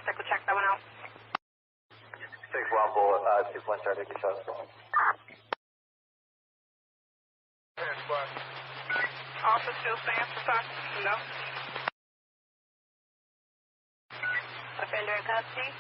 stick to check that one out. 6-1 bullet, 2-point start, take your shots. Officer still stands for time? No. Offender in custody?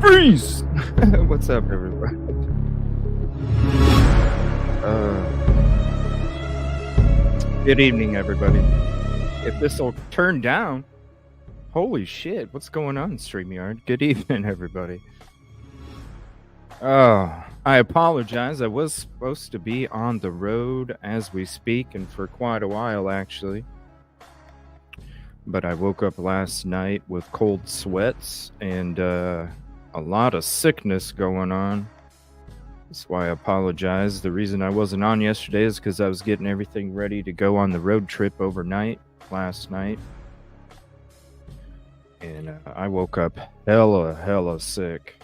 Freeze! What's up, everybody? Good evening, everybody. If this will turn down, holy shit, what's going on, StreamYard? Good evening, everybody. I apologize. I was supposed to be on the road as we speak, and for quite a while, actually. But I woke up last night with cold sweats and a lot of sickness going on. That's why I apologize. The reason I wasn't on yesterday is because I was getting everything ready to go on the road trip overnight last night. And I woke up hella sick.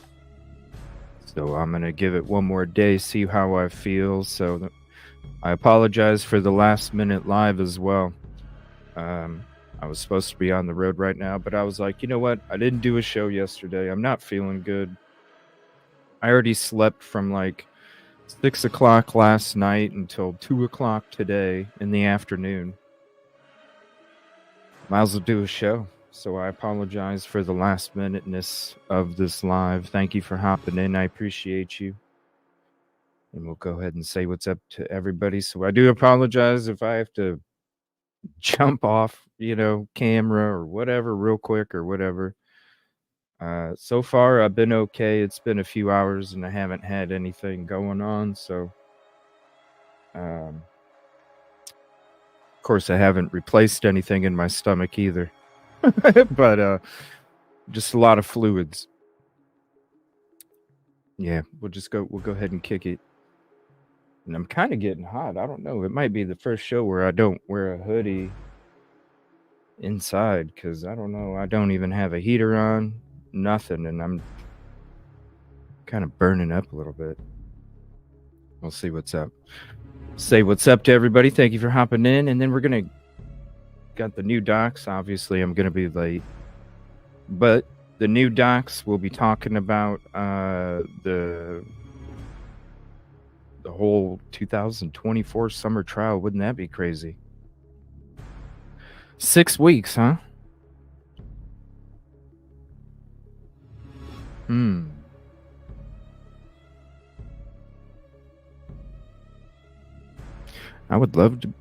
So I'm going to give it one more day, see how I feel. So I apologize for the last minute live as well. I was supposed to be on the road right now, but I was like, you know what? I didn't do a show yesterday. I'm not feeling good. I already slept from like 6 o'clock last night until 2 o'clock today in the afternoon. Might as well do a show. So I apologize for the last minuteness of this live. Thank you for hopping in. I appreciate you. And we'll go ahead and say what's up to everybody. So I do apologize if I have to jump off, camera or whatever real quick or whatever. So far I've been okay. It's been a few hours and I haven't had anything going on. So, of course I haven't replaced anything in my stomach either, but, just a lot of fluids. Yeah, we'll go ahead and kick it. And I'm kind of getting hot. I don't know. It might be the first show where I don't wear a hoodie inside because I don't know. I don't even have a heater on, nothing. And I'm kind of burning up a little bit. We'll see what's up. Say what's up to everybody. Thank you for hopping in. And then we're going to got the new docs. Obviously, I'm going to be late. But the new docs will be talking about the whole 2024 summer trial. Wouldn't that be crazy? 6 weeks, huh? I would love to.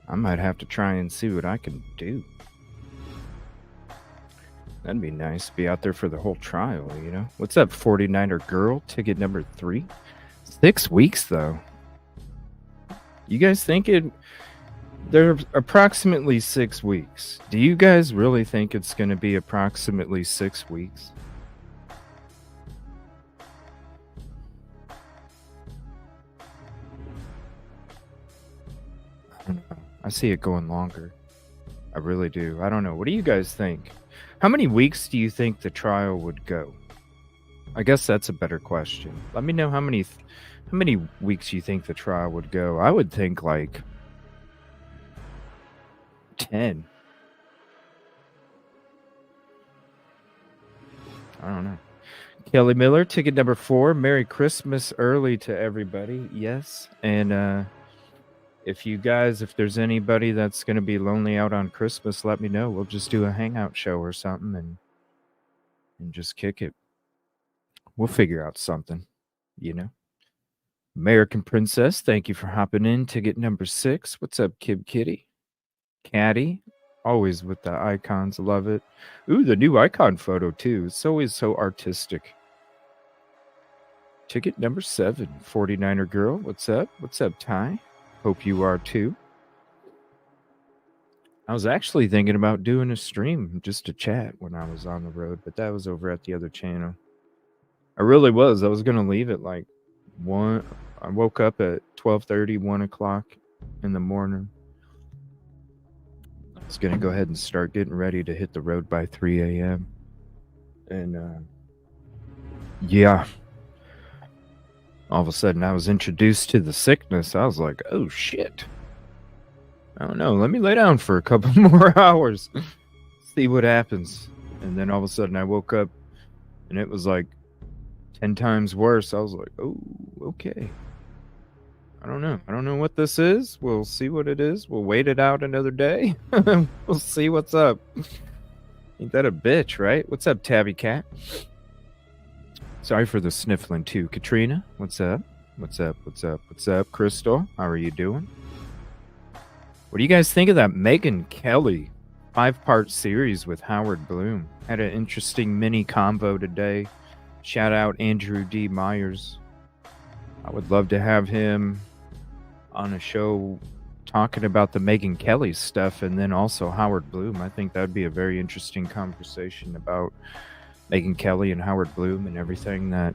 I might have to try and see what I can do. That'd be nice. Be out there for the whole trial, you know? What's up, 49er girl? Ticket number 3. 6 weeks, though. You guys think they're approximately 6 weeks. Do you guys really think it's going to be approximately 6 weeks? I don't know. I see it going longer. I really do. I don't know. What do you guys think? How many weeks do you think the trial would go? I guess that's a better question. Let me know how many weeks you think the trial would go. I would think like 10. I don't know. Kelly Miller, ticket number 4. Merry Christmas early to everybody. Yes. And if there's anybody that's going to be lonely out on Christmas, let me know. We'll just do a hangout show or something and just kick it. We'll figure out something, you know. American Princess, thank you for hopping in. Ticket number 6. What's up, Kib Kitty? Caddy, always with the icons. Love it. Ooh, the new icon photo, too. It's always so artistic. Ticket number 7. 49er girl, what's up? What's up, Ty? Hope you are, too. I was actually thinking about doing a stream just to chat when I was on the road, but that was over at the other channel. I really was. I was going to leave at like 1. I woke up at 12:30, 1 o'clock in the morning. I was going to go ahead and start getting ready to hit the road by 3 a.m. And yeah, all of a sudden I was introduced to the sickness. I was like, oh shit. I don't know. Let me lay down for a couple more hours. See what happens. And then all of a sudden I woke up and it was like 10 times worse. I was like, oh, okay. I don't know. I don't know what this is. We'll see what it is. We'll wait it out another day. We'll see what's up. Ain't that a bitch, right? What's up, Tabby Cat? Sorry for the sniffling too. Katrina, what's up? What's up? What's up? What's up? Crystal, how are you doing? What do you guys think of that Megyn Kelly 5-part series with Howard Bloom? Had an interesting mini combo today. Shout out Andrew D. Myers. I would love to have him on a show talking about the Megyn Kelly stuff and then also Howard Bloom. I think that would be a very interesting conversation about Megyn Kelly and Howard Bloom and everything that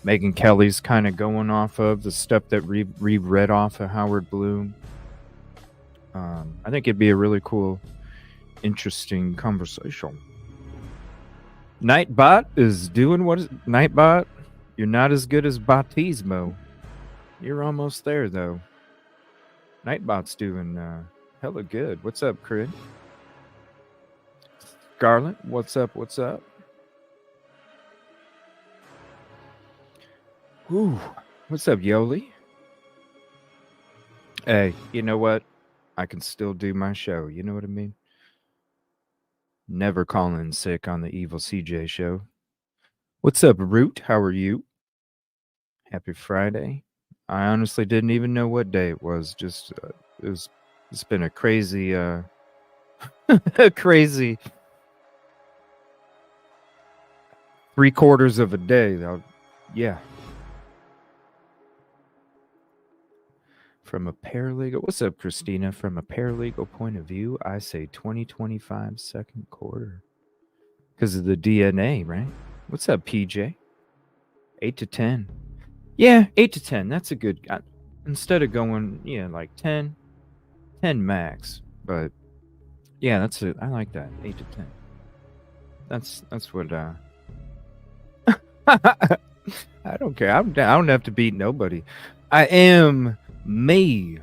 Megyn Kelly's kind of going off of, the stuff that we read off of Howard Bloom. I think it'd be a really cool, interesting conversation. Nightbot is doing what is Nightbot? You're not as good as Batismo. You're almost there though. Nightbot's doing hella good. What's up, Crid? Scarlet, what's up? What's up? Ooh, what's up, Yoli? Hey, you know what? I can still do my show. You know what I mean? Never call in sick on the Evil CJ show. What's up, Root? How are you? Happy Friday. I honestly didn't even know what day it was. Just it's been a crazy crazy 3/4 of a day. Yeah. From a paralegal, what's up, Christina? From a paralegal point of view, I say 2025 second quarter because of the DNA, right? What's up, PJ? 8 to 10. Yeah, 8 to 10. That's a good. Instead of going, like 10 max. But yeah, that's it. I like that. 8 to 10. That's what. I don't care. I don't have to beat nobody. I am me.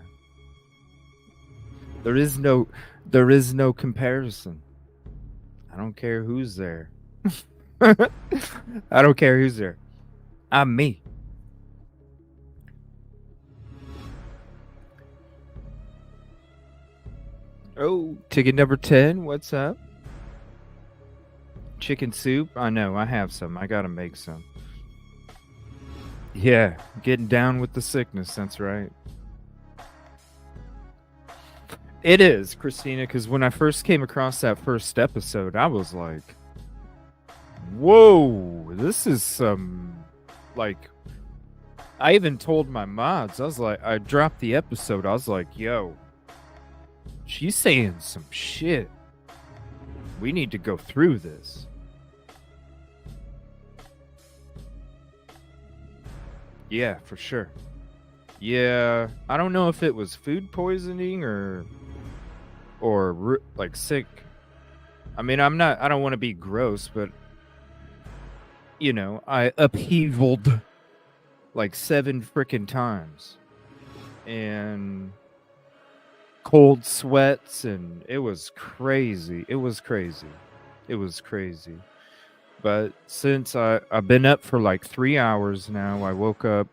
There is no comparison. I don't care who's there. I don't care who's there. I'm me. Oh, ticket number 10. What's up? Chicken soup? I know. I have some. I gotta make some. Yeah, getting down with the sickness. That's right. It is, Christina, because when I first came across that first episode, I was like, whoa, this is some, like, I even told my mods, I was like, I dropped the episode, I was like, yo, she's saying some shit. We need to go through this. Yeah, for sure. Yeah, I don't know if it was food poisoning or like sick. I mean, I don't want to be gross, but I upheavaled like 7 freaking times and cold sweats, and it was crazy. But since I've been up for like 3 hours now, I woke up,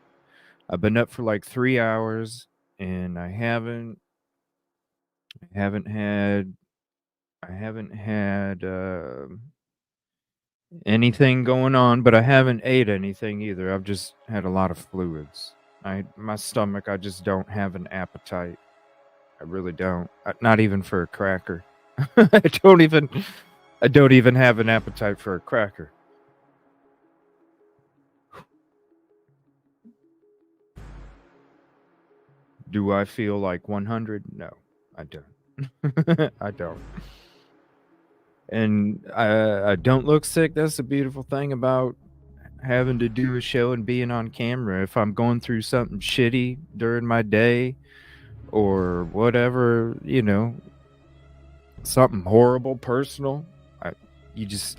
I've been up for like 3 hours, and I haven't had anything going on, but I haven't ate anything either. I've just had a lot of fluids. My stomach, I just don't have an appetite. I really don't. Not even for a cracker. I don't even have an appetite for a cracker. Do I feel like 100? No, I don't. I don't. And I don't look sick. That's the beautiful thing about having to do a show and being on camera. If I'm going through something shitty during my day or whatever, something horrible, personal, you just,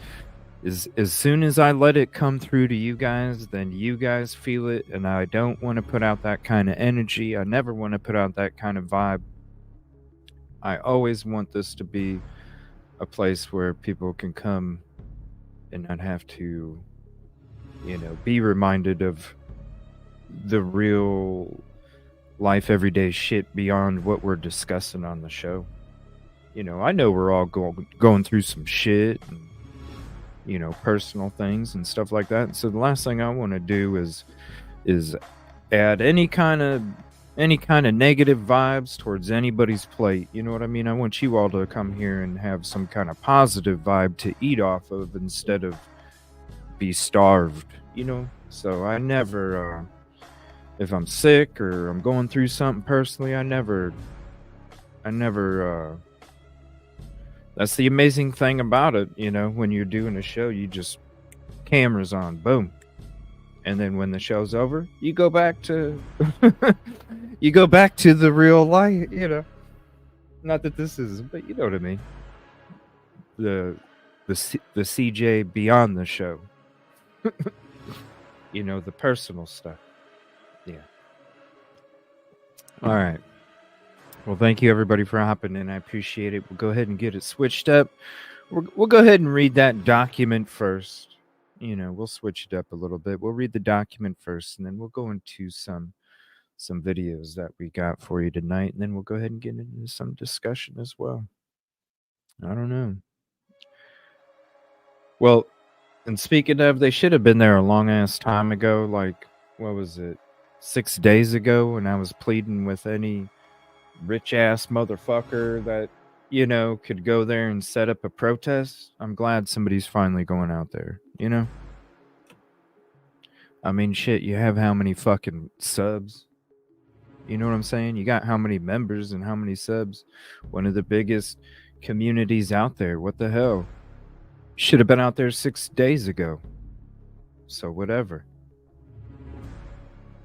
as soon as I let it come through to you guys, then you guys feel it. And I don't want to put out that kind of energy. I never want to put out that kind of vibe. I always want this to be a place where people can come and not have to, be reminded of the real life, everyday shit beyond what we're discussing on the show. I know we're all going through some shit and, personal things and stuff like that. So the last thing I want to do is add any kind of negative vibes towards anybody's plate. You know what I mean? I want you all to come here and have some kind of positive vibe to eat off of instead of be starved, So I never, if I'm sick or I'm going through something personally, I never, that's the amazing thing about it, when you're doing a show, you just, cameras on, boom. And then when the show's over, you go back to the real life, Not that this is, but you know what I mean. The CJ beyond the show. The personal stuff. Yeah. All right. Well, thank you everybody for hopping in. I appreciate it. We'll go ahead and get it switched up. We'll go ahead and read that document first. We'll switch it up a little bit. We'll read the document first, and then we'll go into some videos that we got for you tonight, and then we'll go ahead and get into some discussion as well. I don't know. Well, and speaking of, they should have been there a long ass time ago. Like, what was it, 6 days ago, when I was pleading with any rich ass motherfucker that could go there and set up a protest. I'm glad somebody's finally going out there. I mean, shit, you have how many fucking subs? You know what I'm saying? You got how many members and how many subs? One of the biggest communities out there. What the hell? Should have been out there 6 days ago. So whatever.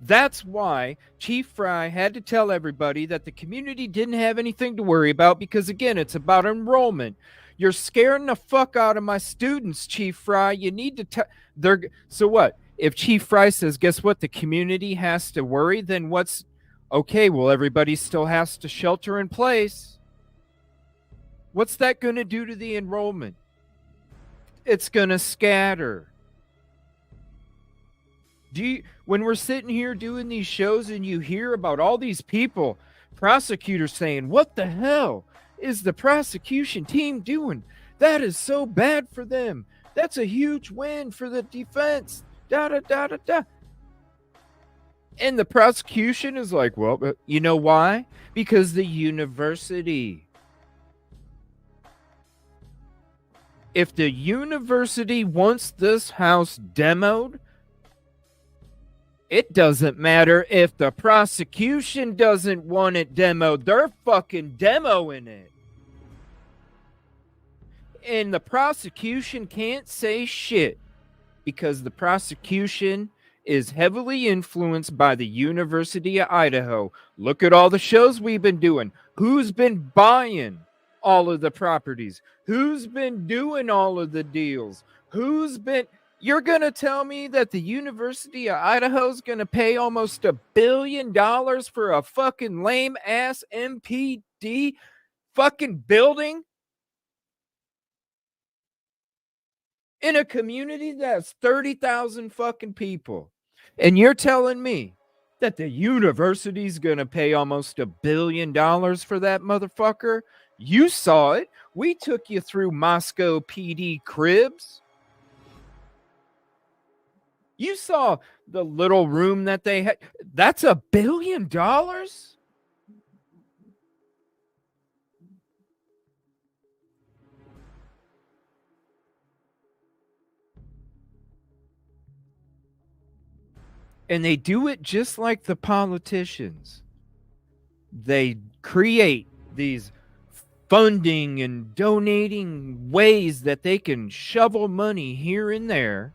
That's why Chief Fry had to tell everybody that the community didn't have anything to worry about because, again, it's about enrollment. You're scaring the fuck out of my students, Chief Fry. You need to so what? If Chief Fry says, guess what? The community has to worry, then what's okay? Well, everybody still has to shelter in place. What's that going to do to the enrollment? It's going to scatter. When we're sitting here doing these shows and you hear about all these people, prosecutors saying, what the hell is the prosecution team doing? That is so bad for them. That's a huge win for the defense. Da da da da da. And the prosecution is like, well, you know why? Because the university. If the university wants this house demoed, it doesn't matter if the prosecution doesn't want it demoed. They're fucking demoing it. And the prosecution can't say shit because the prosecution is heavily influenced by the University of Idaho. Look at all the shows we've been doing. Who's been buying all of the properties? Who's been doing all of the deals? You're going to tell me that the University of Idaho is going to pay almost $1 billion for a fucking lame ass MPD fucking building in a community that's 30,000 fucking people? And you're telling me that the university's going to pay almost $1 billion for that motherfucker? You saw it. We took you through Moscow PD cribs. You saw the little room that they had. That's $1 billion? And they do it just like the politicians. They create these funding and donating ways that they can shovel money here and there.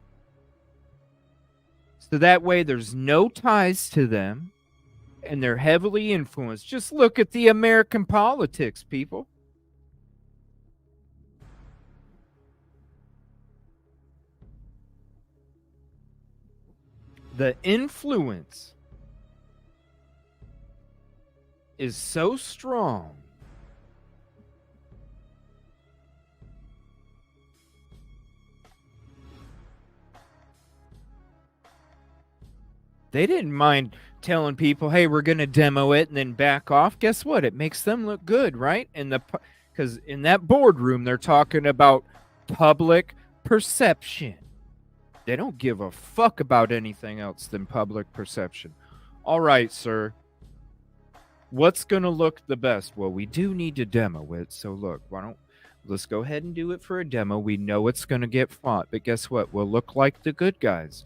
So that way there's no ties to them and they're heavily influenced. Just look at the American politics, people. The influence is so strong. They didn't mind telling people, hey, we're going to demo it and then back off. Guess what? It makes them look good, right? Because in that boardroom, they're talking about public perception. They don't give a fuck about anything else than public perception. All right, sir. What's going to look the best? Well, we do need to demo it. So look, let's go ahead and do it for a demo. We know it's going to get fought, but guess what? We'll look like the good guys.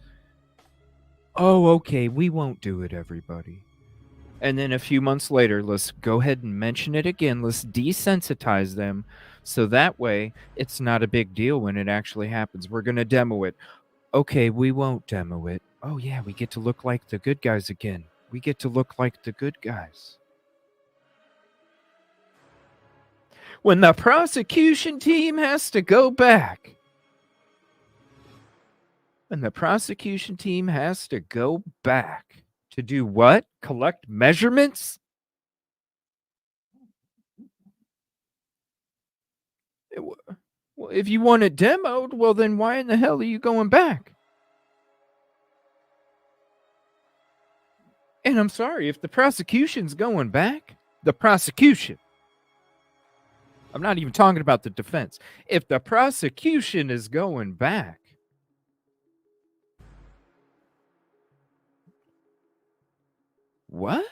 Oh, okay, we won't do it, everybody. And then a few months later, let's go ahead and mention it again. Let's desensitize them so that way it's not a big deal when it actually happens. We're going to demo it. Okay, we won't demo it. Oh, yeah, we get to look like the good guys again. We get to look like the good guys. When the prosecution team has to go back, and the prosecution team has to go back to do what? Collect measurements? Well, if you want it demoed, well, then why in the hell are you going back? And I'm sorry, if the prosecution's going back, the prosecution, I'm not even talking about the defense. If the prosecution is going back, what?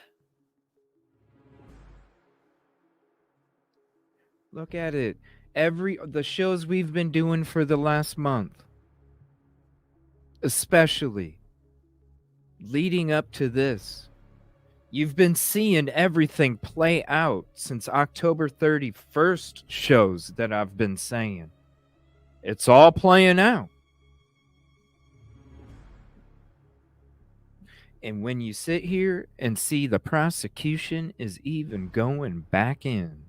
Look at it. The shows we've been doing for the last month, especially leading up to this, you've been seeing everything play out since October 31st shows that I've been saying. It's all playing out. And when you sit here and see the prosecution is even going back in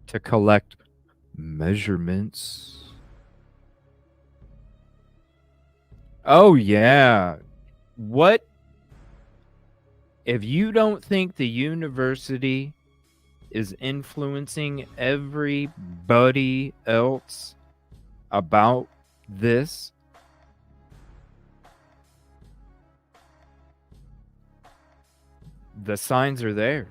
to collect measurements. Oh, yeah. What if you don't think the university is influencing everybody else about this? The signs are there.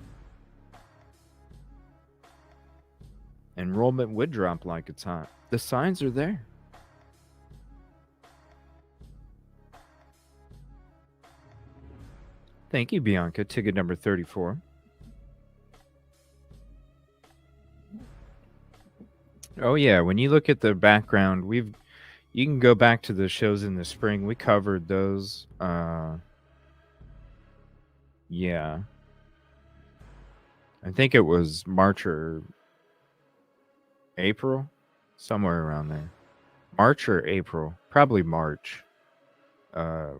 Enrollment would drop like it's hot. The signs are there. Thank you, Bianca. Ticket number 34. Oh yeah, when you look at the background, you can go back to the shows in the spring. We covered those. Yeah. I think it was March or April, somewhere around there. March or April, probably March.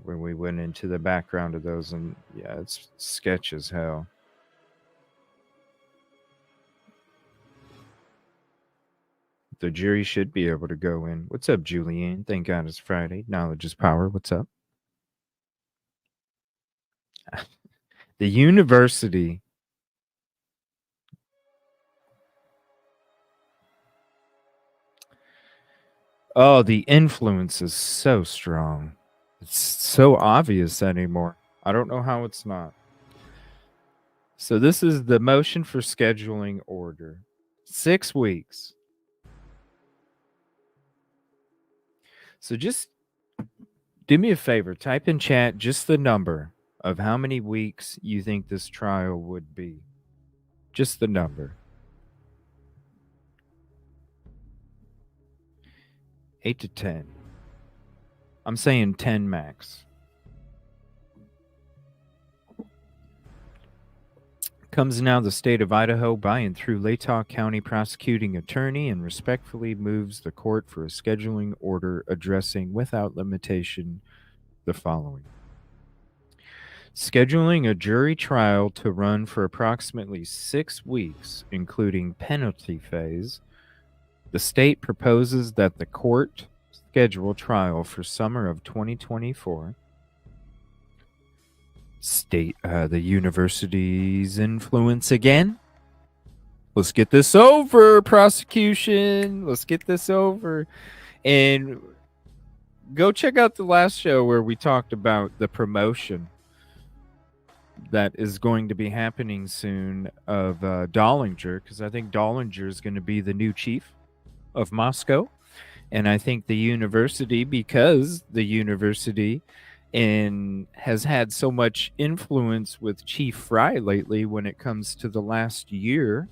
When we went into the background of those, and yeah, it's sketch as hell. The jury should be able to go in. What's up, Julianne? Thank God it's Friday. Knowledge is power. What's up? The university. Oh, the influence is so strong. It's so obvious anymore. I don't know how it's not. So this is the motion for scheduling order. 6 weeks. So just do me a favor. Type in chat just the number of how many weeks you think this trial would be. Just the number. 8 to 10. I'm saying 10 max. Comes now the state of Idaho by and through Latah County prosecuting attorney and respectfully moves the court for a scheduling order addressing without limitation the following. Scheduling a jury trial to run for approximately 6 weeks, including penalty phase. The state proposes that the court schedule trial for summer of 2024. State the university's influence again. Let's get this over, prosecution. Let's get this over. And go check out the last show where we talked about the promotion that is going to be happening soon of Dollinger, because I think Dollinger is going to be the new chief of Moscow. And I think the university, because the university has had so much influence with Chief Fry lately when it comes to the last year,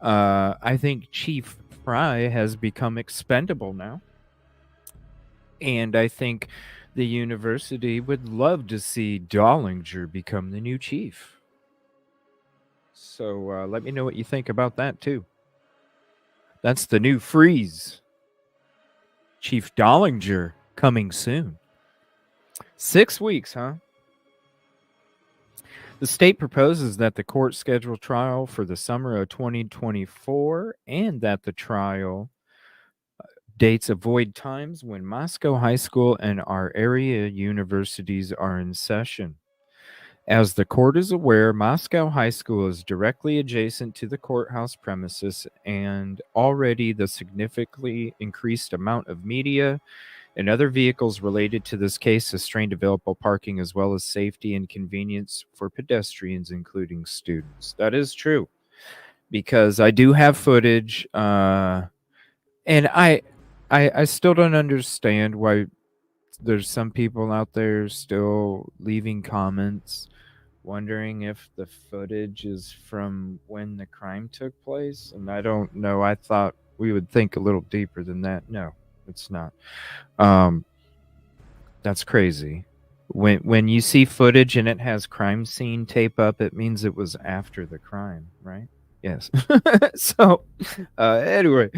I think Chief Fry has become expendable now. And I think the university would love to see Dollinger become the new chief. So let me know what you think about that too. That's the new freeze. Chief Dollinger coming soon. 6 weeks, huh? The state proposes that the court schedule trial for the summer of 2024 and that the trial dates avoid times when Moscow High School and our area universities are in session. As the court is aware, Moscow High School is directly adjacent to the courthouse premises, and already the significantly increased amount of media and other vehicles related to this case has strained available parking as well as safety and convenience for pedestrians, including students. That is true, because I do have footage, and I still don't understand why there's some people out there still leaving comments wondering if the footage is from when the crime took place. And I don't know. I thought we would think a little deeper than that. No, it's not. That's crazy. When you see footage and it has crime scene tape up, it means it was after the crime, right? Yes. So anyway,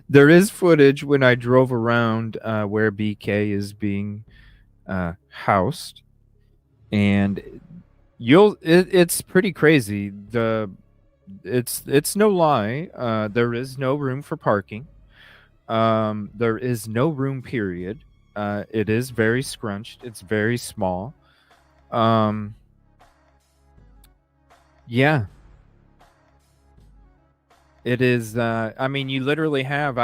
there is footage when I drove around where BK is being housed. and it's pretty crazy. It's no lie. There is no room for parking. There is no room, period. It is very scrunched. It's very small. Yeah. It is. I mean, you literally have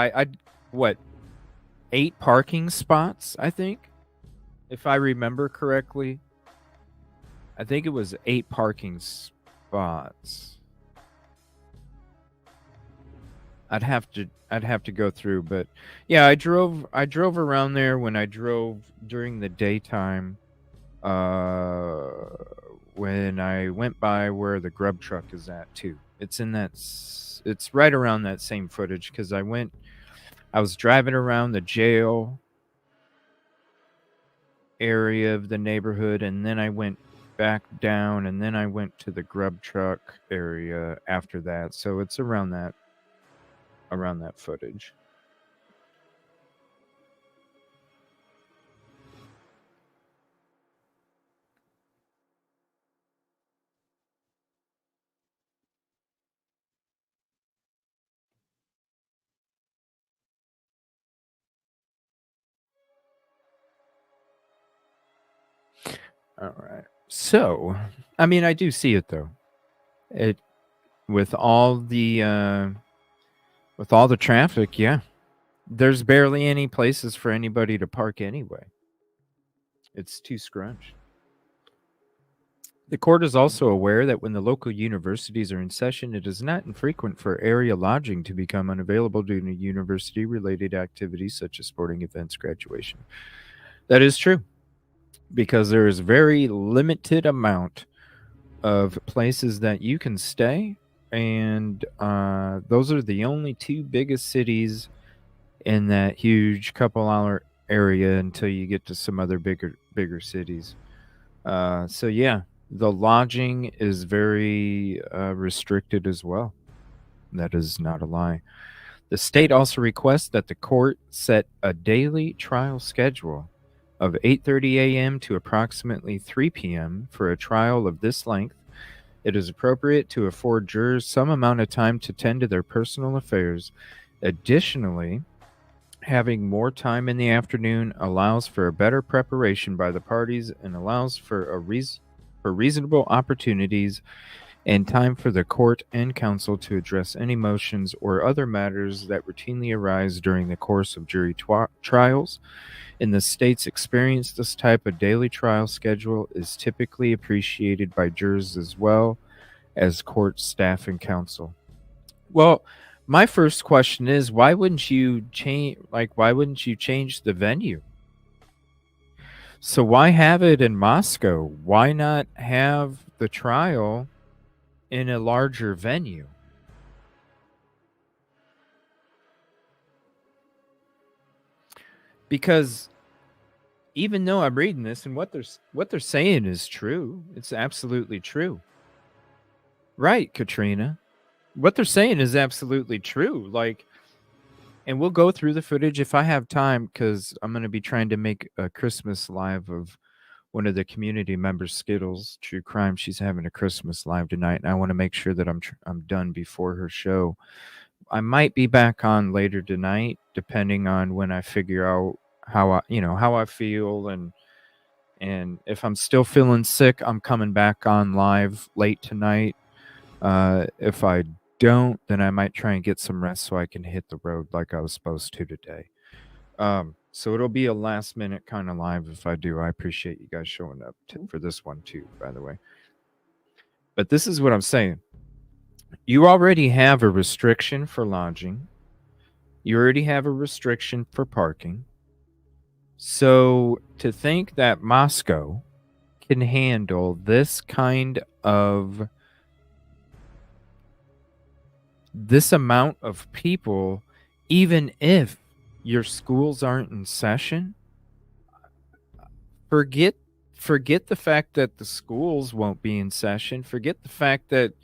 what 8 parking spots, I think, if I remember correctly. I think it was 8 parking spots. I'd have to go through, but yeah, I drove around there when I drove during the daytime. When I went by where the grub truck is at too. It's right around that same footage because I was driving around the jail area of the neighborhood, and then I went back down, and then I went to the grub truck area after that. So it's around that footage. All right. So, I mean, I do see it though. It with all the traffic, yeah. There's barely any places for anybody to park anyway. It's too scrunched. The court is also aware that when the local universities are in session, it is not infrequent for area lodging to become unavailable due to university-related activities such as sporting events, graduation. That is true, because there is very limited amount of places that you can stay, and those are the only 2 biggest cities in that huge couple-hour area until you get to some other bigger cities. So yeah, the lodging is very restricted as well. That is not a lie. The state also requests that the court set a daily trial schedule of 8:30 a.m. to approximately 3 p.m. for a trial of this length. It is appropriate to afford jurors some amount of time to tend to their personal affairs. Additionally, having more time in the afternoon allows for a better preparation by the parties and allows for reasonable opportunities and time for the court and counsel to address any motions or other matters that routinely arise during the course of jury trials. In the state's experience, this type of daily trial schedule is typically appreciated by jurors as well as court staff and counsel. Well, my first question is, why wouldn't you change the venue? So why have it in Moscow? Why not have the trial in a larger venue? Because even though I'm reading this and what they're saying is true, it's absolutely true. Right, Katrina. What they're saying is absolutely true. And we'll go through the footage if I have time, because I'm going to be trying to make a Christmas live of one of the community members, Skittles, True Crime. She's having a Christmas live tonight, and I want to make sure that I'm done before her show. I might be back on later tonight, depending on when I figure out how I feel, and if I'm still feeling sick, I'm coming back on live late tonight. If I don't, then I might try and get some rest so I can hit the road like I was supposed to today. So it'll be a last minute kind of live if I do. I appreciate you guys showing up for this one too, by the way. But this is what I'm saying. You already have a restriction for lodging. You already have a restriction for parking. So to think that Moscow can handle this kind of this amount of people, even if your schools aren't in session, forget the fact that the schools won't be in session. Forget the fact that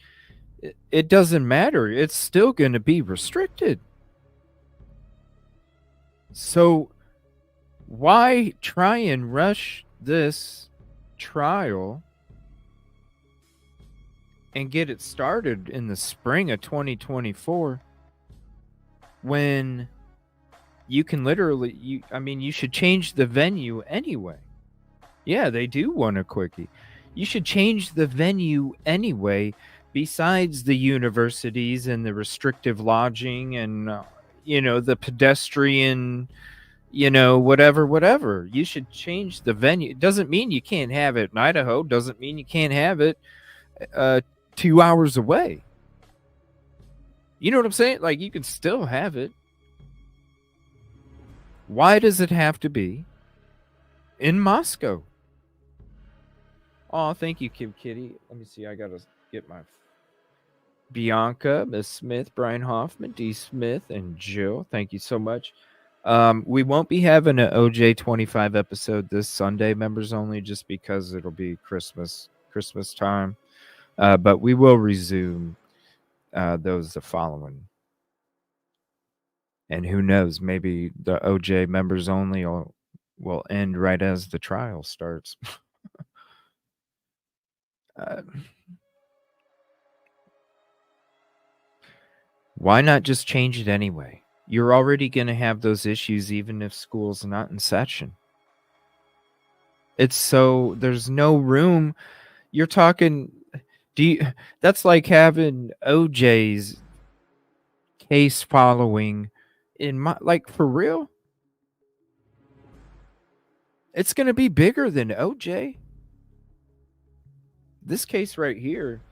it doesn't matter. It's still going to be restricted. So why try and rush this trial and get it started in the spring of 2024 when you can literally, you should change the venue anyway. Yeah, they do want a quickie. You should change the venue anyway, besides the universities and the restrictive lodging and, the pedestrian, whatever. You should change the venue. It doesn't mean you can't have it in Idaho. Doesn't mean you can't have it 2 hours away. You know what I'm saying? Like, you can still have it. Why does it have to be in Moscow? Oh, thank you, Kim Kitty. Let me see. I got to get my Bianca, Miss Smith, Brian Hoffman, D. Smith, and Jill. Thank you so much. We won't be having an OJ25 episode this Sunday, members only, just because it'll be Christmas time. But we will resume those the following. And who knows, maybe the OJ members only will end right as the trial starts. Why not just change it anyway? You're already going to have those issues even if school's not in session. There's no room. You're talking, that's like having OJ's case following for real? It's going to be bigger than OJ. This case right here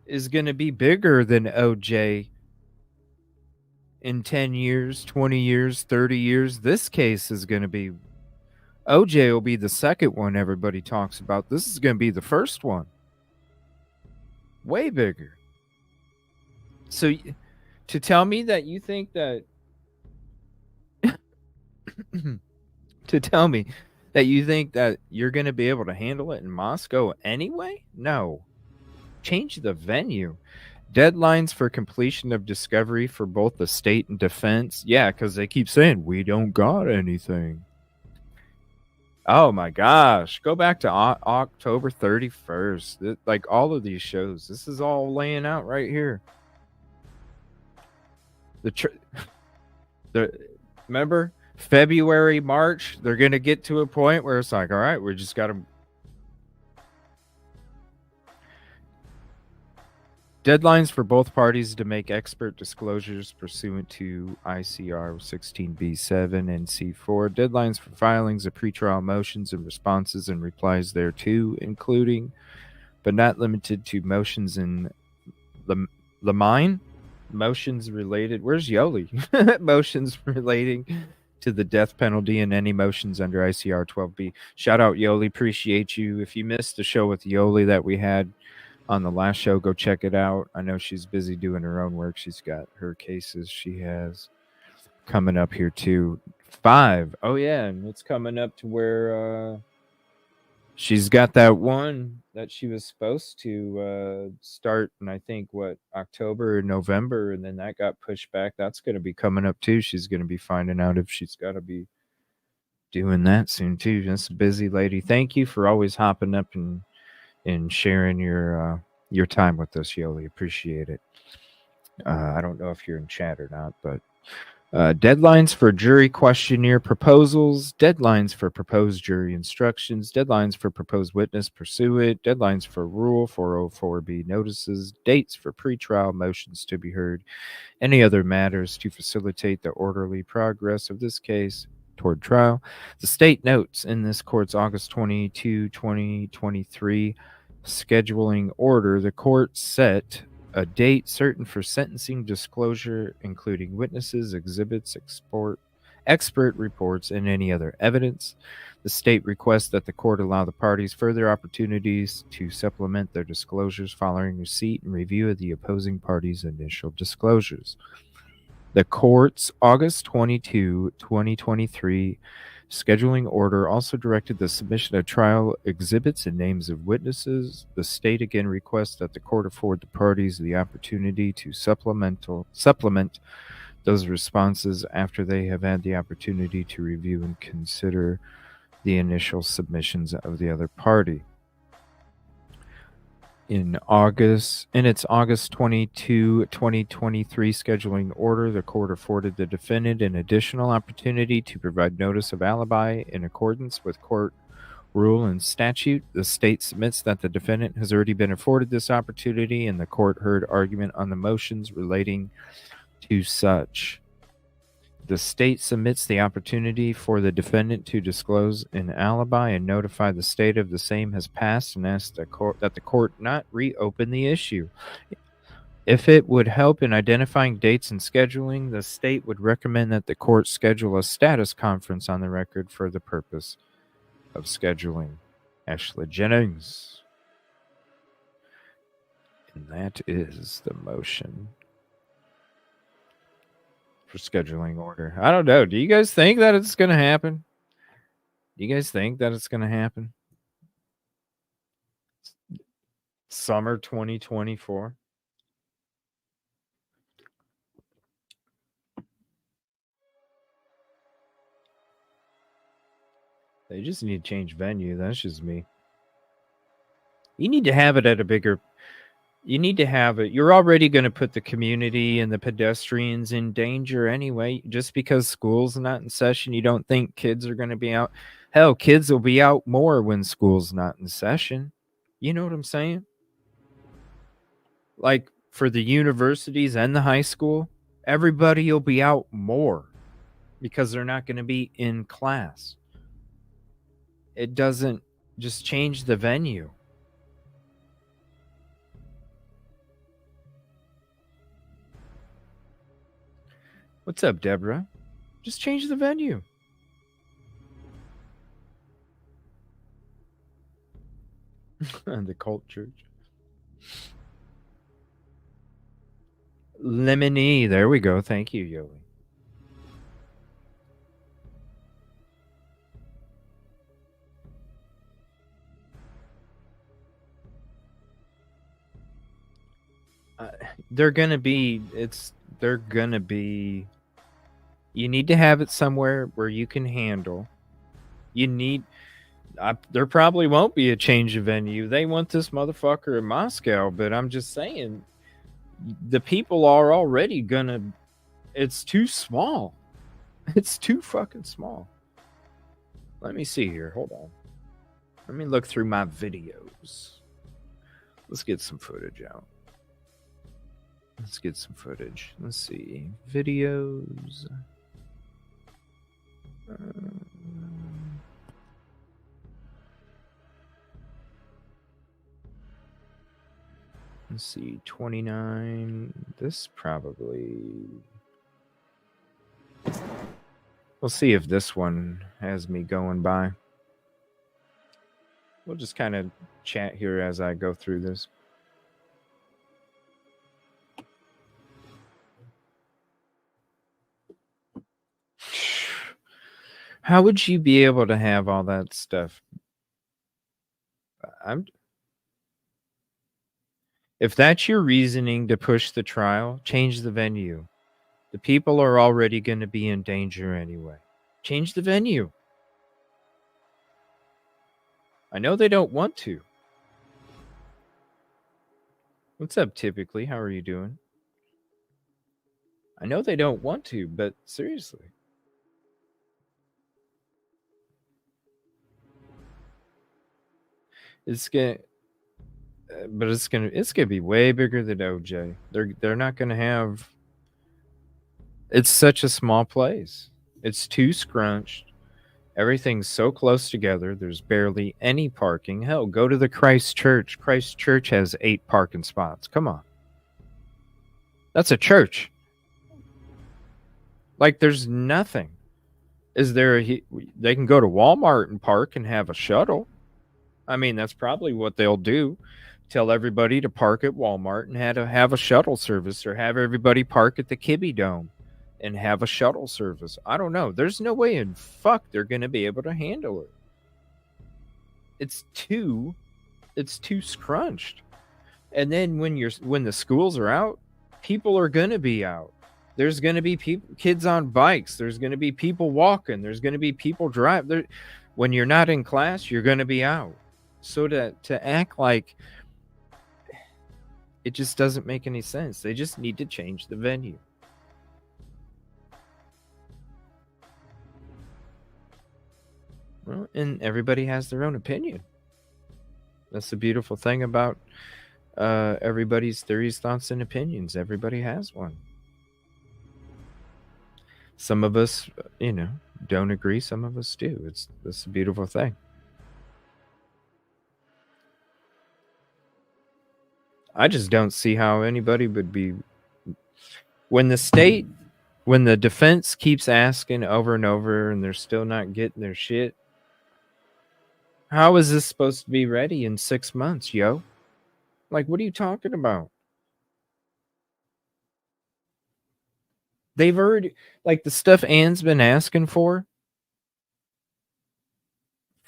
is going to be bigger than OJ in 10 years, 20 years, 30 years. This case is going to be, OJ will be the second one everybody talks about. This is going to be the first one. Way bigger. So to tell me that you think that you're going to be able to handle it in Moscow anyway? No. Change the venue. Deadlines for completion of discovery for both the state and defense. Yeah, because they keep saying, we don't got anything. Oh my gosh. Go back to October 31st. Like all of these shows. This is all laying out right here. Remember? February, March, they're going to get to a point where it's like, all right, we just got to. Deadlines for both parties to make expert disclosures pursuant to ICR 16B7 and C4. Deadlines for filings of pretrial motions and responses and replies thereto, including, but not limited to, motions in Lamine. Motions related. Where's Yoli? Motions relating to the death penalty and any motions under ICR 12B. Shout out Yoli. Appreciate you. If you missed the show with Yoli that we had on the last show, go check it out. I know she's busy doing her own work. She's got her cases she has coming up here too. 5. Oh yeah, and it's coming up to where she's got that one that she was supposed to start in, I think, October or November, and then that got pushed back. That's going to be coming up too. She's going to be finding out if she's got to be doing that soon too. That's a busy lady. Thank you for always hopping up and sharing your time with us, Yoli. Appreciate it. I don't know if you're in chat or not, but deadlines for jury questionnaire proposals, deadlines for proposed jury instructions, deadlines for proposed witness pursuit, deadlines for Rule 404B notices, dates for pretrial motions to be heard, any other matters to facilitate the orderly progress of this case toward trial. The state notes in this court's August 22, 2023 scheduling order, the court set a date certain for sentencing disclosure, including witnesses, exhibits, expert reports, and any other evidence. The state requests that the court allow the parties further opportunities to supplement their disclosures following receipt and review of the opposing parties' initial disclosures. The court's August 22, 2023 scheduling order also directed the submission of trial exhibits and names of witnesses. The state again requests that the court afford the parties the opportunity to supplement those responses after they have had the opportunity to review and consider the initial submissions of the other party. in its August 22, 2023 scheduling order, the court afforded the defendant an additional opportunity to provide notice of alibi in accordance with court rule and statute. The state submits that the defendant has already been afforded this opportunity, and the court heard argument on the motions relating to such. The state submits the opportunity for the defendant to disclose an alibi and notify the state of the same has passed, and asks that the court not reopen the issue. If it would help in identifying dates and scheduling, the state would recommend that the court schedule a status conference on the record for the purpose of scheduling. Ashley Jennings. And that is the motion for scheduling order. I don't know. Do you guys think that it's going to happen? Do you guys think that it's going to happen? Summer 2024. They just need to change venue. That's just me. You need to have it at a bigger... You need to have it. You're already going to put the community and the pedestrians in danger anyway. Just because school's not in session, you don't think kids are going to be out. Hell, kids will be out more when school's not in session. You know what I'm saying? Like for the universities and the high school, everybody will be out more because they're not going to be in class. It doesn't just change the venue. What's up, Deborah? Just change the venue. The cult church. Lemony. There we go. Thank you, Yoli. They're going to be... You need to have it somewhere where you can handle. There probably won't be a change of venue. They want this motherfucker in Moscow, but I'm just saying, the people are already gonna... It's too small. It's too fucking small. Let me see here. Hold on. Let me look through my videos. Let's get some footage out. Let's get some footage. Let's see. Videos. Let's see. 29. This probably... We'll see if this one has me going by. We'll just kind of chat here as I go through this. How would you be able to have all that stuff? If that's your reasoning to push the trial, change the venue. The people are already going to be in danger anyway. Change the venue. I know they don't want to. What's up, typically? How are you doing? I know they don't want to, but seriously. It's gonna be way bigger than OJ. They're not gonna have... It's such a small place. It's too scrunched. Everything's so close together. There's barely any parking. Hell, go to the Christ Church. Christ Church has 8 parking spots. Come on. That's a church. Like, there's nothing. They can go to Walmart and park and have a shuttle. I mean, that's probably what they'll do. Tell everybody to park at Walmart and have a shuttle service, or have everybody park at the Kibbe Dome and have a shuttle service. I don't know. There's no way in fuck they're going to be able to handle it. It's too scrunched. And then when the schools are out, people are going to be out. There's going to be kids on bikes. There's going to be people walking. There's going to be people driving. When you're not in class, you're going to be out. So to act like It just doesn't make any sense. They just need to change the venue. Well, and everybody has their own opinion. That's the beautiful thing about everybody's theories, thoughts, and opinions. Everybody has one. Some of us, don't agree. Some of us do. That's a beautiful thing. I just don't see how anybody would be when the defense keeps asking over and over and they're still not getting their shit. How is this supposed to be ready in 6 months, yo? Like, what are you talking about? They've already, like, the stuff Anne's been asking for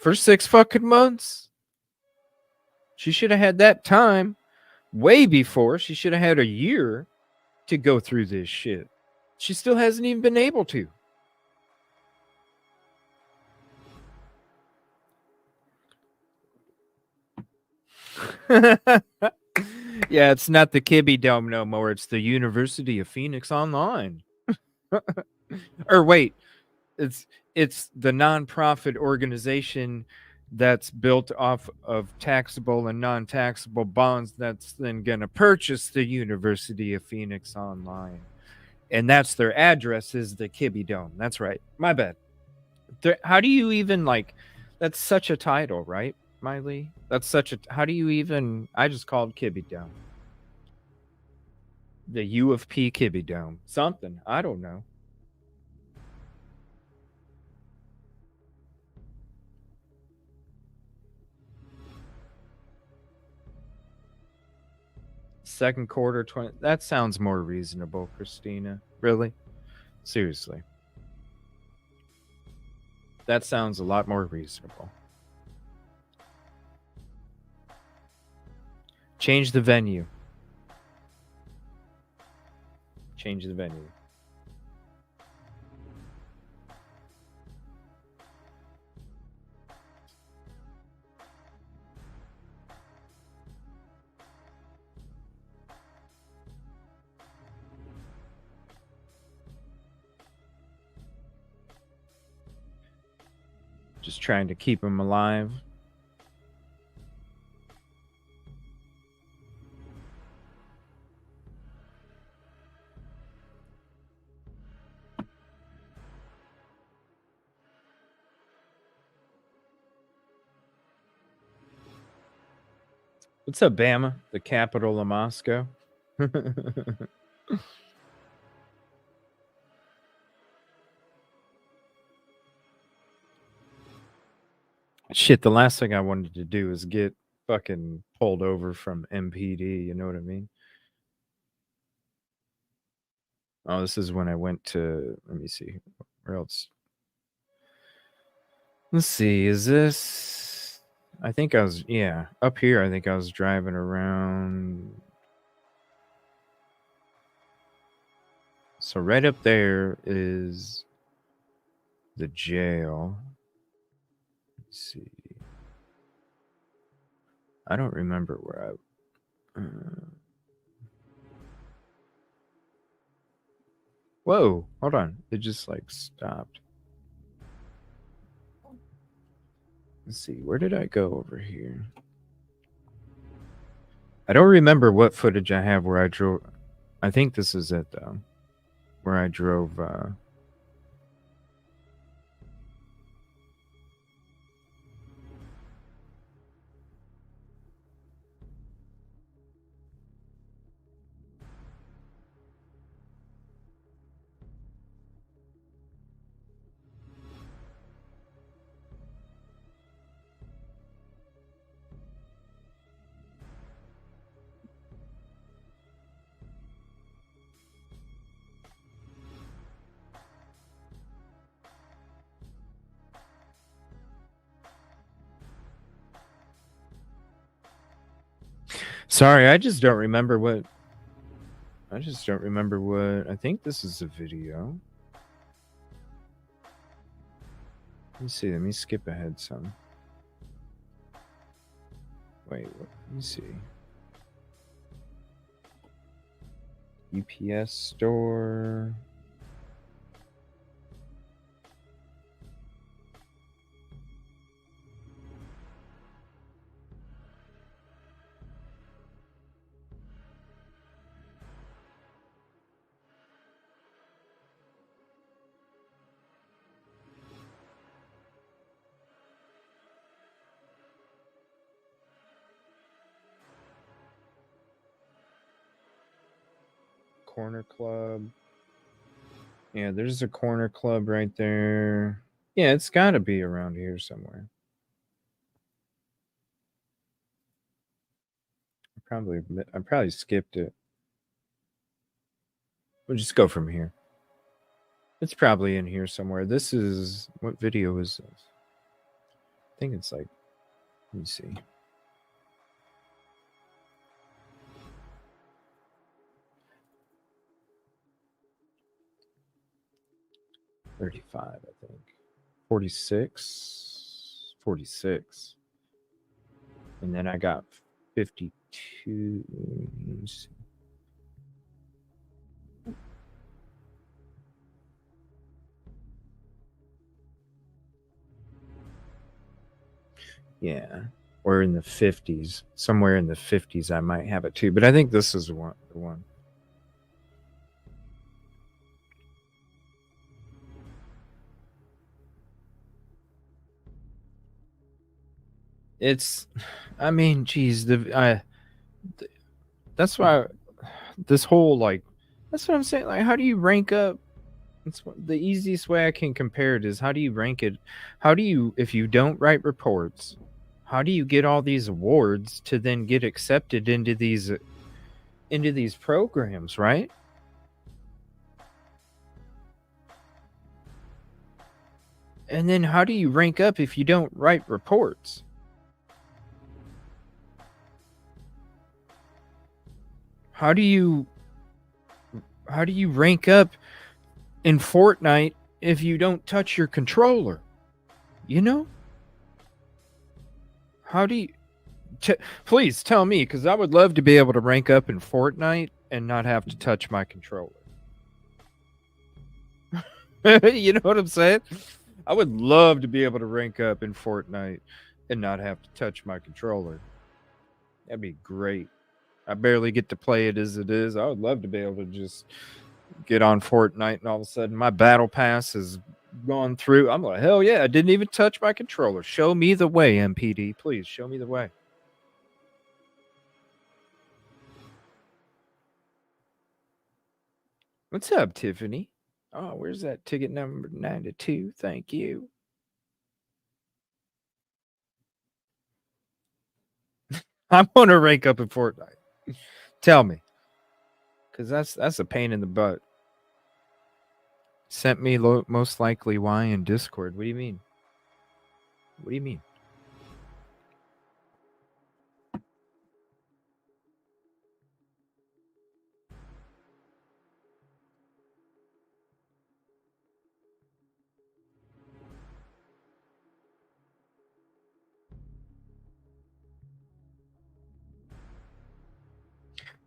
6 fucking months. She should have had that time way before. She should have had a year to go through this shit. She still hasn't even been able to. Yeah, it's not the Kibby Dome no more. It's the University of Phoenix Online. Or wait, it's the nonprofit organization that's built off of taxable and non-taxable bonds that's then going to purchase the University of Phoenix Online. And that's their address is the Kibby Dome. That's right. My bad. How do you even that's such a title, right, Miley? That's such a, how do you even, I just called Kibby Dome. The U of P Kibby Dome. Something. I don't know. Second quarter 20. That sounds more reasonable, Christina. Really? Seriously. That sounds a lot more reasonable. Change the venue. Change the venue. Just trying to keep them alive. What's up, Bama? The capital of Moscow. Shit, the last thing I wanted to do is get fucking pulled over from MPD, you know what I mean? Oh, this is when I went to, let me see, where else? Let's see, is this, I think I was, yeah, up here, I think I was driving around. So right up there is the jail. Let's see. I don't remember where I, whoa, hold on. It just stopped. Let's see, where did I go over here? I don't remember what footage I have where I drove. I think this is it though, where I drove. Sorry, I just don't remember what. I just don't remember what. I think this is a video. Let me see. Let me skip ahead some. Wait, let me see. UPS store. Corner club. Yeah, there's a corner club right there. Yeah, it's got to be around here somewhere. I probably skipped it. We'll just go from here. It's probably in here somewhere. This is, what video is this? I think it's like, let me see. $35, I think. 46. And then I got 52. Let me see. Yeah. Or in the 50s. Somewhere in the 50s I might have it too. But I think this is the one. It's, I mean, geez, that's why this whole, like, that's what I'm saying. Like, how do you rank up? It's the easiest way I can compare it is, how do you rank it? How do you, if you don't write reports, how do you get all these awards to then get accepted into these programs, right? And then how do you rank up if you don't write reports? How do you rank up in Fortnite if you don't touch your controller? You know? How do you... please tell me, because I would love to be able to rank up in Fortnite and not have to touch my controller. You know what I'm saying? I would love to be able to rank up in Fortnite and not have to touch my controller. That'd be great. I barely get to play it as it is. I would love to be able to just get on Fortnite and all of a sudden my battle pass has gone through. I'm like, hell yeah, I didn't even touch my controller. Show me the way, MPD. Please show me the way. What's up, Tiffany? Oh, where's that ticket number 92? Thank you. I want to rank up in Fortnite. Tell me. Because that's a pain in the butt. Sent me most likely why in Discord. What do you mean? What do you mean?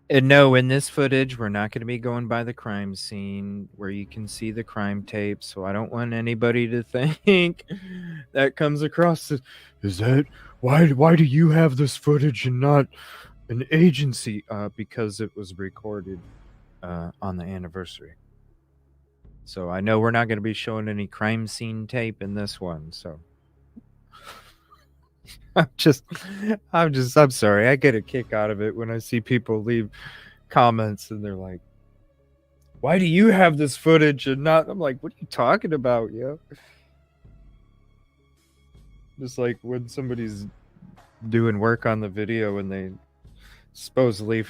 And no, in this footage, we're not going to be going by the crime scene where you can see the crime tape. So I don't want anybody to think that comes across as, is that why do you have this footage and not an agency? Because it was recorded on the anniversary. So I know we're not going to be showing any crime scene tape in this one. So I'm sorry. I get a kick out of it when I see people leave comments and they're like, why do you have this footage and not? I'm like, what are you talking about, yo? Just like when somebody's doing work on the video and they supposedly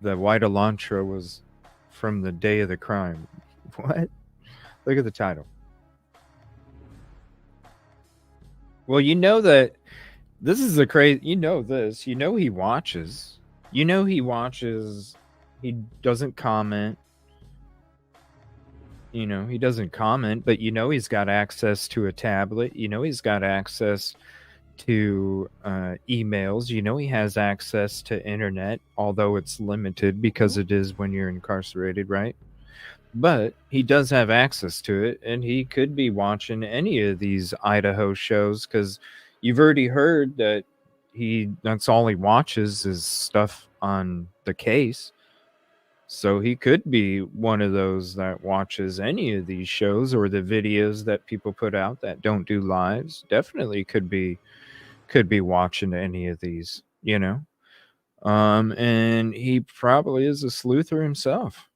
the white Elantra was from the day of the crime. What? Look at the title. Well, you know that this is a crazy, he watches. He doesn't comment. He doesn't comment, but he's got access to a tablet. He's got access to emails. You know, he has access to internet, although it's limited because it is when you're incarcerated, right? But he does have access to it, and he could be watching any of these Idaho shows because you've already heard that that's all he watches is stuff on the case. So he could be one of those that watches any of these shows or the videos that people put out that don't do lives. Definitely could be watching any of these, you know. And he probably is a sleuther himself.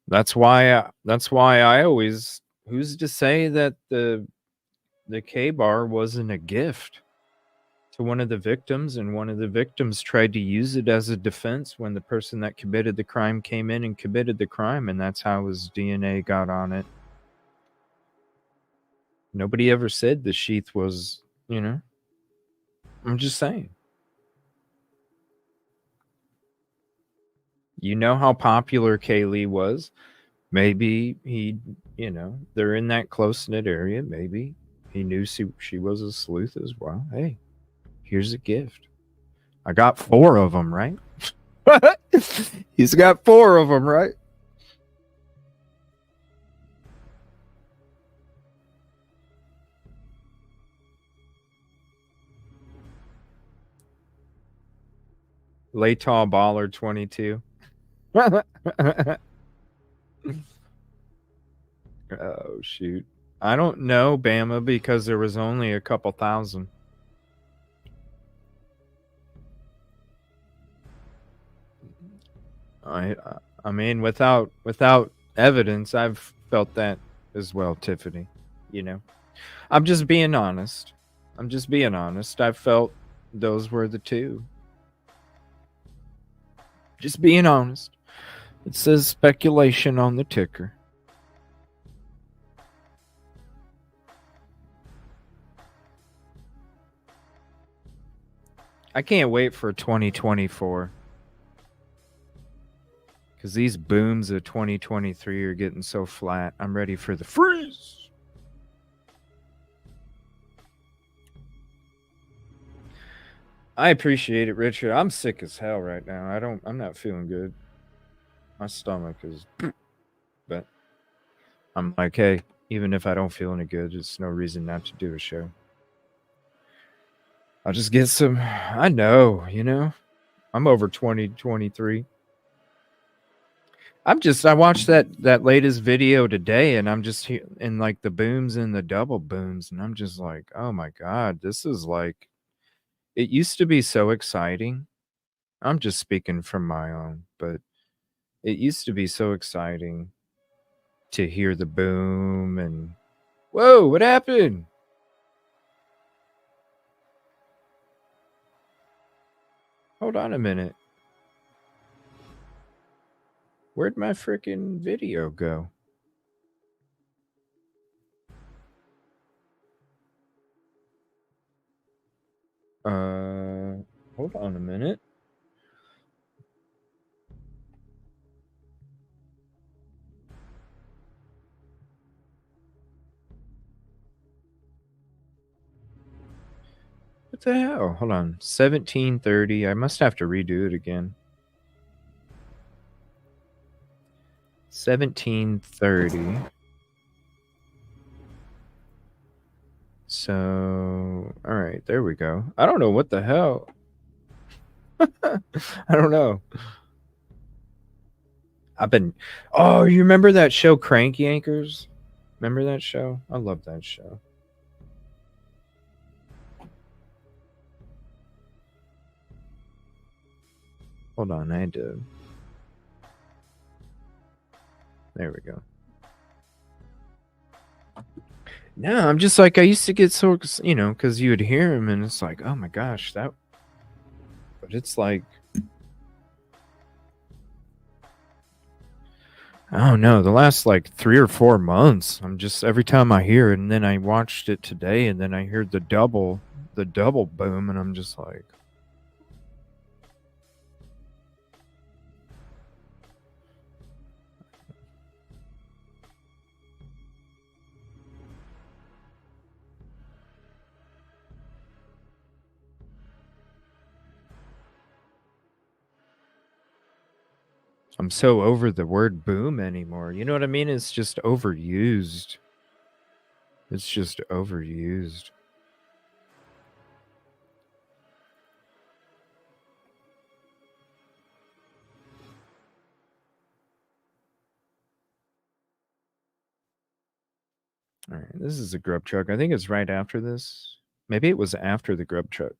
That's why I always, who's to say that the K-bar wasn't a gift to one of the victims, and one of the victims tried to use it as a defense when the person that committed the crime came in and committed the crime, and that's how his DNA got on it. Nobody ever said the sheath was, you know. I'm just saying. You know how popular Kaylee was. Maybe he, you know, they're in that close-knit area. Maybe he knew she was a sleuth as well. Hey, here's a gift. I got 4 of them, right? He's got 4 of them, right? Lay tall baller 22. Oh, shoot. I don't know, Bama, because there was only a couple thousand. I mean, without evidence, I've felt that as well, Tiffany. You know, I'm just being honest. I felt those were the 2. Just being honest. It says speculation on the ticker. I can't wait for 2024. Because these booms of 2023 are getting so flat. I'm ready for the freeze. I appreciate it, Richard. I'm sick as hell right now. I'm not feeling good. My stomach is, but I'm like, hey, even if I don't feel any good, it's no reason not to do a show. I'll just get some, I know, you know, I'm over 2023. I watched that latest video today, and I'm just in like the booms and the double booms, and I'm just like, oh my God, this is like, it used to be so exciting. I'm just speaking from my own, but it used to be so exciting to hear the boom and, whoa, what happened? Hold on a minute. Where'd my freaking video go? Hold on a minute. What the hell? Hold on. 1730. I must have to redo it again. 1730. So, all right, there we go. I don't know what the hell. I don't know. Oh, you remember that show Crank Yankers? Remember that show? I love that show. Hold on, I had to. There we go. No, I'm just like, I used to get so, you know, because you would hear him and it's like, oh my gosh, that. But it's like, I don't know, the last like 3 or 4 months, I'm just, every time I hear it, and then I watched it today, and then I heard the double boom, and I'm just like, I'm so over the word boom anymore. You know what I mean? It's just overused. It's just overused. All right, this is a grub truck. I think it's right after this. Maybe it was after the grub truck.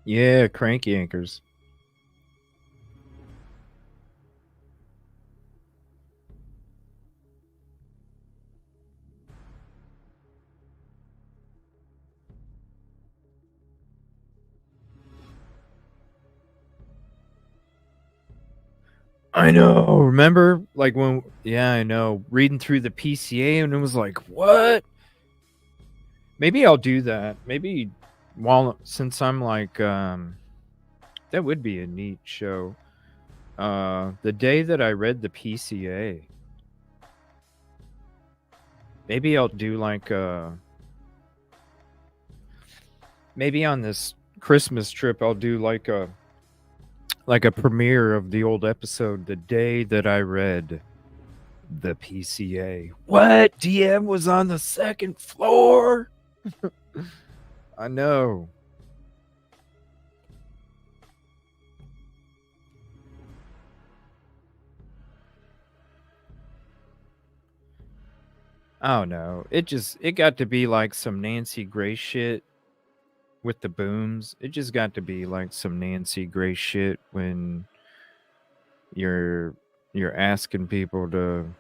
Yeah, cranky anchors. I know. Remember, like when? Yeah, I know. Reading through the PCA, and it was like, what? Maybe I'll do that. Maybe since I'm like, that would be a neat show. The day that I read the PCA, maybe I'll do like maybe on this Christmas trip I'll do like a premiere of the old episode, the day that I read the PCA. What? DM was on the second floor? I know. I don't know. It got to be like some Nancy Grace shit with the booms. It just got to be like some Nancy Grace shit when you're asking people to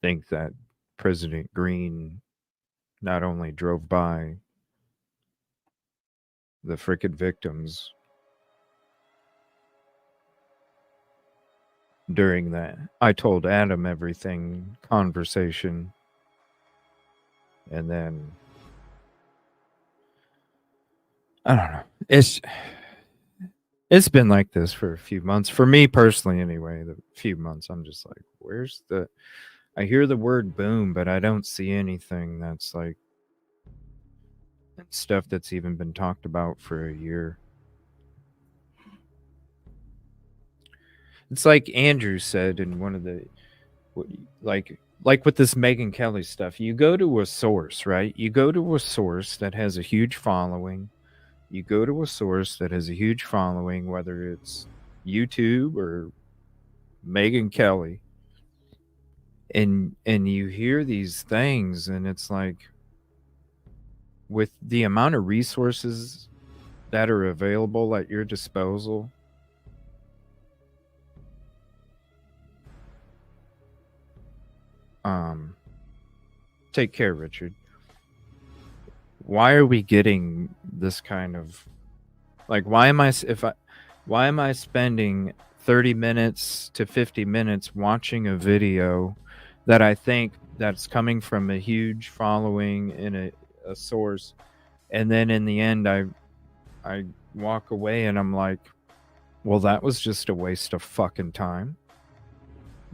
think that President Green not only drove by the frickin' victims during that I told Adam everything conversation, and then I don't know. It's been like this for a few months. For me personally anyway, the few months I'm just like, where's the I hear the word boom, but I don't see anything that's like stuff that's even been talked about for a year. It's like Andrew said in one of the like with this Megyn Kelly stuff. You go to a source, right? You go to a source that has a huge following. You go to a source that has a huge following, whether it's YouTube or Megyn Kelly, and you hear these things, and it's like, with the amount of resources that are available at your disposal, take care, Richard. Why are we getting this kind of like, why am I spending 30 minutes to 50 minutes watching a video that I think that's coming from a huge following in a source, and then in the end I walk away and I'm like, well, that was just a waste of fucking time,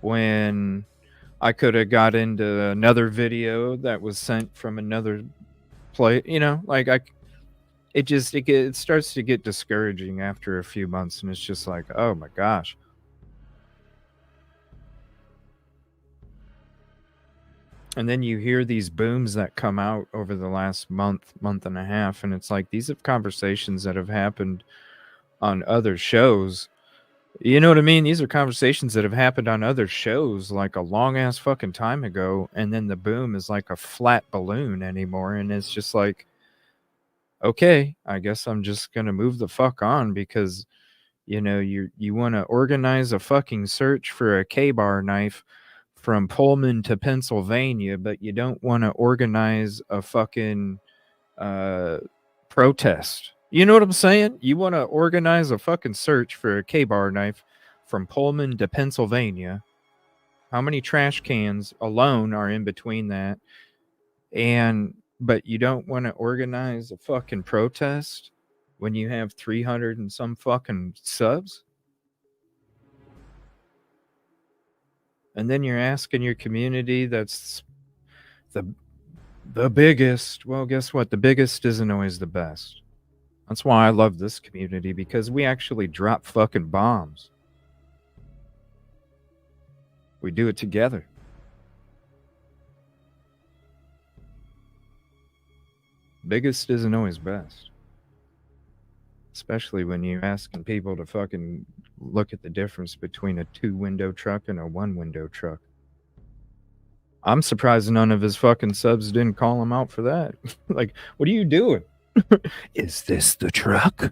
when I could have got into another video that was sent from another play, like it starts to get discouraging after a few months, and it's just like, oh my gosh. And then you hear these booms that come out over the last month and a half, and it's like, these are conversations that have happened on other shows, You know what I mean? These are conversations that have happened on other shows like a long ass fucking time ago, and then the boom is like a flat balloon anymore, and it's just like, okay, I guess I'm just gonna move the fuck on because you want to organize a fucking search for a K-bar knife from Pullman to Pennsylvania, but you don't want to organize a fucking protest. You know what I'm saying? You want to organize a fucking search for a K-bar knife from Pullman to Pennsylvania. How many trash cans alone are in between that? But you don't want to organize a fucking protest when you have 300 and some fucking subs? And then you're asking your community that's the biggest. Well, guess what? The biggest isn't always the best. That's why I love this community, because we actually drop fucking bombs. We do it together. Biggest isn't always best. Especially when you're asking people to fucking look at the difference between a 2-window truck and a 1-window truck. I'm surprised none of his fucking subs didn't call him out for that. Like, what are you doing? Is this the truck?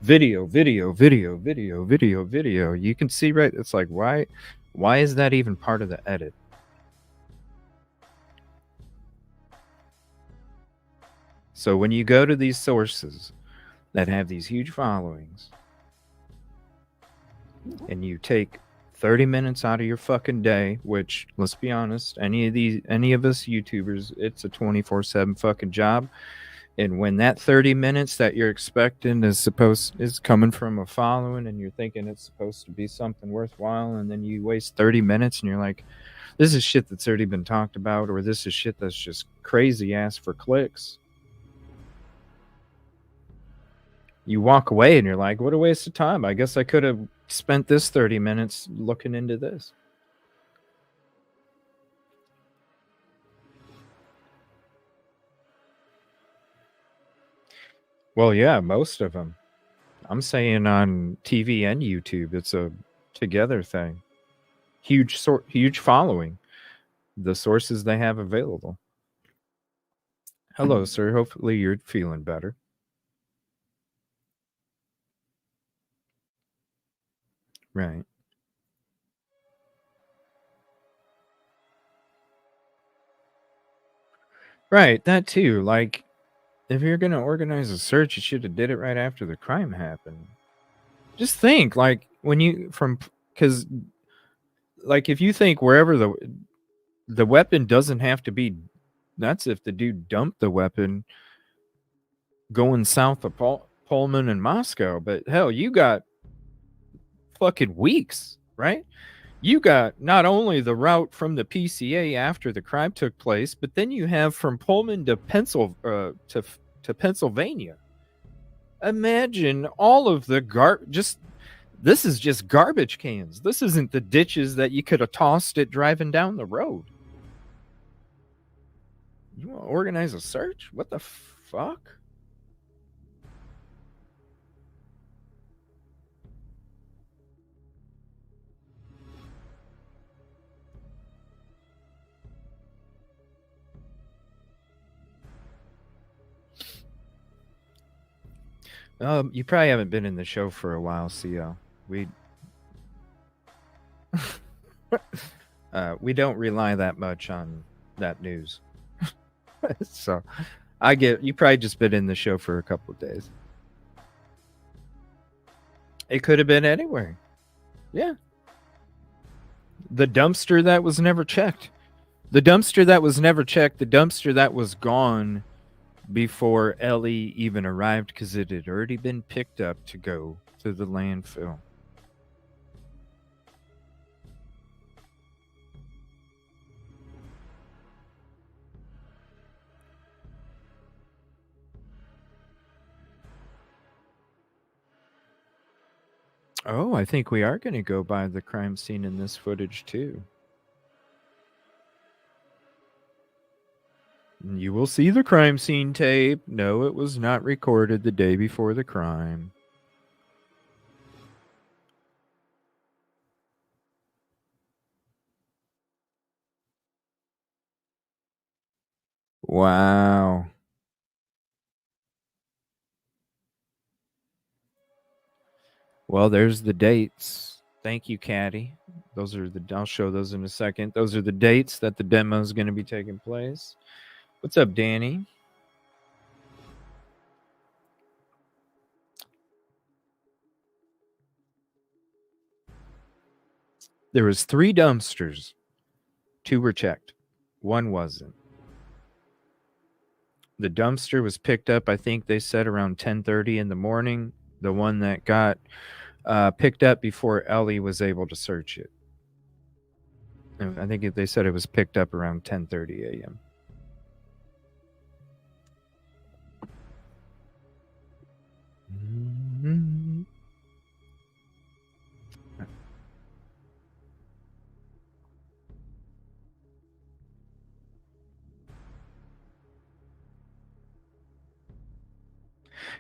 Video. You can see, right? It's like, why is that even part of the edit? So when you go to these sources that have these huge followings and you take 30 minutes out of your fucking day, which, let's be honest, any of us YouTubers, it's a 24/7 fucking job. And when that 30 minutes that you're expecting is coming from a following, and you're thinking it's supposed to be something worthwhile, and then you waste 30 minutes and you're like, this is shit that's already been talked about, or this is shit that's just crazy ass for clicks. You walk away and you're like, what a waste of time. I guess I could have spent this 30 minutes looking into this. Well, yeah, most of them. I'm saying on TV and YouTube, it's a together thing. Huge following. The sources they have available. Hello, sir. Hopefully you're feeling better. Right. Right, that too. Like, if you're gonna organize a search, you should have did it right after the crime happened. Just think, like, because, like, if you think wherever the weapon doesn't have to be, that's if the dude dumped the weapon going south of Pullman and Moscow. But hell, you got fucking weeks, right? You got not only the route from the PCA after the crime took place, but then you have from Pullman to Pennsylvania. Imagine all of the this is just garbage cans. This isn't the ditches that you could have tossed it driving down the road. You want to organize a search? What the fuck? You probably haven't been in the show for a while, CL. We don't rely that much on that news. So you probably just been in the show for a couple of days. It could have been anywhere. Yeah. The dumpster that was never checked. The dumpster that was gone before Ellie even arrived, because it had already been picked up to go to the landfill. Oh, I think we are going to go by the crime scene in this footage too. You will see the crime scene tape. No, it was not recorded the day before the crime. Wow. Well, there's the dates. Thank you, Caddy. Those are the. I'll show those in a second. Those are the dates that the demo is going to be taking place. What's up, Danny? There was 3 dumpsters. 2 were checked. 1 wasn't. The dumpster was picked up, I think they said around 10:30 in the morning. The one that got picked up before Ellie was able to search it. I think they said it was picked up around 10:30 a.m. Mm-hmm.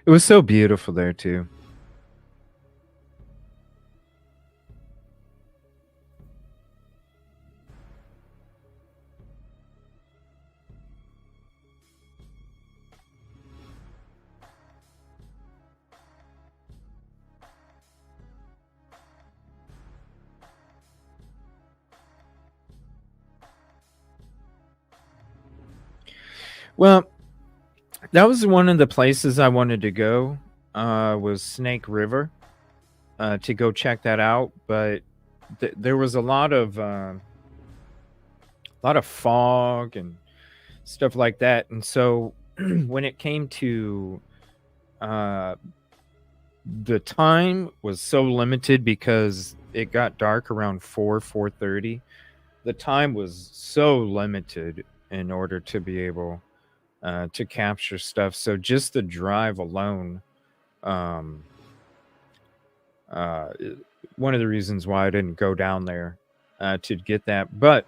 It was so beautiful there too. Well, that was one of the places I wanted to go. Was Snake River to go check that out, but there was a lot of fog and stuff like that, and so when it came to the time was so limited because it got dark around 4:30. The time was so limited in order to be able to capture stuff. So just the drive alone, one of the reasons why I didn't go down there to get that. But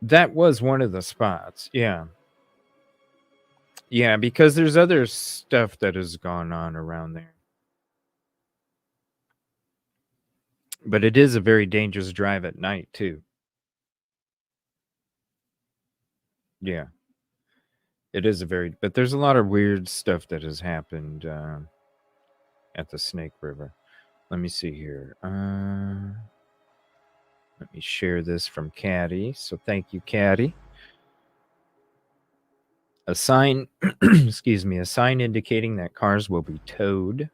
that was one of the spots. Yeah. Yeah, because there's other stuff that has gone on around there. But it is a very dangerous drive at night, too. Yeah. It is but there's a lot of weird stuff that has happened at the Snake River. Let me see here. Let me share this from Caddy. So thank you, Caddy. A sign, excuse me, a sign indicating that cars will be towed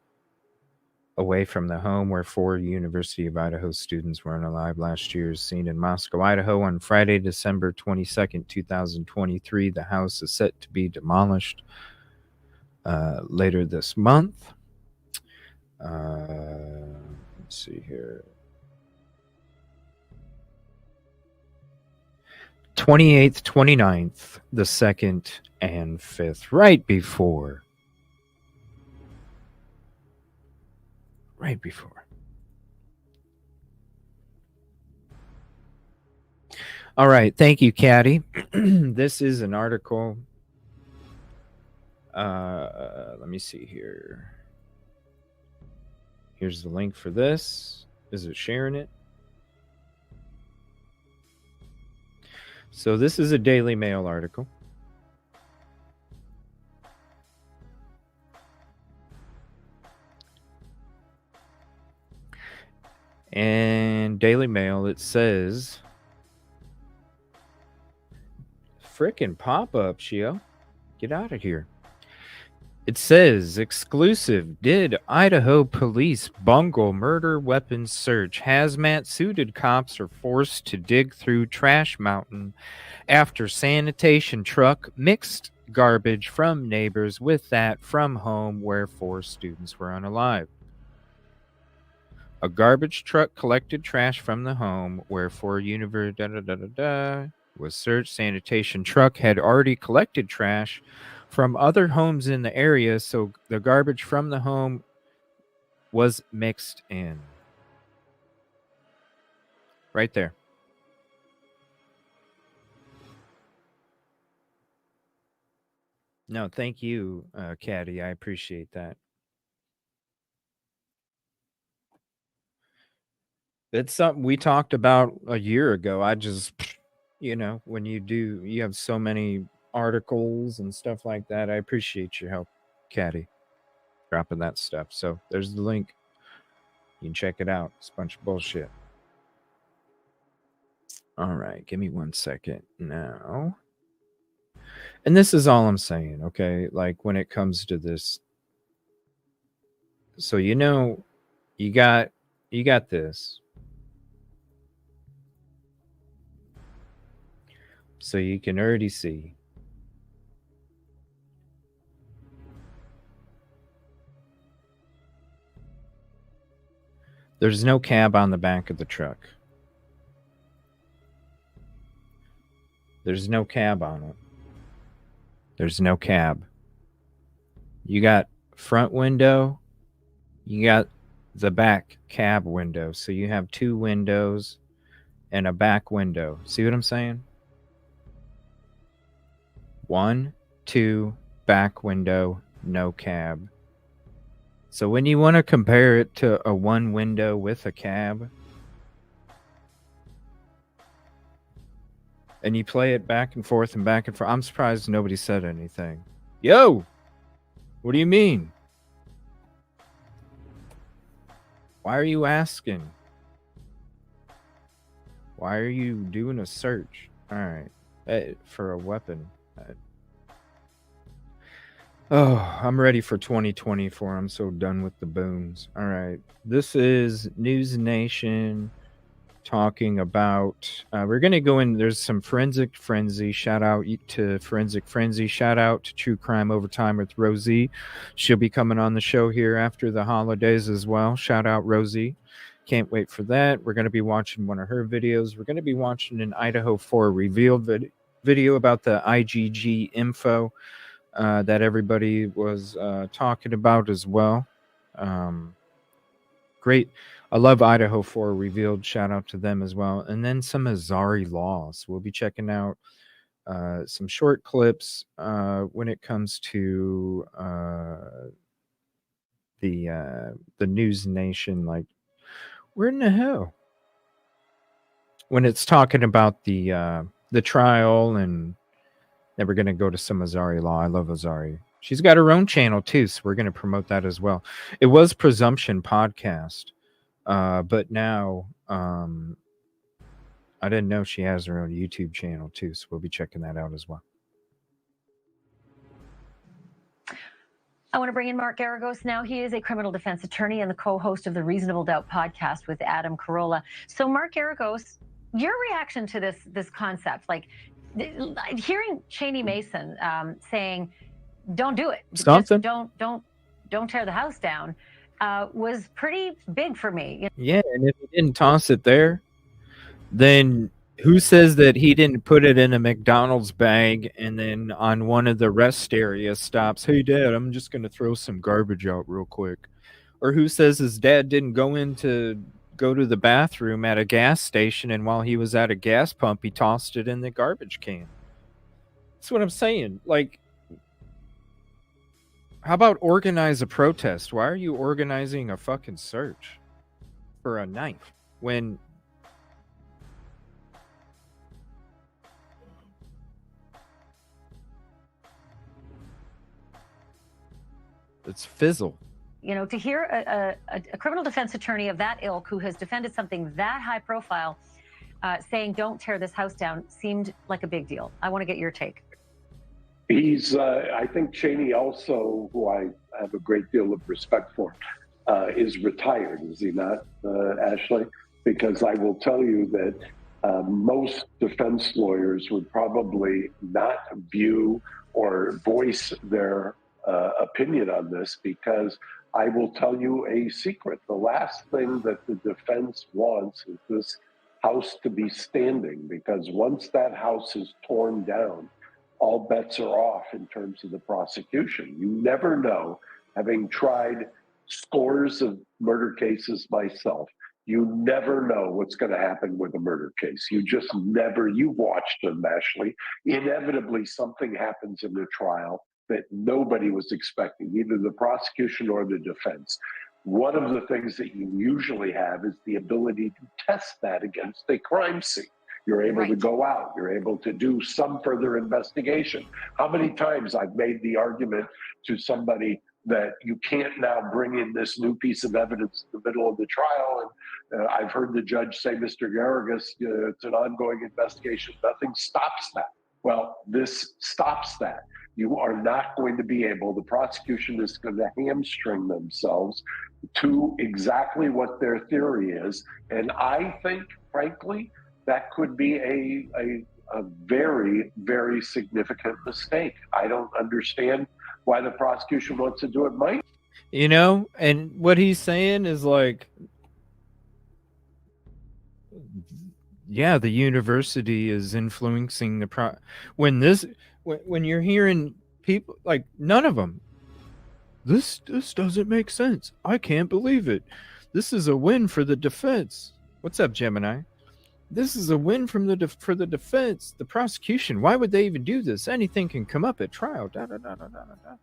away from the home where 4 University of Idaho students were unalive last year is seen in Moscow, Idaho on Friday, December 22nd, 2023. The house is set to be demolished later this month. Let's see here. 28th, 29th, the 2nd, and 5th, right before. All right. Thank you, Caddy. This is an article. Let me see here. Here's the link for this. Is it sharing it? So this is a Daily Mail article. And Daily Mail, it says, frickin' pop-up, Shio. Get out of here. It says, exclusive, did Idaho police bungle murder weapons search? Hazmat-suited cops are forced to dig through trash mountain after sanitation truck mixed garbage from neighbors with that from home where 4 students were unalive. A garbage truck collected trash from the home where 4 was searched. Sanitation truck had already collected trash from other homes in the area, so the garbage from the home was mixed in. Right there. No, thank you, Caddy. I appreciate that. It's something we talked about a year ago. I just, when you have so many articles and stuff like that. I appreciate your help, Caddy, dropping that stuff. So there's the link. You can check it out. It's a bunch of bullshit. All right, give me 1 second now. And this is all I'm saying, okay? Like when it comes to this. So you got this. So you can already see. There's no cab on the back of the truck. There's no cab on it. There's no cab. You got front window. You got the back cab window. So you have 2 windows and a back window. See what I'm saying? 1, 2, back window, no cab. So when you want to compare it to a 1 window with a cab, and you play it back and forth and back and forth, I'm surprised nobody said anything. Yo, what do you mean? Why are you asking? Why are you doing a search? All right, for a weapon. Oh, I'm ready for 2024. I'm so done with the booms. All right. This is News Nation talking about, we're going to go in. There's some Forensic Frenzy. Shout out to Forensic Frenzy. Shout out to True Crime Overtime with Rosie. She'll be coming on the show here after the holidays as well. Shout out Rosie. Can't wait for that. We're going to be watching one of her videos. We're going to be watching an Idaho4 revealed video about the IGG info that everybody was talking about as well. Great. I love Idaho4 revealed. Shout out to them as well. And then some Azari laws. We'll be checking out some short clips when it comes to the News Nation. Like, where in the hell? When it's talking about the trial, and then we're going to go to some Azari law. I love Azari. She's got her own channel too, so we're going to promote that as well. It was Presumption Podcast, but now I didn't know she has her own YouTube channel too, so we'll be checking that out as well. I want to bring in Mark Garagos now. He is a criminal defense attorney and the co-host of the Reasonable Doubt podcast with Adam Carolla. So, Mark Garagos, your reaction to this concept, like hearing Cheney Mason saying, "Don't do it, Something. Just don't tear the house down," was pretty big for me. Yeah, and if he didn't toss it there, then who says that he didn't put it in a McDonald's bag and then on one of the rest area stops, "Hey, Dad, I'm just going to throw some garbage out real quick." Or who says his dad didn't go to the bathroom at a gas station, and while he was at a gas pump, he tossed it in the garbage can? That's what I'm saying. Like, how about organize a protest? Why are you organizing a fucking search for a knife when it's fizzle? You know, to hear a criminal defense attorney of that ilk who has defended something that high profile saying "don't tear this house down" seemed like a big deal. I want to get your take. He's, I think Cheney also, who I have a great deal of respect for, is retired, is he not, Ashley? Because I will tell you that most defense lawyers would probably not view or voice their opinion on this, because I will tell you a secret. The last thing that the defense wants is this house to be standing, because once that house is torn down, all bets are off in terms of the prosecution. You never know, having tried scores of murder cases myself, you never know what's going to happen with a murder case. You just never, you watched them, Ashley. Inevitably, something happens in the trial that nobody was expecting, either the prosecution or the defense. One of the things that you usually have is the ability to test that against a crime scene. You're able to Right. go out. You're able to do some further investigation. How many times I've made the argument to somebody that you can't now bring in this new piece of evidence in the middle of the trial. And I've heard the judge say, Mr. Garrigus, it's an ongoing investigation. Nothing stops that. Well, this stops that. You are not going to be able, the prosecution is going to hamstring themselves to exactly what their theory is. And I think, frankly, that could be a very, very significant mistake. I don't understand why the prosecution wants to do it. Mike, You know, and what he's saying is like, yeah, the university is influencing the when you're hearing people like, none of them, this doesn't make sense. I can't believe it. This is a win for the defense. What's up, Gemini? This is a win from for the defense. The prosecution, why would they even do this? Anything can come up at trial. Da, da, da, da, da, da.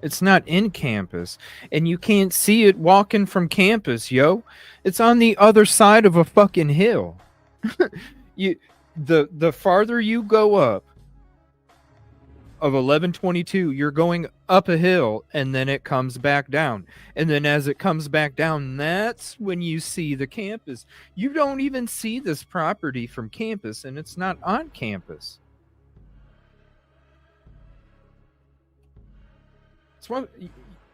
It's not in campus, and you can't see it walking from campus, yo. It's on the other side of a fucking hill. The farther you go up of 1122, you're going up a hill, and then it comes back down. And then as it comes back down, that's when you see the campus. You don't even see this property from campus, and it's not on campus. It's what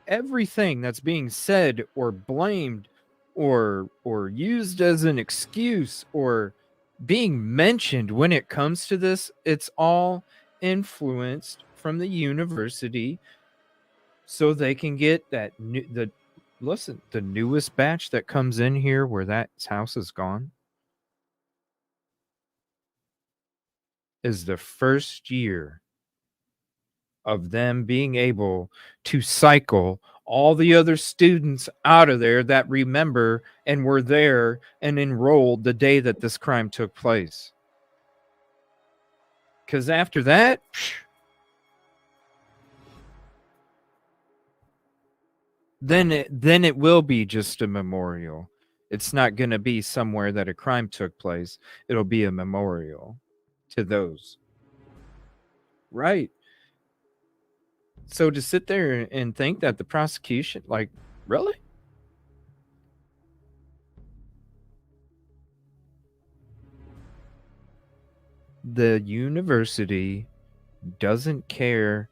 everything that's being said or blamed or used as an excuse or being mentioned when it comes to this, it's all influenced from the university so they can get that the newest batch that comes in here where that house is gone is the first year of them being able to cycle all the other students out of there that remember and were there and enrolled the day that this crime took place. Because after that, then it will be just a memorial. It's not going to be somewhere that a crime took place. It'll be a memorial to those. Right. So to sit there and think that the prosecution, like, really? The university doesn't care.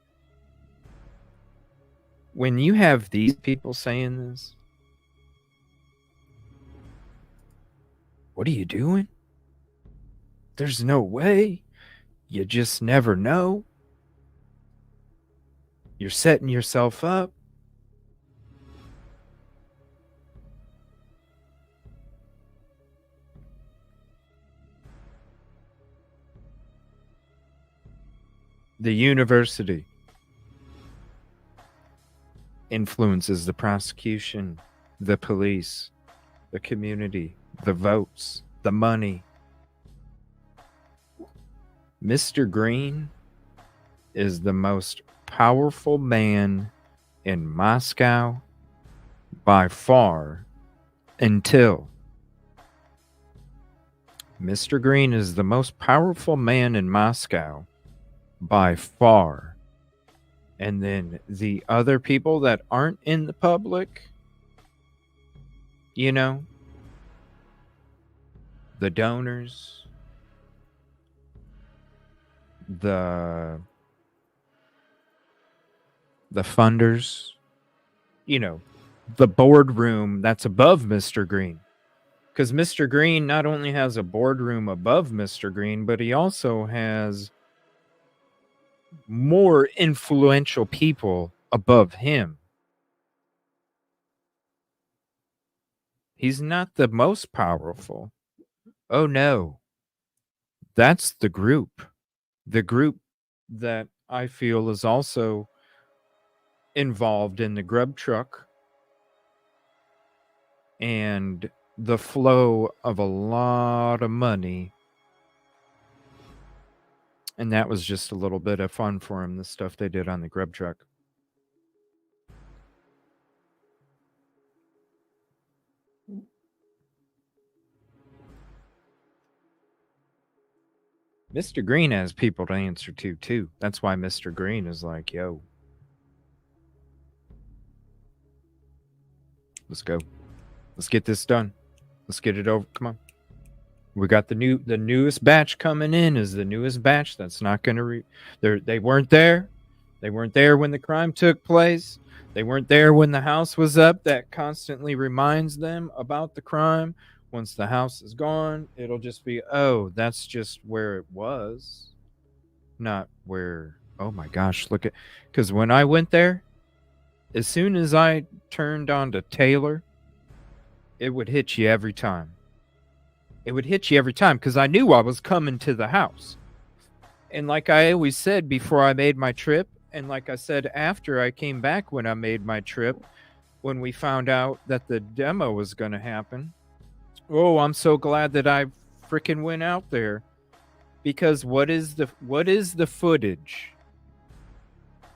When you have these people saying this, what are you doing? There's no way. You just never know. You're setting yourself up. The university influences the prosecution, the police, the community, the votes, the money. Mr. Green is the most powerful man in Moscow by far until Mr. Green is the most powerful man in Moscow by far. And then the other people that aren't in the public, you know, the donors, the funders, you know, the boardroom that's above Mr. Green. Because Mr. Green not only has a boardroom above Mr. Green, but he also has more influential people above him. He's not the most powerful. Oh no. That's the group. The group that I feel is also involved in the grub truck and the flow of a lot of money. And that was just a little bit of fun for him, the stuff they did on the grub truck. Mr. Green has people to answer to, too. That's why Mr. Green is like, yo, let's go. Let's get this done. Let's get it over. Come on. We got the newest batch coming in is the newest batch. That's not going to they weren't there. They weren't there when the crime took place. They weren't there when the house was up. That constantly reminds them about the crime. Once the house is gone, it'll just be, oh, that's just where it was. Not where, oh my gosh, look at, because when I went there, as soon as I turned on to Taylor, it would hit you every time. It would hit you every time because I knew I was coming to the house. And like I always said before I made my trip, and like I said after I came back when I made my trip, when we found out that the demo was going to happen, oh, I'm so glad that I freaking went out there. Because what is the footage?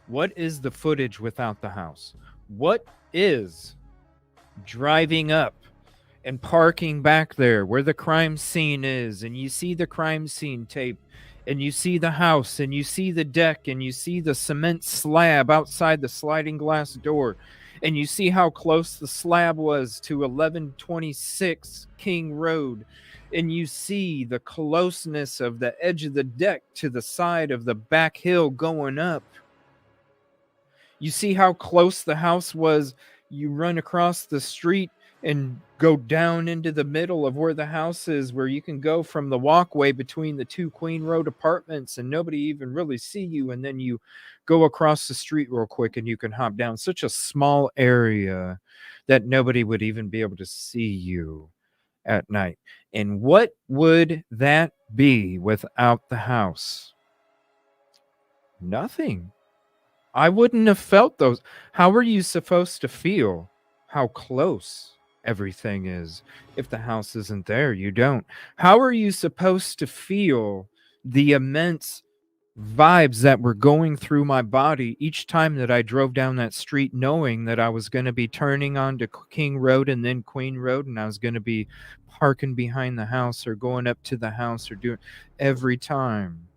What is the footage without the house? What is driving up and parking back there where the crime scene is, and you see the crime scene tape, and you see the house, and you see the deck, and you see the cement slab outside the sliding glass door, and you see how close the slab was to 1126 King Road, and you see the closeness of the edge of the deck to the side of the back hill going up. You see how close the house was. You run across the street and go down into the middle of where the house is, where you can go from the walkway between the two Queen Road apartments and nobody even really see you. And then you go across the street real quick and you can hop down such a small area that nobody would even be able to see you at night. And what would that be without the house? Nothing. I wouldn't have felt those. How are you supposed to feel how close everything is if the house isn't there? You don't. How are you supposed to feel the immense vibes that were going through my body each time that I drove down that street, knowing that I was going to be turning onto King Road and then Queen Road, and I was going to be parking behind the house or going up to the house or doing every time?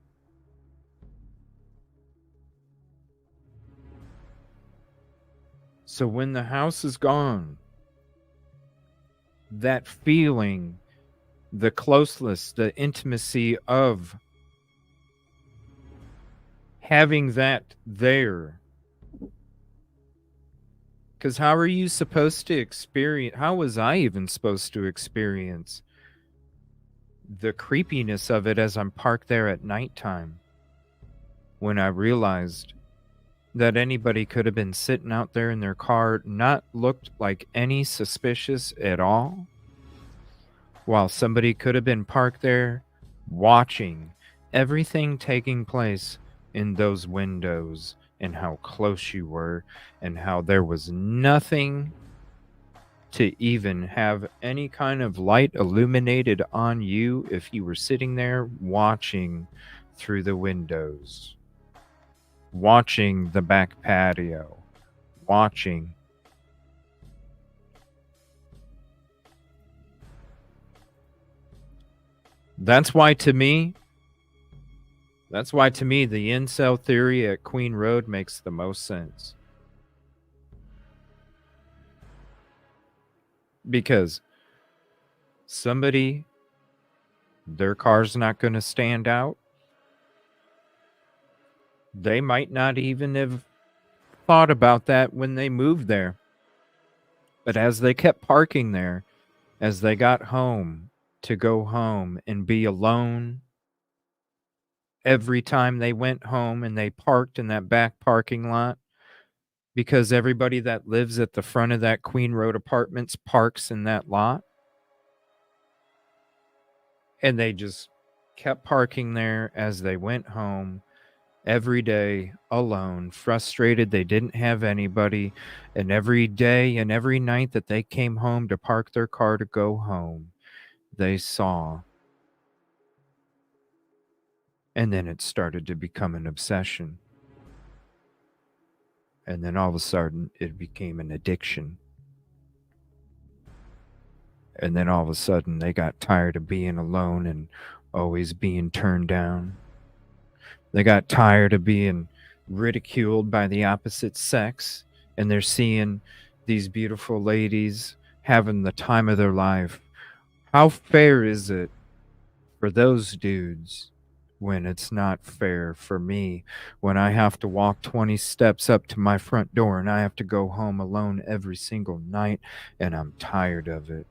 So when the house is gone, that feeling, the closeness, the intimacy of having that there. Because how are you supposed to experience, how was I even supposed to experience the creepiness of it as I'm parked there at nighttime, when I realized that anybody could have been sitting out there in their car, not looked like any suspicious at all, while somebody could have been parked there watching everything taking place in those windows, and how close you were, and how there was nothing to even have any kind of light illuminated on you if you were sitting there watching through the windows, watching the back patio, watching. That's why to me, the incel theory at Queen Road makes the most sense. Because somebody, their car's not going to stand out. They might not even have thought about that when they moved there. But as they kept parking there, as they got home to go home and be alone, every time they went home and they parked in that back parking lot, because everybody that lives at the front of that Queen Road apartments parks in that lot, and they just kept parking there as they went home every day alone, frustrated they didn't have anybody, and every day and every night that they came home to park their car to go home, they saw. And then it started to become an obsession. And then all of a sudden, it became an addiction. And then all of a sudden they got tired of being alone and always being turned down. They got tired of being ridiculed by the opposite sex, and they're seeing these beautiful ladies having the time of their life. How fair is it for those dudes when it's not fair for me, when I have to walk 20 steps up to my front door and I have to go home alone every single night and I'm tired of it?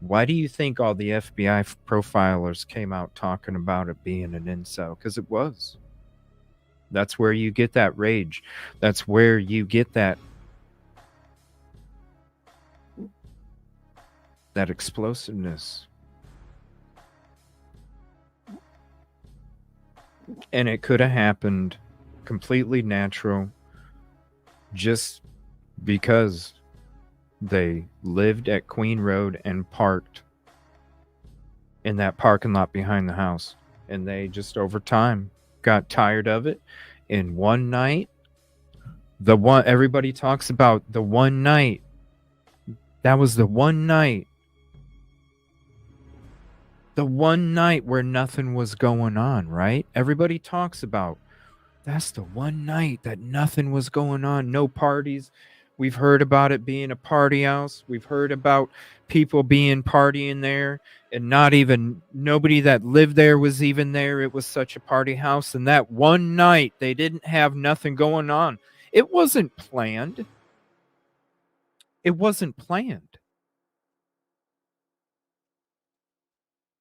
Why do you think all the FBI profilers came out talking about it being an incel? Because it was. That's where you get that rage. That's where you get that explosiveness. And it could have happened completely natural just because they lived at Queen Road and parked in that parking lot behind the house. And they just over time got tired of it. In one night, everybody talks about the one night. That was the one night. The one night where nothing was going on, right? Everybody talks about that's the one night that nothing was going on. No parties. We've heard about it being a party house. We've heard about people being partying there and nobody that lived there was even there. It was such a party house. And that one night they didn't have nothing going on. It wasn't planned. It wasn't planned.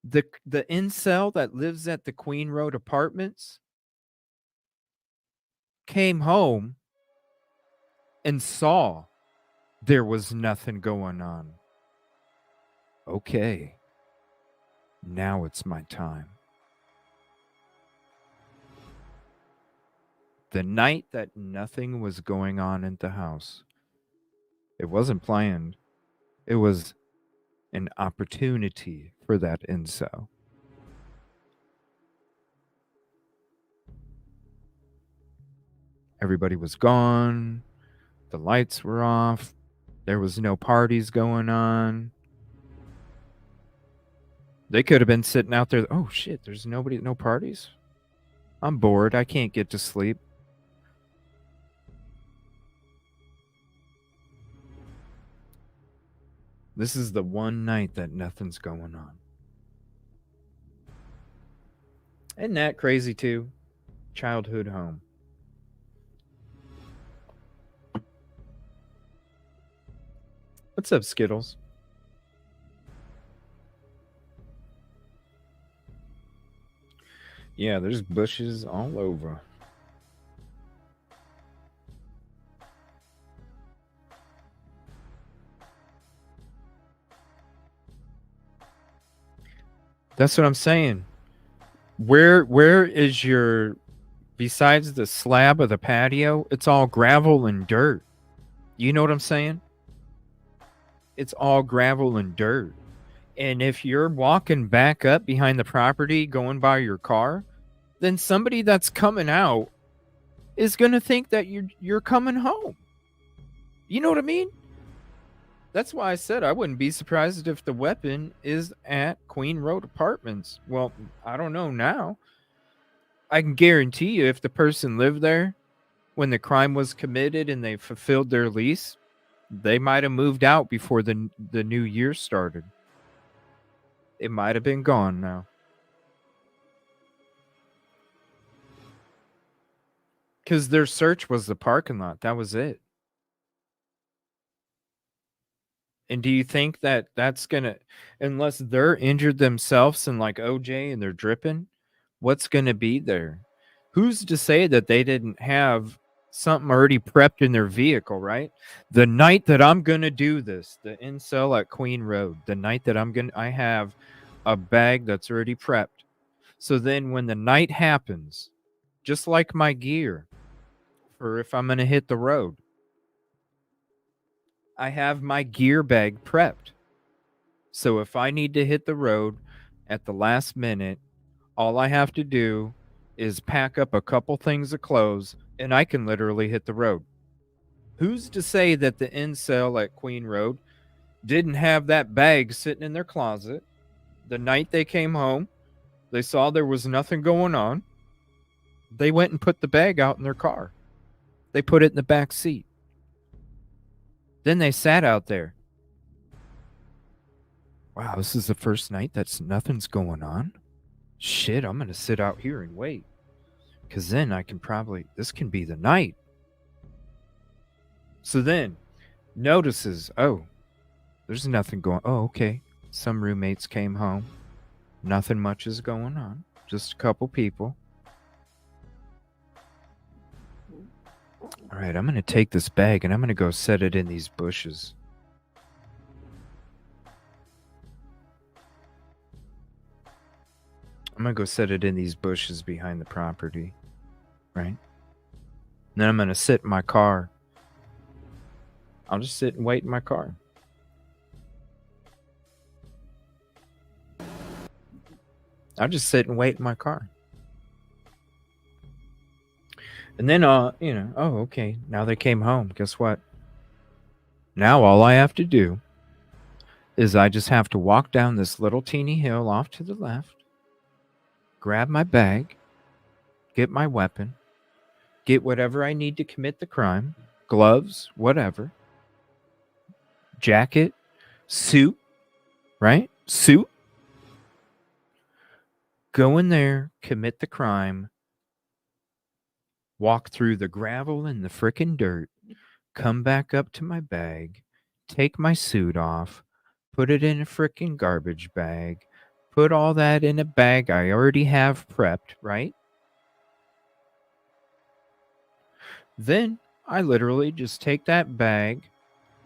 The incel that lives at the Queen Road apartments came home and saw there was nothing going on. Okay, now it's my time. The night that nothing was going on in the house, it wasn't planned. It was an opportunity for that incel. Everybody was gone. The lights were off. There was no parties going on. They could have been sitting out there. Oh shit, there's nobody, no parties. I'm bored. I can't get to sleep. This is the one night that nothing's going on. Isn't that crazy too? Childhood home. What's up, Skittles? Yeah, there's bushes all over. That's what I'm saying. Where is your, besides the slab of the patio, it's all gravel and dirt. You know what I'm saying? It's all gravel and dirt. And if you're walking back up behind the property going by your car, then somebody that's coming out is going to think that you're coming home. You know what I mean? That's why I said I wouldn't be surprised if the weapon is at Queen Road Apartments. Well, I don't know now. I can guarantee you if the person lived there when the crime was committed and they fulfilled their lease, they might have moved out before the new year started. It might have been gone now. Because their search was the parking lot. That was it. And do you think that that's going to, unless they're injured themselves and like OJ and they're dripping, what's going to be there? Who's to say that they didn't have something already prepped in their vehicle, right? The night that I'm going to do this, the incel at Queen Road, the night that I have a bag that's already prepped. So then when the night happens, just like my gear, for if I'm going to hit the road, I have my gear bag prepped. So if I need to hit the road at the last minute, all I have to do is pack up a couple things of clothes and I can literally hit the road. Who's to say that the incel at Queen Road didn't have that bag sitting in their closet. The night they came home, they saw there was nothing going on. They went and put the bag out in their car. They put it in the back seat. Then they sat out there. Wow, this is the first night that's nothing's going on? Shit, I'm going to sit out here and wait. Because then I can probably, this can be the night. So then, notices, oh, there's nothing going, oh, okay. Some roommates came home. Nothing much is going on. Just a couple people. All right, I'm going to take this bag and I'm going to go set it in these bushes. I'm going to go set it in these bushes behind the property. Right? And then I'm going to sit in my car. I'll just sit and wait in my car. I'll just sit and wait in my car. And then, oh, okay. Now they came home. Guess what? Now all I have to do is I just have to walk down this little teeny hill off to the left, grab my bag, get my weapon, get whatever I need to commit the crime, gloves, whatever, jacket, suit, right? Suit. Go in there, commit the crime, walk through the gravel and the frickin' dirt, come back up to my bag, take my suit off, put it in a frickin' garbage bag, put all that in a bag I already have prepped, right? Then I literally just take that bag,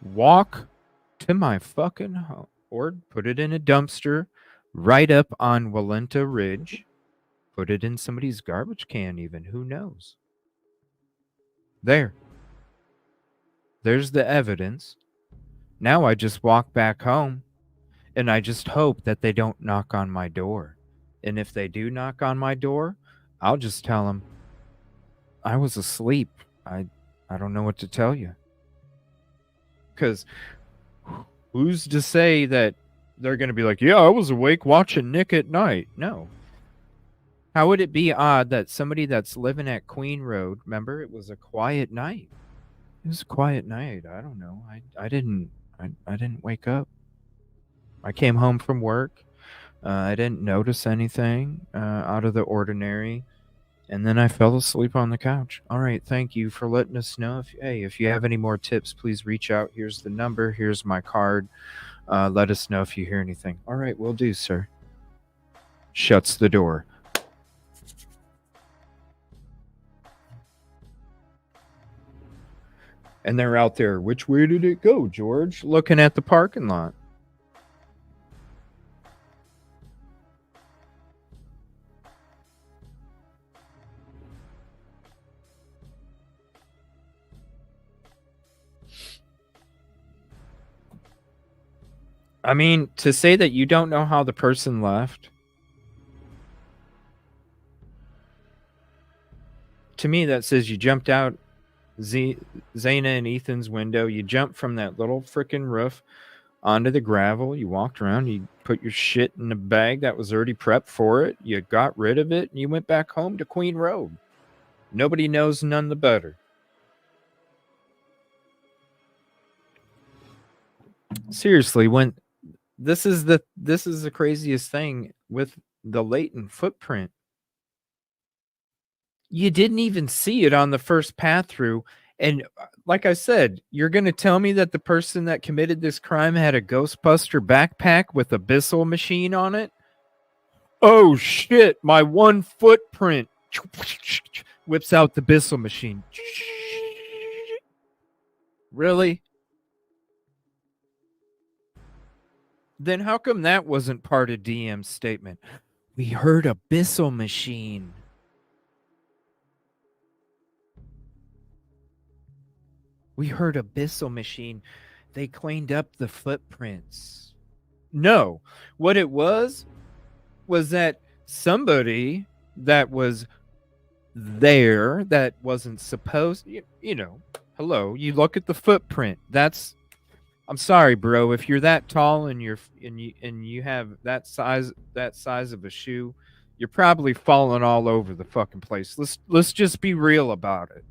walk to my fucking home, or put it in a dumpster right up on Walenta Ridge, put it in somebody's garbage can even, who knows? There's the evidence. Now I just walk back home and I just hope that they don't knock on my door. And if they do knock on my door, I'll just tell them I was asleep. I don't know what to tell you. Because who's to say that they're going to be like, yeah, I was awake watching Nick at night? No. How would it be odd that somebody that's living at Queen Road, remember, it was a quiet night. It was a quiet night. I don't know. I didn't wake up. I came home from work. I didn't notice anything out of the ordinary. And then I fell asleep on the couch. All right. Thank you for letting us know. If you have any more tips, please reach out. Here's the number. Here's my card. Let us know if you hear anything. All right. Will do, sir. Shuts the door. And they're out there. Which way did it go, George? Looking at the parking lot. I mean, to say that you don't know how the person left, to me, that says you jumped out Zaina and Ethan's window. You jumped from that little frickin' roof onto the gravel. You walked around. You put your shit in a bag that was already prepped for it. You got rid of it, and you went back home to Queen Road. Nobody knows none the better. Seriously, when this is the craziest thing with the latent footprint. You didn't even see it on the first path through. And like I said, you're going to tell me that the person that committed this crime had a Ghostbuster backpack with a Bissell machine on it? Oh, shit, my one footprint. Whips out the Bissell machine. Really? Then how come that wasn't part of DM's statement? We heard a Bissell machine. We heard a Bissell machine. They cleaned up the footprints. No, what it was that somebody that was there that wasn't supposed, you know, hello, you look at the footprint. That's I'm sorry, bro. If you're that tall and you have that size of a shoe, you're probably falling all over the fucking place. Let's just be real about it.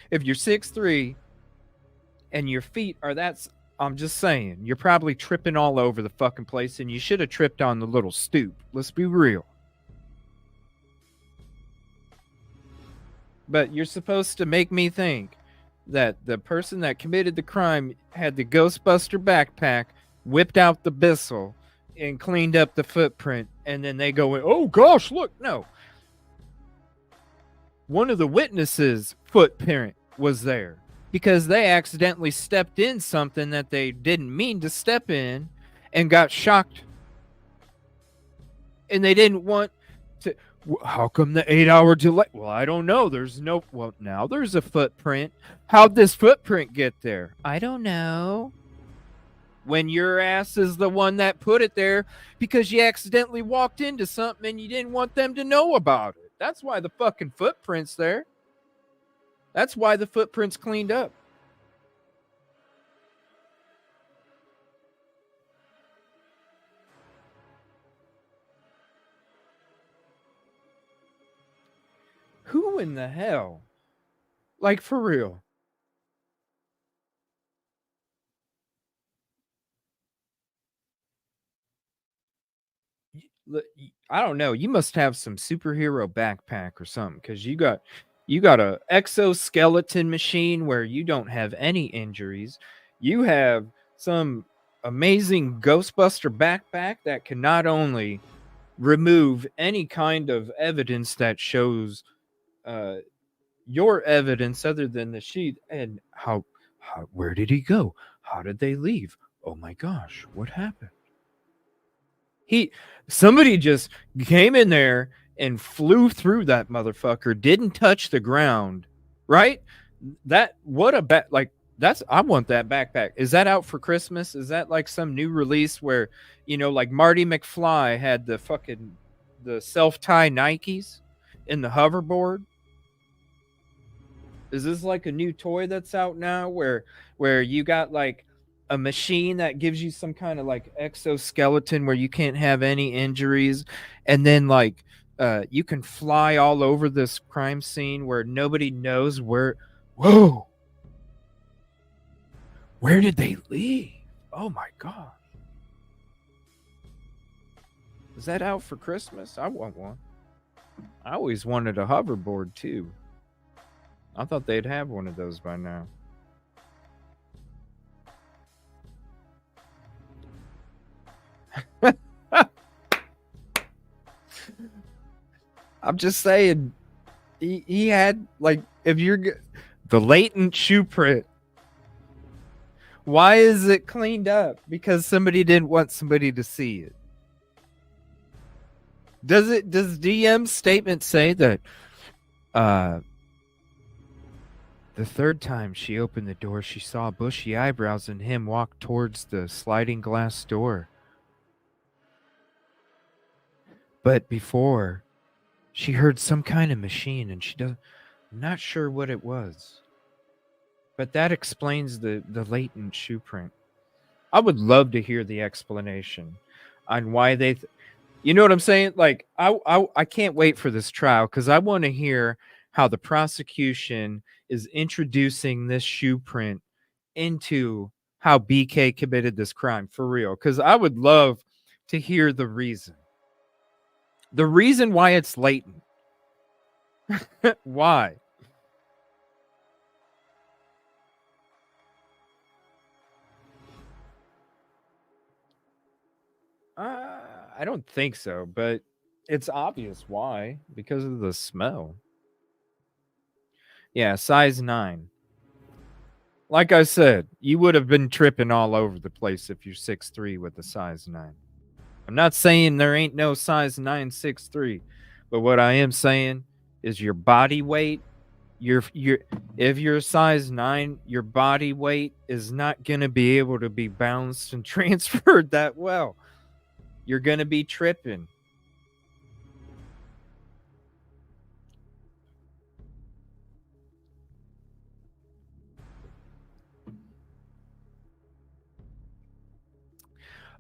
If you're 6'3" and your feet are I'm just saying, you're probably tripping all over the fucking place, and you should have tripped on the little stoop. Let's be real. But you're supposed to make me think that the person that committed the crime had the Ghostbuster backpack, whipped out the Bissell, and cleaned up the footprint, and then they go, oh gosh, look, no. One of the witnesses' footprint was there because they accidentally stepped in something that they didn't mean to step in and got shocked. And they didn't want to. How come the 8-hour delay? Well, I don't know. Well, now there's a footprint. How'd this footprint get there? I don't know. When your ass is the one that put it there because you accidentally walked into something and you didn't want them to know about it. That's why the fucking footprint's there. That's why the footprint's cleaned up. Who in the hell? Like, for real. I don't know. You must have some superhero backpack or something, because you got a exoskeleton machine where you don't have any injuries. You have some amazing Ghostbuster backpack that can not only remove any kind of evidence that shows your evidence other than the sheet, and how where did he go? How did they leave? Oh my gosh, what happened? Somebody just came in there and flew through that motherfucker, didn't touch the ground, right? I want that backpack. Is that out for Christmas? Is that like some new release where, like Marty McFly had the self-tie Nikes in the hoverboard? Is this like a new toy that's out now where you got like a machine that gives you some kind of like exoskeleton where you can't have any injuries, and then like you can fly all over this crime scene where nobody knows where did they leave? Oh my god. Is that out for Christmas? I want one. I always wanted a hoverboard too. I thought they'd have one of those by now. I'm just saying, he had, like, if you're the latent shoe print, why is it cleaned up? Because somebody didn't want somebody to see it. Does DM's statement say that the third time she opened the door, she saw bushy eyebrows and him walk towards the sliding glass door? But before, she heard some kind of machine, and I'm not sure what it was. But that explains the latent shoe print. I would love to hear the explanation on why they... you know what I'm saying? Like, I can't wait for this trial, because I want to hear how the prosecution is introducing this shoe print into how BK committed this crime, for real. Because I would love to hear the reason. The reason why it's latent. Why? I don't think so, but it's obvious why. Because of the smell. Yeah, size 9. Like I said, you would have been tripping all over the place if you're 6'3" with a size 9. I'm not saying there ain't no size 9 6'3", but what I am saying is your body weight, if you're size 9, your body weight is not going to be able to be balanced and transferred that well. You're going to be tripping.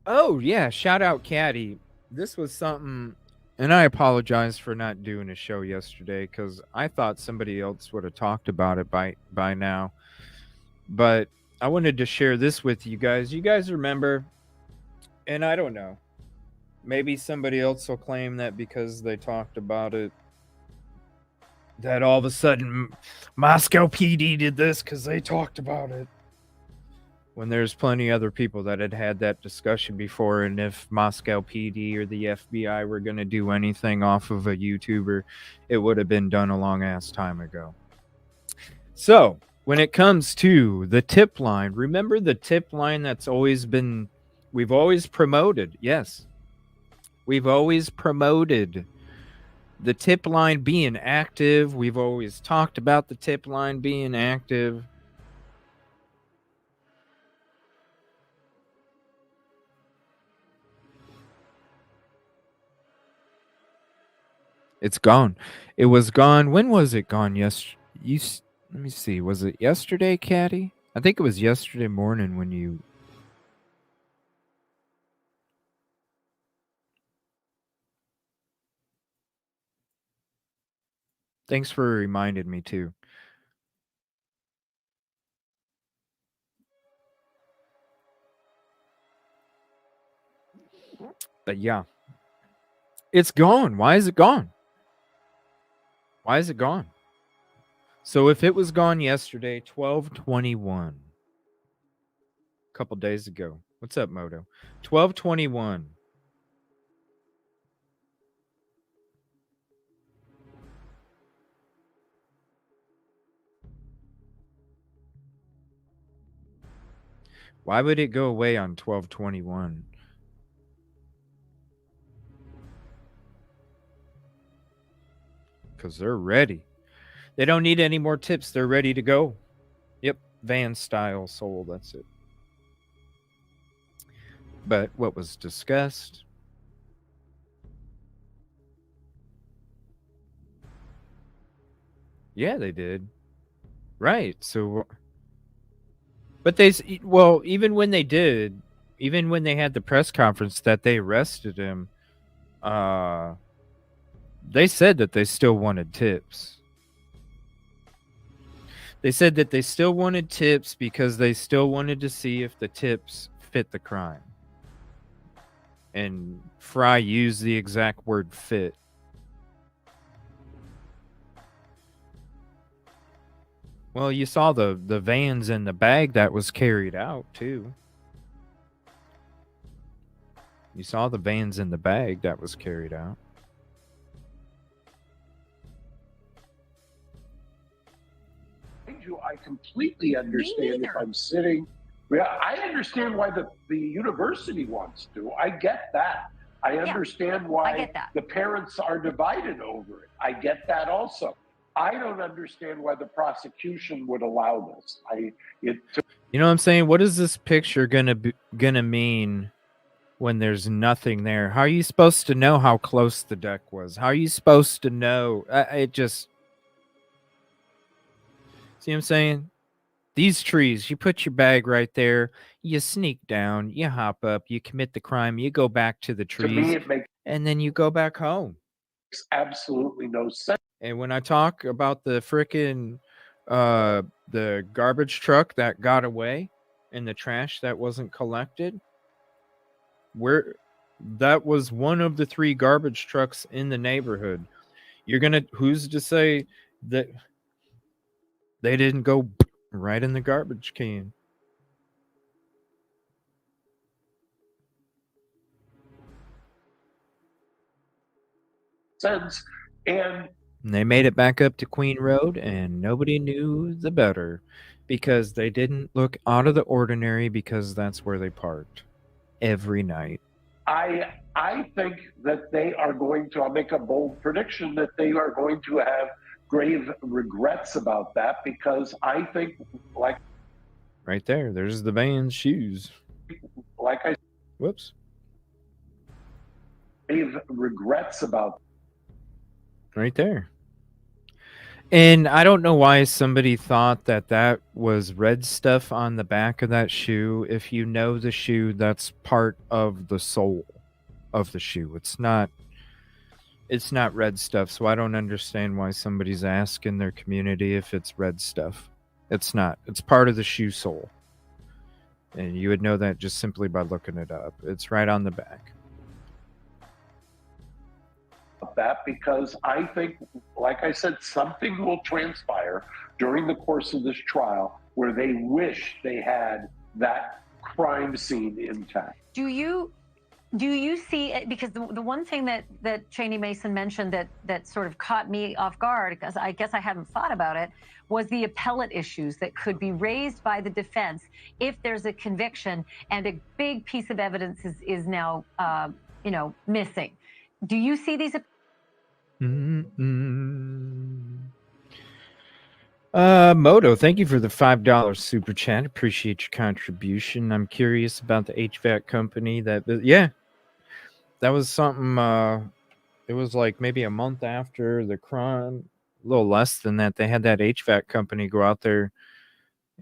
Oh, yeah. Shout out, Caddy. This was something, and I apologize for not doing a show yesterday because I thought somebody else would have talked about it by now. But I wanted to share this with you guys. You guys remember, and I don't know, maybe somebody else will claim that because they talked about it, that all of a sudden Moscow PD did this because they talked about it. When there's plenty other people that had that discussion before, and if Moscow PD or the FBI were going to do anything off of a YouTuber, it would have been done a long ass time ago. So when it comes to the tip line, remember the tip line that's always been, we've always promoted. Yes, we've always promoted the tip line being active. We've always talked about the tip line being active. It's gone. It was gone. When was it gone? Let me see. Was it yesterday, Caddy? I think it was yesterday morning when you. Thanks for reminding me too. But yeah, it's gone. Why is it gone? Why is it gone? So if it was gone yesterday, 12/21, a couple days ago. What's up, Moto? 12/21. Why would it go away on 12/21? Because they're ready. They don't need any more tips. They're ready to go. Yep, van style soul. That's it. But what was discussed? Yeah, they did. Right. So, but even when they did, even when they had the press conference that they arrested him, they said that they still wanted tips. They said that they still wanted tips because they still wanted to see if the tips fit the crime. And Fry used the exact word fit. Well, you saw the vans in the bag that was carried out, too. You saw the vans in the bag that was carried out. I completely understand if I'm sitting. I understand why the university wants to. I get that. I understand why the parents are divided over it. I get that also. I don't understand why the prosecution would allow this. You know what I'm saying? What is this picture gonna mean when there's nothing there? How are you supposed to know how close the deck was? How are you supposed to know? It just. See what I'm saying? These trees, you put your bag right there, you sneak down, you hop up, you commit the crime, you go back to the trees, and then you go back home. Makes absolutely no sense. And when I talk about the frickin' the garbage truck that got away and the trash that wasn't collected, that was one of the 3 garbage trucks in the neighborhood. Who's to say that they didn't go right in the garbage can? Sense. And they made it back up to Queen Road, and nobody knew the better because they didn't look out of the ordinary because that's where they parked every night. I think that they are going to, I'll make a bold prediction, that they are going to have grave regrets about that, because I think, like, right there's the van's shoes. Like I, whoops, grave regrets about right there. And I don't know why somebody thought that that was red stuff on the back of that shoe. If you know the shoe, that's part of the sole of the shoe. It's not red stuff. So I don't understand why somebody's asking their community if it's red stuff. It's not. It's part of the shoe sole. And you would know that just simply by looking it up. It's right on the back. That because I think, like I said, something will transpire during the course of this trial where they wish they had that crime scene intact. Do you see it? Because the one thing that Cheney Mason mentioned that sort of caught me off guard, because I guess I hadn't thought about it, was the appellate issues that could be raised by the defense if there's a conviction and a big piece of evidence is now missing. Do you see these? Moto, thank you for the $5 super chat. Appreciate your contribution. I'm curious about the HVAC company that was something. It was like maybe a month after the crime, a little less than that. They had that HVAC company go out there,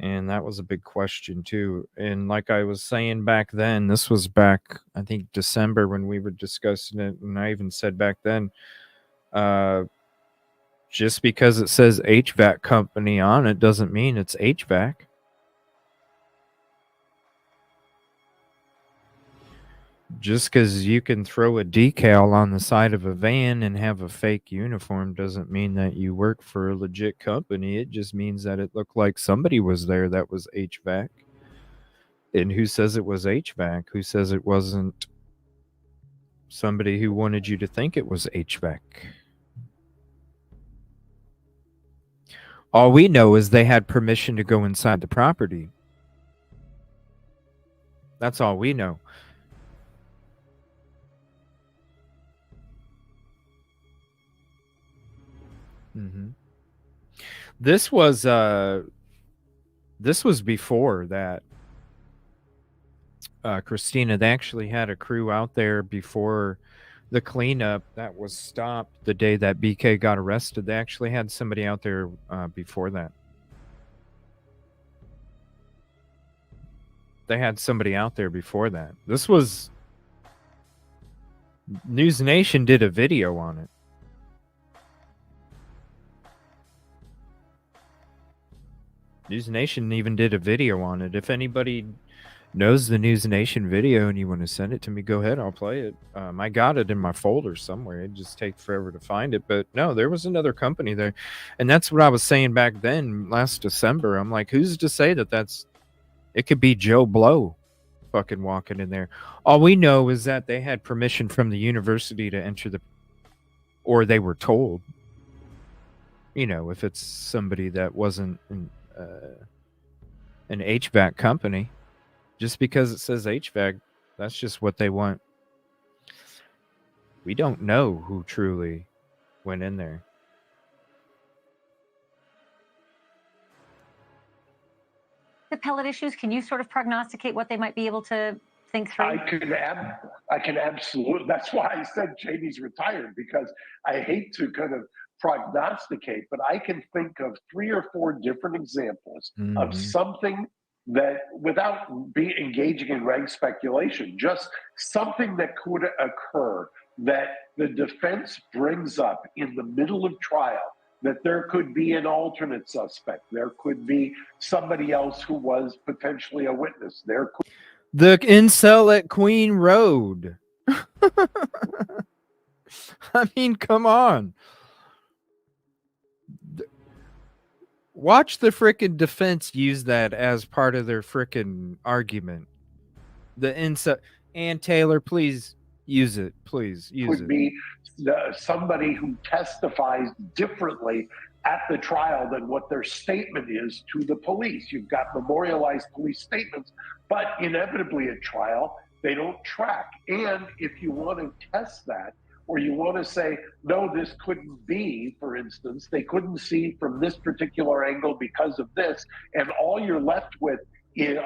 and that was a big question too. And like I was saying back then, this was back, I think, December when we were discussing it, and I even said back then, just because it says HVAC company on it doesn't mean it's HVAC. Just because you can throw a decal on the side of a van and have a fake uniform doesn't mean that you work for a legit company. It just means that it looked like somebody was there that was HVAC. And who says it was HVAC? Who says it wasn't somebody who wanted you to think it was HVAC? All we know is they had permission to go inside the property. That's all we know. This was before that. Christina, they actually had a crew out there before the cleanup that was stopped the day that BK got arrested. They actually had somebody out there before that. They had somebody out there before that. This was... News Nation did a video on it. News Nation even did a video on it. If anybody knows the News Nation video and you want to send it to me, go ahead. I'll play it. I got it in my folder somewhere. It just takes forever to find it. But no, there was another company there. And that's what I was saying back then, last December. I'm like, who's to say that it could be Joe Blow fucking walking in there. All we know is that they had permission from the university to enter or they were told. You know, if it's somebody that wasn't an HVAC company, just because it says HVAC, that's just what they want. We don't know who truly went in there. The pellet issues, can you sort of prognosticate what they might be able to think through? I can absolutely. That's why I said Cheney's retired, because I hate to kind of prognosticate, but I can think of 3 or 4 different examples of something that, without engaging in rank speculation, just something that could occur that the defense brings up in the middle of trial, that there could be an alternate suspect, there could be somebody else who was potentially a witness, the Incel at Queen Road. I mean, come on. Watch the frickin' defense use that as part of their frickin' argument. The Incel. Ann Taylor, please use it. Please use it. Could be somebody who testifies differently at the trial than what their statement is to the police. You've got memorialized police statements, but inevitably at trial, they don't track. And if you want to test that, or you want to say, no, this couldn't be, for instance, they couldn't see from this particular angle because of this, and all you're left with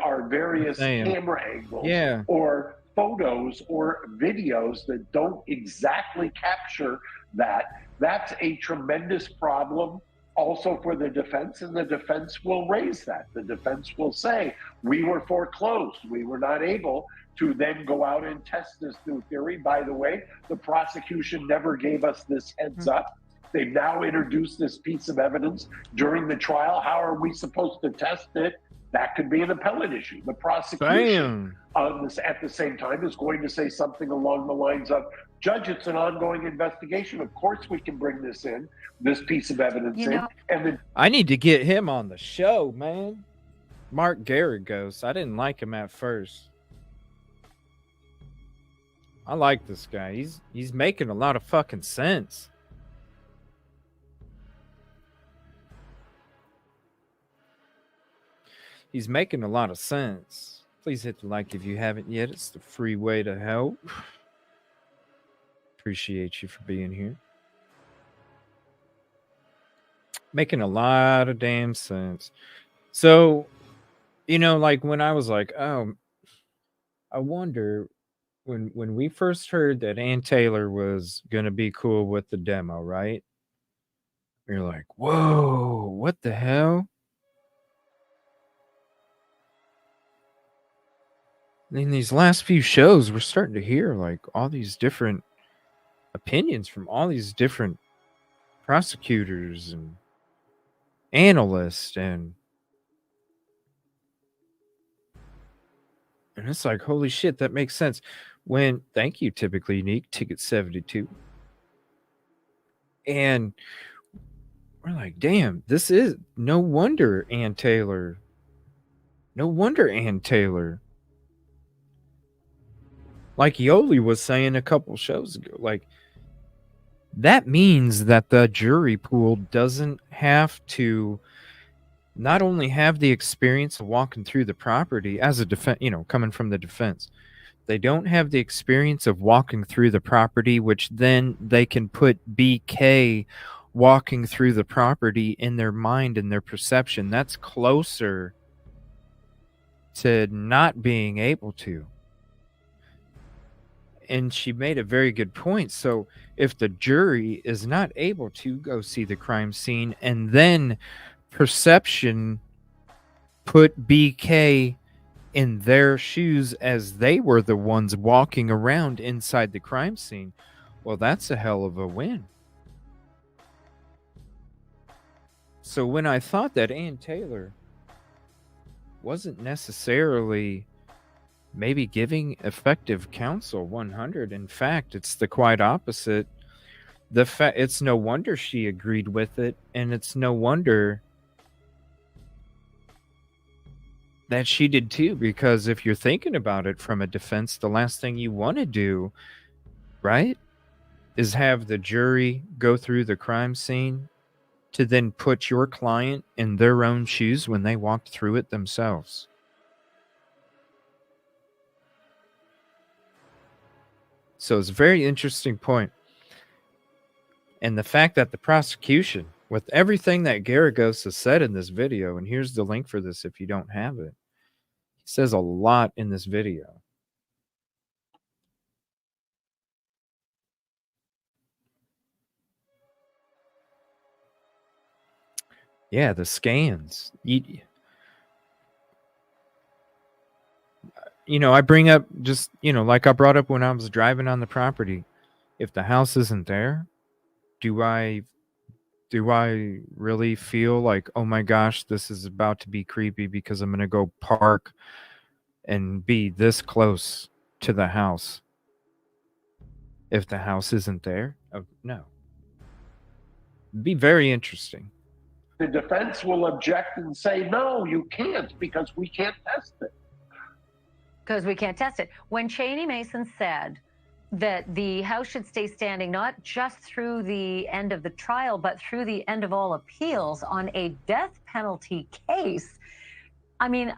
are various camera angles or photos or videos that don't exactly capture that, that's a tremendous problem also for the defense, and the defense will raise that. The defense will say, we were foreclosed. We were not able to then go out and test this new theory. By the way, the prosecution never gave us this heads up. They've now introduced this piece of evidence during the trial. How are we supposed to test it? That could be an appellate issue. The prosecution at the same time is going to say something along the lines of, Judge, it's an ongoing investigation. Of course we can bring this piece of evidence in. And then I need to get him on the show, man. Mark Garagos. I didn't like him at first. I like this guy. He's making a lot of fucking sense. He's making a lot of sense. Please hit the like if you haven't yet. It's the free way to help. Appreciate you for being here. Making a lot of damn sense. So, like when I was like, oh, I wonder when we first heard that Ann Taylor was going to be cool with the demo, right? You're like, whoa, what the hell? In these last few shows, we're starting to hear like all these different opinions from all these different prosecutors and analysts, and it's like, holy shit, that makes sense. Thank you, typically unique ticket 72. And we're like, damn, this is no wonder Ann Taylor. Like Yoli was saying a couple shows ago, like that means that the jury pool doesn't have to not only have the experience of walking through the property as a defense, coming from the defense. They don't have the experience of walking through the property, which then they can put BK walking through the property in their mind and their perception. That's closer to not being able to. And she made a very good point. So if the jury is not able to go see the crime scene and then perception put BK in their shoes as they were the ones walking around inside the crime scene, well, that's a hell of a win. So when I thought that Ann Taylor wasn't necessarily maybe giving effective counsel 100, in fact, it's the quite opposite. It's no wonder she agreed with it, and it's no wonder that she did too, because if you're thinking about it from a defense, the last thing you want to do, right, is have the jury go through the crime scene to then put your client in their own shoes when they walked through it themselves. So it's a very interesting point. And the fact that the prosecution, with everything that Garagos has said in this video, and here's the link for this if you don't have it, he says a lot in this video. Yeah, the scans. I bring up just, like I brought up when I was driving on the property. If the house isn't there, do I really feel like, oh my gosh, this is about to be creepy because I'm going to go park and be this close to the house if the house isn't there? Oh, no. It'd be very interesting. The defense will object and say, no, you can't, because we can't test it. Because we can't test it. When Cheney Mason said that the House should stay standing not just through the end of the trial, but through the end of all appeals on a death penalty case, I mean,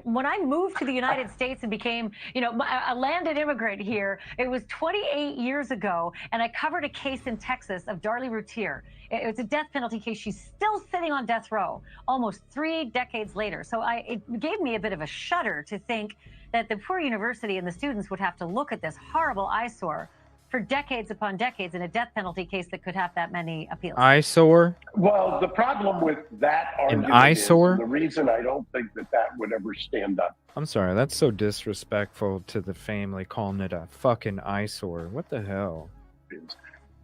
when I moved to the United States and became, a landed immigrant here, it was 28 years ago, and I covered a case in Texas of Darlie Routier. It was a death penalty case. She's still sitting on death row almost 3 decades later. So it gave me a bit of a shudder to think that the poor university and the students would have to look at this horrible eyesore for decades upon decades in a death penalty case that could have that many appeals. Eyesore? Well, the problem with that argument eyesore? is, and the reason I don't think that would ever stand up. I'm sorry, that's so disrespectful to the family, calling it a fucking eyesore. What the hell? Is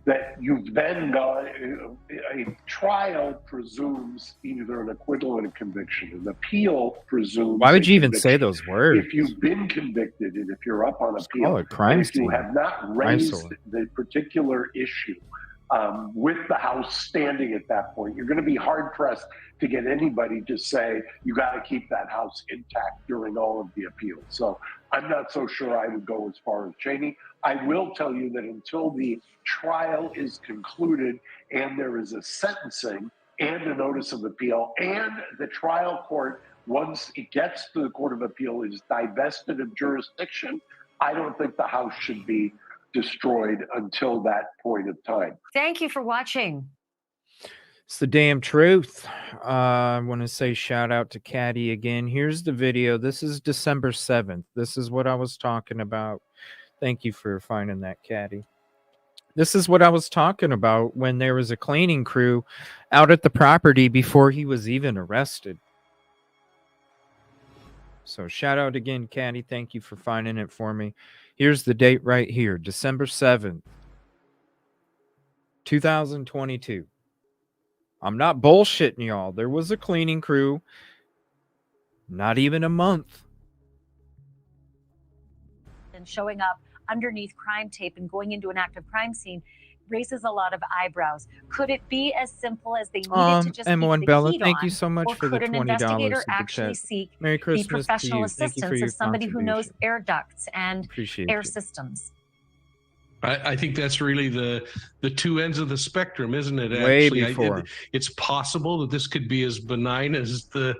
that you've then got a trial presumes either an acquittal and a conviction. An appeal presumes. Why would you even say those words? If you've been convicted and if you're up on appeal, call it crime if you scene. have not raised Eyesore. the particular issue with the House standing at that point, you're going to be hard pressed to get anybody to say you got to keep that House intact during all of the appeals. So I'm not so sure I would go as far as Cheney. I will tell you that until the trial is concluded and there is a sentencing and a notice of appeal and the trial court, once it gets to the Court of Appeal, is divested of jurisdiction, I don't think the House should be destroyed until that point of time. Thank you for watching. It's the damn truth. I want to say shout out to Caddy again. Here's the video. This is December 7th. This is what I was talking about. Thank you for finding that, Caddy. This is what I was talking about when there was a cleaning crew out at the property before he was even arrested. So shout out again, Caddy. Thank you for finding it for me. Here's the date right here, December 7th, 2022. I'm not bullshitting y'all. There was a cleaning crew, not even a month. And showing up underneath crime tape and going into an active crime scene raises a lot of eyebrows. Could it be as simple as they needed to just M1 keep the Bella, heat thank on, you so much or for the could an $20 investigator super actually chat. seek Merry the Christmas to professional you. Thank you for assistance your of somebody who knows contribution. air ducts and Appreciate air you. systems? I think that's really the two ends of the spectrum, isn't it? Way Actually, before. It's possible that this could be as benign as the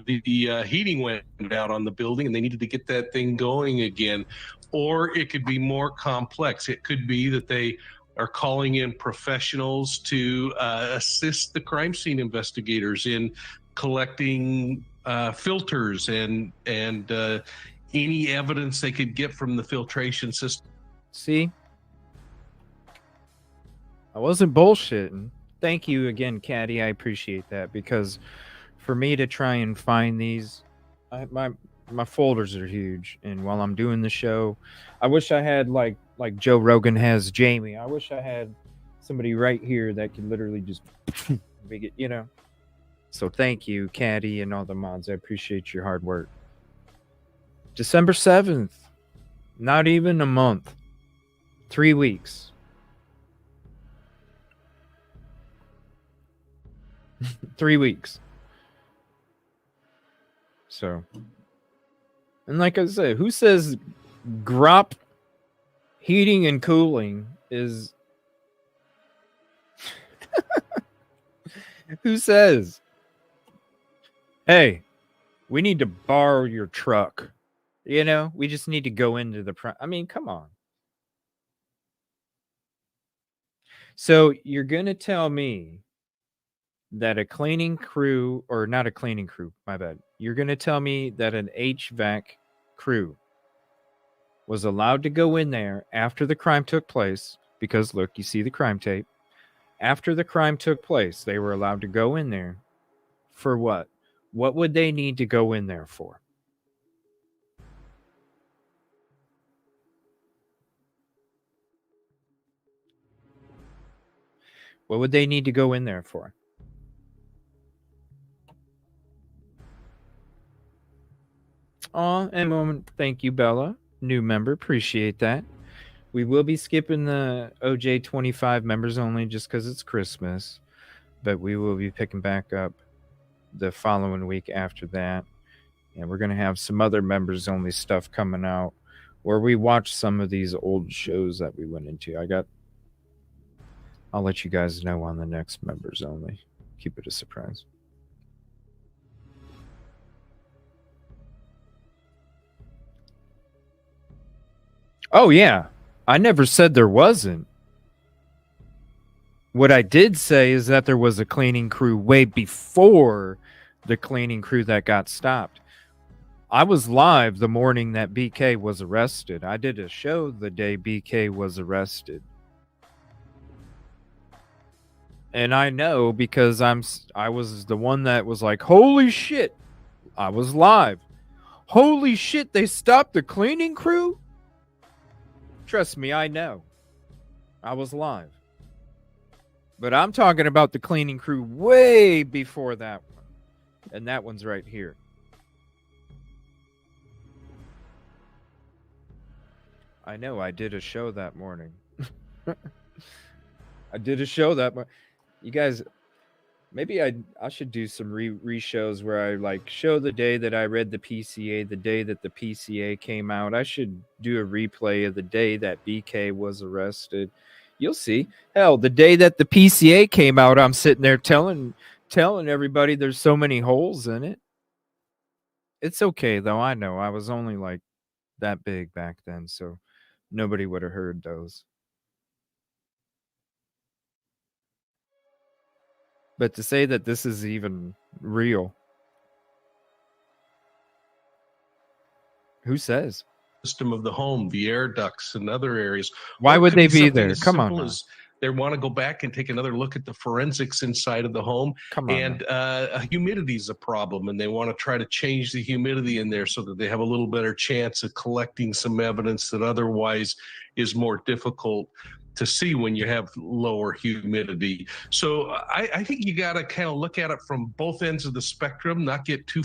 heating went out on the building and they needed to get that thing going again, or it could be more complex. It could be that they are calling in professionals to assist the crime scene investigators in collecting filters and any evidence they could get from the filtration system. See? I wasn't bullshitting. Thank you again, Caddy. I appreciate that, because for me to try and find these, my folders are huge, and while I'm doing the show, I wish I had like Joe Rogan has Jamie. I wish I had somebody right here that could literally just make it, you know. So thank you, Caddy, and all the mods. I appreciate your hard work. December 7th, not even a month, 3 weeks. 3 weeks. So, and like I said, who says grop heating and cooling is who says, hey, we need to borrow your truck? You know, we just need to go into the I mean, come on. So you're going to tell me that a cleaning crew, or not a cleaning crew, my bad. You're going to tell me that an HVAC crew was allowed to go in there after the crime took place, because look, you see the crime tape. After the crime took place, they were allowed to go in there for what? What would they need to go in there for? What would they need to go in there for? Oh, and thank you, Bella. New member. Appreciate that. We will be skipping the OJ 25 members only just because it's Christmas. But we will be picking back up the following week after that. And we're going to have some other members only stuff coming out where we watch some of these old shows that we went into. I'll let you guys know on the next members only. Keep it a surprise. Oh, yeah. I never said there wasn't. What I did say is that there was a cleaning crew way before the cleaning crew that got stopped. I was live the morning that BK was arrested. I did a show the day BK was arrested. And I know because I was the one that was like, holy shit, I was live. Holy shit, they stopped the cleaning crew? Trust me, I know. I was live. But I'm talking about the cleaning crew way before that one. And that one's right here. I know, I did a show that morning. I did a show that morning. You guys, maybe I should do some re-shows where I like show the day that I read the PCA, the day that the PCA came out. I should do a replay of the day that BK was arrested. You'll see. Hell, the day that the PCA came out, I'm sitting there telling everybody there's so many holes in it. It's okay though. I know I was only like that big back then, so nobody would have heard those. But to say that this is even real, who says? System of the home, the air ducts and other areas. Why Or it would could they be be something there? as Come on simple now. as they want to go back and take another look at the forensics inside of the home. Come on And humidity is a problem, and they want to try to change the humidity in there so that they have a little better chance of collecting some evidence that otherwise is more difficult to see when you have lower humidity. So I think you got to kind of look at it from both ends of the spectrum, not get too.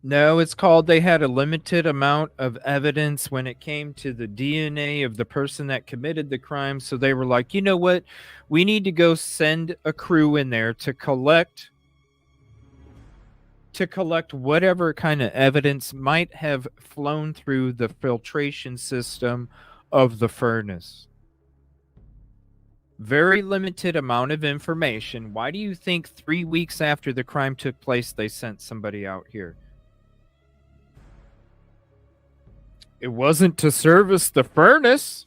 No, it's called they had a limited amount of evidence when it came to the DNA of the person that committed the crime. So they were like, you know what? We need to go send a crew in there to collect whatever kind of evidence might have flown through the filtration system of the furnace. Very limited amount of information. Why do you think 3 weeks after the crime took place, they sent somebody out here? It wasn't to service the furnace.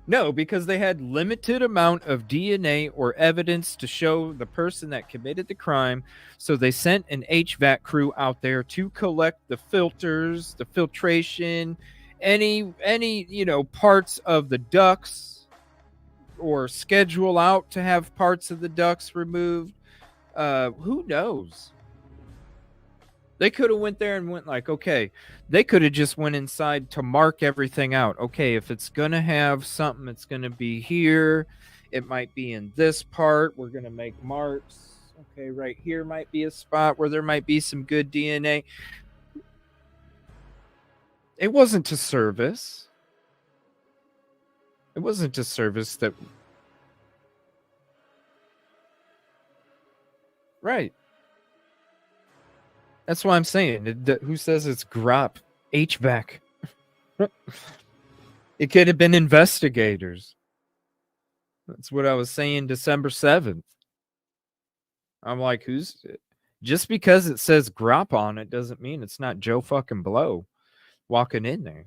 No, because they had limited amount of DNA or evidence to show the person that committed the crime. So they sent an HVAC crew out there to collect the filters, the filtration, any parts of the ducts, or schedule out to have parts of the ducts removed. Who knows? They could have went there and went like, okay, they could have just went inside to mark everything out. Okay, if it's going to have something, it's going to be here. It might be in this part. We're going to make marks. Okay, right here might be a spot where there might be some good DNA. It wasn't to service. It wasn't to service that. Right. That's why I'm saying. Who says it's grop? HVAC. It could have been investigators. That's what I was saying December 7th. I'm like, who's... Just because it says grop on it doesn't mean it's not Joe fucking Blow walking in there.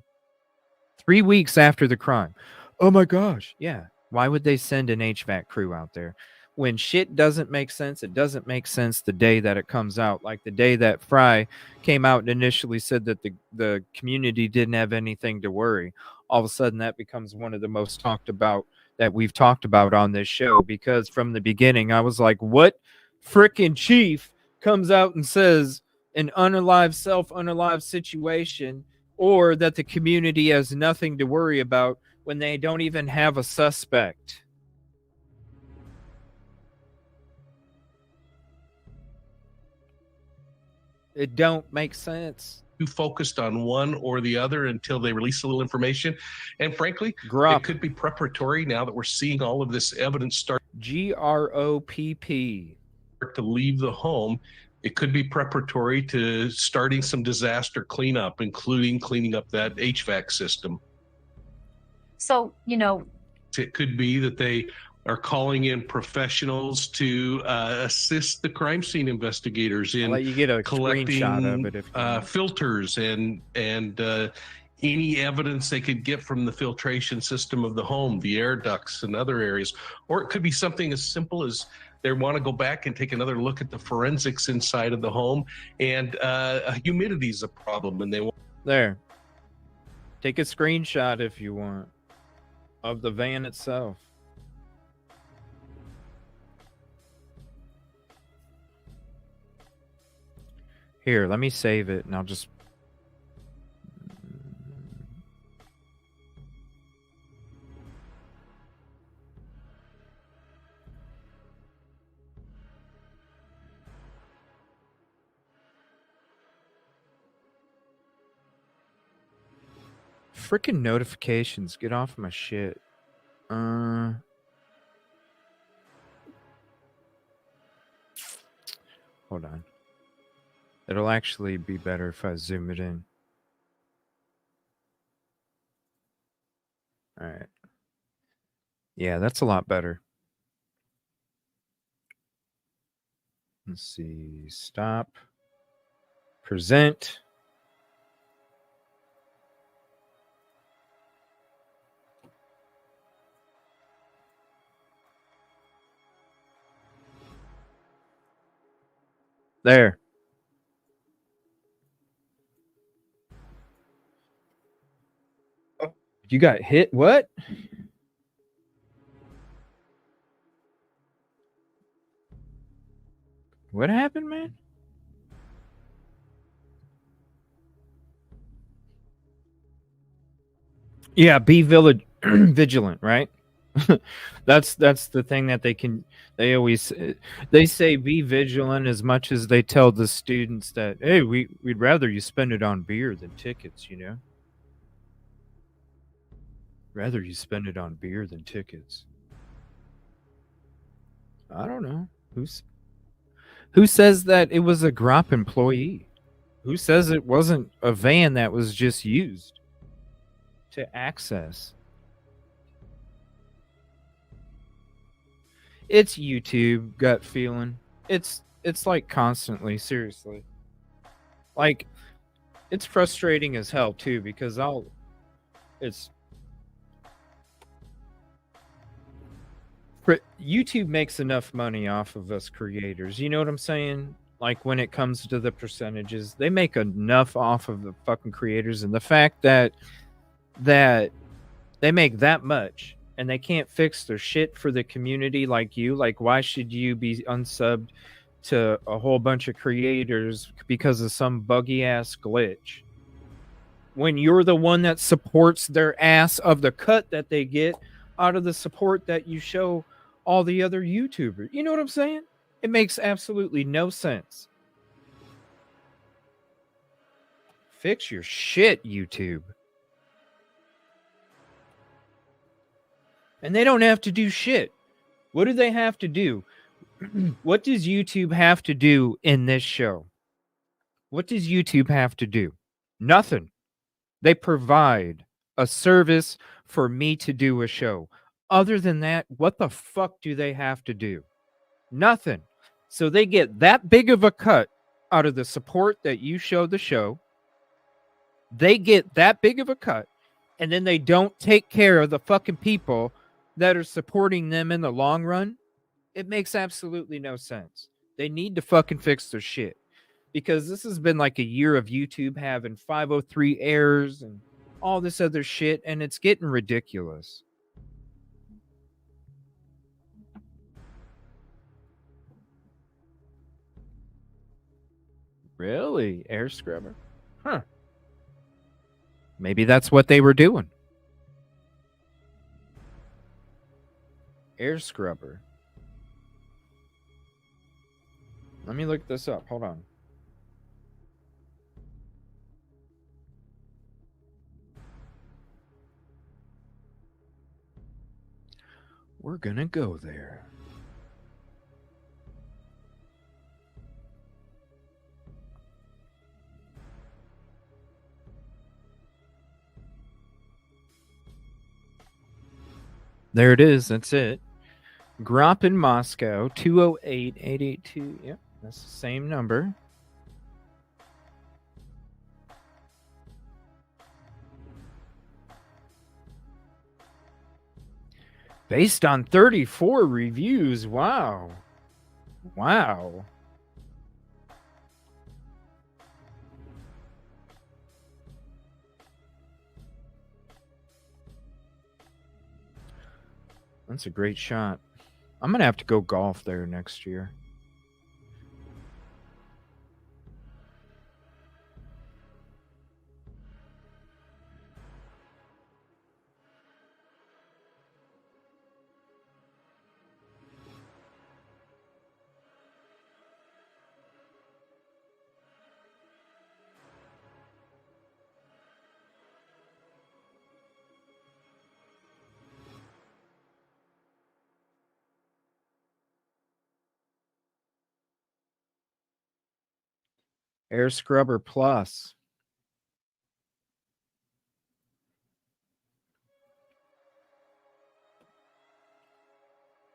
3 weeks after the crime. Oh my gosh. Yeah. Why would they send an HVAC crew out there? When shit doesn't make sense, it doesn't make sense the day that it comes out. Like the day that Fry came out and initially said that the community didn't have anything to worry. All of a sudden, that becomes one of the most talked about that we've talked about on this show. Because from the beginning, I was like, what frickin' chief comes out and says an unalive situation, or that the community has nothing to worry about when they don't even have a suspect? It don't make sense. Too focused on one or the other until they release a little information. And frankly, it could be preparatory now that we're seeing all of this evidence start. GROPP. To leave the home. It could be preparatory to starting some disaster cleanup, including cleaning up that HVAC system. So, it could be that they are calling in professionals to assist the crime scene investigators in you get a collecting screenshot of it if filters and any evidence they could get from the filtration system of the home, the air ducts and other areas. Or it could be something as simple as They want to go back and take another look at the forensics inside of the home, and humidity is a problem, and they want. There. Take a screenshot if you want of the van itself. Here, let me save it and I'll just... Freaking notifications, get off my shit. Hold on. It'll actually be better if I zoom it in. All right. Yeah, that's a lot better. Let's see. Stop. Present. There. Oh, you got hit? What? What happened, man? Yeah, be vigilant, right? that's the thing that they always say be vigilant as much as they tell the students that, hey, we'd rather you spend it on beer than tickets, you know? Rather you spend it on beer than tickets. I don't know. Who says that it was a Grop employee? Who says it wasn't a van that was just used to access? It's YouTube gut feeling. It's like constantly, seriously. Like, it's frustrating as hell too, because YouTube makes enough money off of us creators. You know what I'm saying? Like, when it comes to the percentages, they make enough off of the fucking creators, and the fact that they make that much and they can't fix their shit for the community like you. Like, why should you be unsubbed to a whole bunch of creators because of some buggy ass glitch, when you're the one that supports their ass of the cut that they get out of the support that you show all the other YouTubers? You know what I'm saying? It makes absolutely no sense. Fix your shit, YouTube. And they don't have to do shit. What do they have to do? What does YouTube have to do in this show? What does YouTube have to do? Nothing. They provide a service for me to do a show. Other than that, what the fuck do they have to do? Nothing. So they get that big of a cut out of the support that you show the show. They get that big of a cut, and then they don't take care of the fucking people that are supporting them in the long run. It makes absolutely no sense. They need to fucking fix their shit, because this has been like a year of YouTube having 503 errors and all this other shit, and it's getting ridiculous. Really? Air scrubber? Huh. Maybe that's what they were doing. Air scrubber. Let me look this up. Hold on. We're gonna go there. There it is. That's it. Grop in Moscow, 208-882. Yep, that's the same number. Based on 34 reviews. Wow. Wow. That's a great shot. I'm going to have to go golf there next year. Air Scrubber Plus.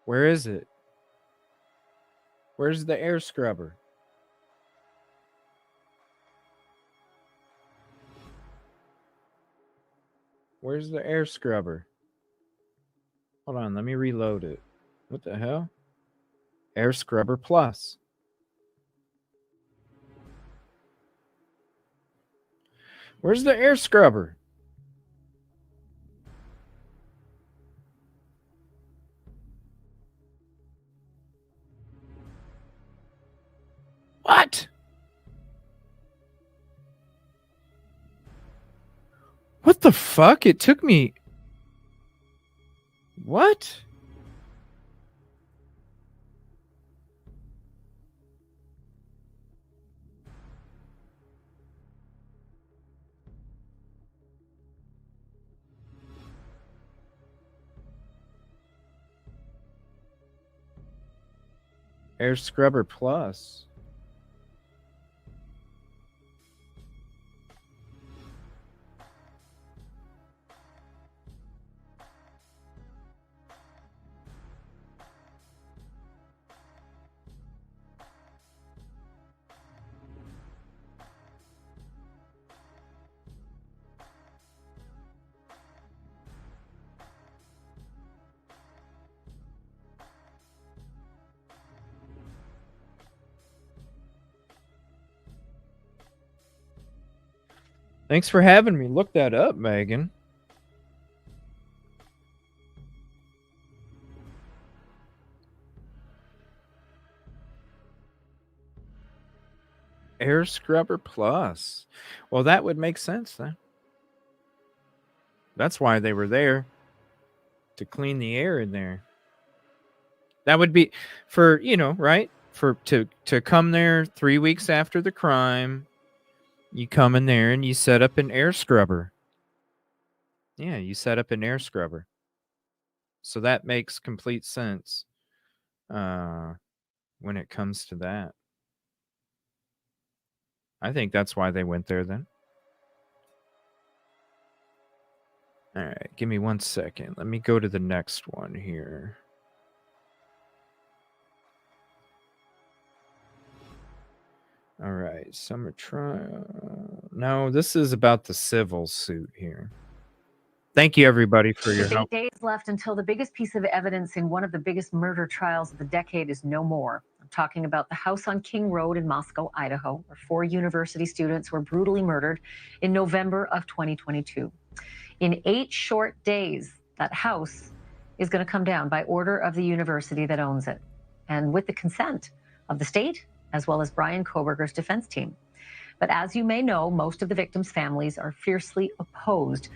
Where is it? Where's the air scrubber? Where's the air scrubber? Hold on, let me reload it. What the hell? Air Scrubber Plus. Where's the air scrubber? What? What the fuck? It took me... What? Air Scrubber Plus. Thanks for having me look that up, Megan. Air Scrubber Plus. Well, that would make sense then. That's why they were there. To clean the air in there. That would be for, you know, right? For to come there 3 weeks after the crime. You come in there and you set up an air scrubber. Yeah, you set up an air scrubber. So that makes complete sense when it comes to that. I think that's why they went there then. All right, give me 1 second. Let me go to the next one here. All right, summer trial. No, this is about the civil suit here. Thank you, everybody, for your help. 8 days left until the biggest piece of evidence in one of the biggest murder trials of the decade is no more. I'm talking about the house on King Road in Moscow, Idaho, where 4 university students were brutally murdered in November of 2022. In 8 short days, that house is going to come down by order of the university that owns it, and with the consent of the state, as well as Brian Koberger's defense team. But as you may know, most of the victims' families are fiercely opposed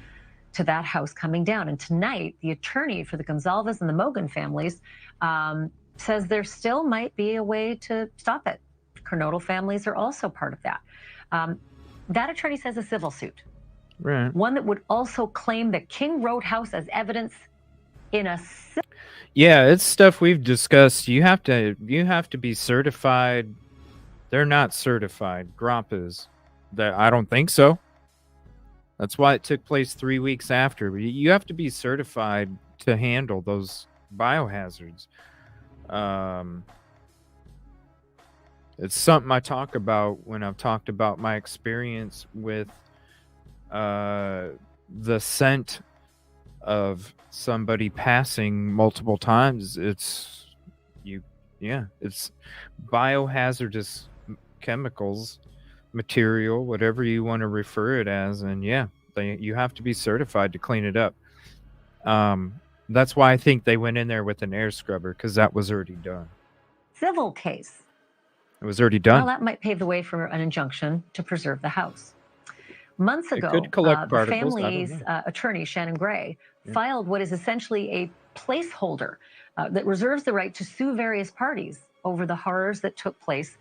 to that house coming down. And tonight, the attorney for the Gonzalez and the Mogan families says there still might be a way to stop it. Kernodle families are also part of that. That attorney says a civil suit. Right. One that would also claim the King Road house as evidence in a... Yeah, it's stuff we've discussed. You have to be certified. They're not certified. Gromp is. I don't think so. That's why it took place 3 weeks after. You have to be certified to handle those biohazards. It's something I talk about when I've talked about my experience with the scent of somebody passing multiple times. Yeah, it's biohazardous chemicals, material, whatever you want to refer it as, and yeah, you have to be certified to clean it up. That's why I think they went in there with an air scrubber, because that was already done. Civil case. It was already done. Well, that might pave the way for an injunction to preserve the house. Months It ago, could collect the particles, I don't family's know. attorney, Shannon Gray, Yeah. filed what is essentially a placeholder that reserves the right to sue various parties over the horrors that took place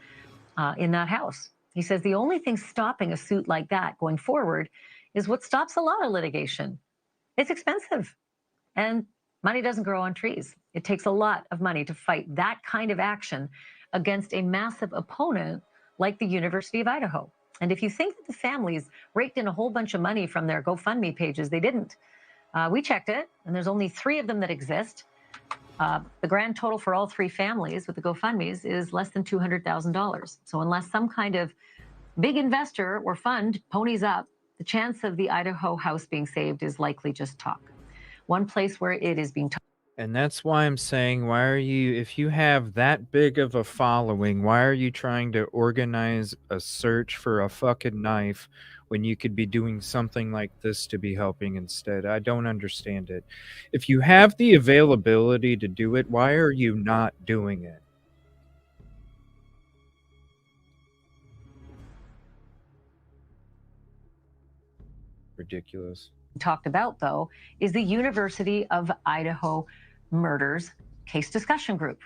in that house. He says the only thing stopping a suit like that going forward is what stops a lot of litigation. It's expensive, and money doesn't grow on trees. It takes a lot of money to fight that kind of action against a massive opponent like the University of Idaho. And if you think that the families raked in a whole bunch of money from their GoFundMe pages, they didn't. We checked it, and there's only 3 of them that exist. The grand total for all 3 families with the GoFundMes is less than $200,000. So unless some kind of big investor or fund ponies up, the chance of the Idaho house being saved is likely just talk. One place where it is being talked. And that's why I'm saying, why are you, if you have that big of a following, why are you trying to organize a search for a fucking knife when you could be doing something like this to be helping instead? I don't understand it. If you have the availability to do it, why are you not doing it? Ridiculous. Talked about, though, is the University of Idaho Murders Case Discussion Group.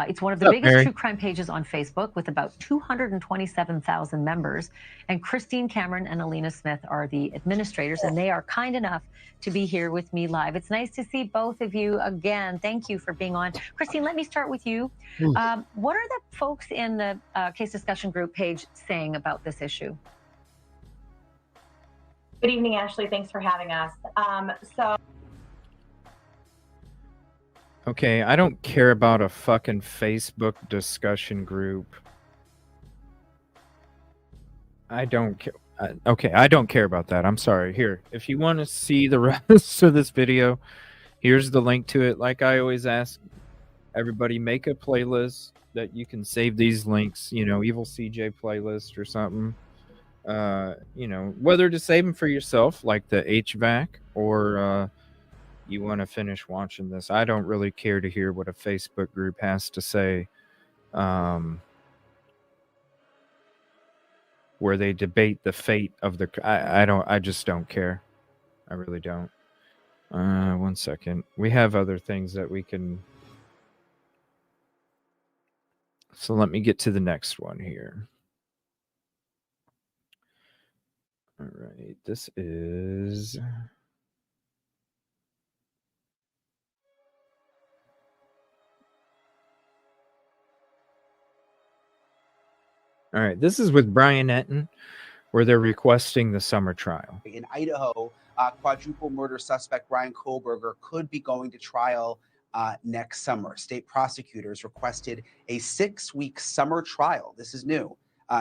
It's one of the biggest true crime pages on Facebook with about 227,000 members. And Christine Cameron and Alina Smith are the administrators, and they are kind enough to be here with me live. It's nice to see both of you again. Thank you for being on. Christine, let me start with you. What are the folks in the Case Discussion Group page saying about this issue? Good evening, Ashley. Thanks for having us. Okay, I don't care about a fucking Facebook discussion group. I don't care. Okay, I don't care about that. I'm sorry. Here, if you want to see the rest of this video, here's the link to it. Like I always ask everybody, make a playlist that you can save these links, you know, Evil CJ playlist or something. You know, whether to save them for yourself, like the HVAC, or you want to finish watching this. I don't really care to hear what a Facebook group has to say, where they debate the fate of the. I just don't care. I really don't. 1 second. We have other things that we can. So let me get to the next one here. All right, this is. All right, this is with Brian Etten, where they're requesting the summer trial. In Idaho, quadruple murder suspect Brian Kohlberger could be going to trial next summer. State prosecutors requested a 6-week summer trial. This is new.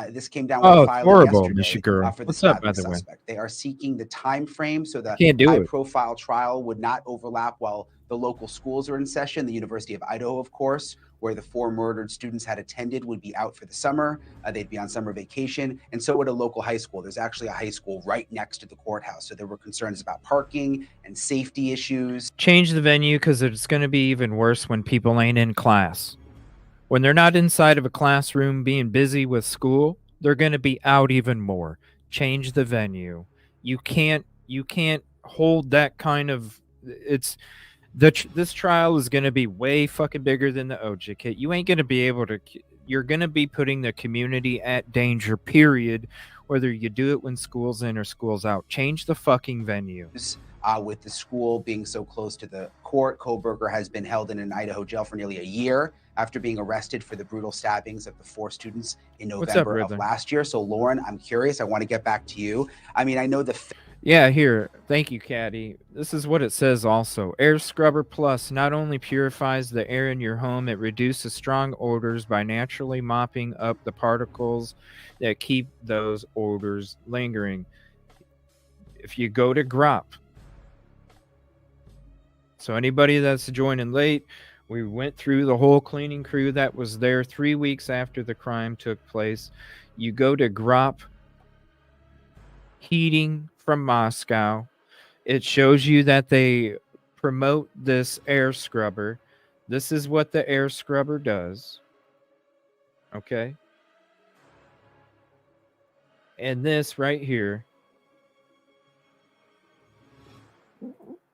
This came down with a filing horrible, yesterday for the stabbing suspect. They are seeking the time frame so the high-profile trial would not overlap while the local schools are in session. The University of Idaho, of course, where the 4 murdered students had attended, would be out for the summer. They'd be on summer vacation, and so would a local high school. There's actually a high school right next to the courthouse, so there were concerns about parking and safety issues. Change the venue, because it's going to be even worse when people ain't in class. When they're not inside of a classroom being busy with school, they're going to be out even more. Change the venue. You can't hold that kind of. This trial is going to be way fucking bigger than the OJ kit. You ain't going to be able to. You're going to be putting the community at danger, period, whether you do it when school's in or school's out. Change the fucking venue. With the school being so close to the court, Kohlberger has been held in an Idaho jail for nearly a year after being arrested for the brutal stabbings of the 4 students in November of last year. So, Lauren, I'm curious. I want to get back to you. I mean, I know the... Yeah, here. Thank you, Caddy. This is what it says also. Air Scrubber Plus not only purifies the air in your home, it reduces strong odors by naturally mopping up the particles that keep those odors lingering. If you go to GROP, so anybody that's joining late, We went through the whole cleaning crew that was there 3 weeks after the crime took place. You go to Grop Heating from Moscow. It shows you that they promote this air scrubber. This is what the air scrubber does. Okay. And this right here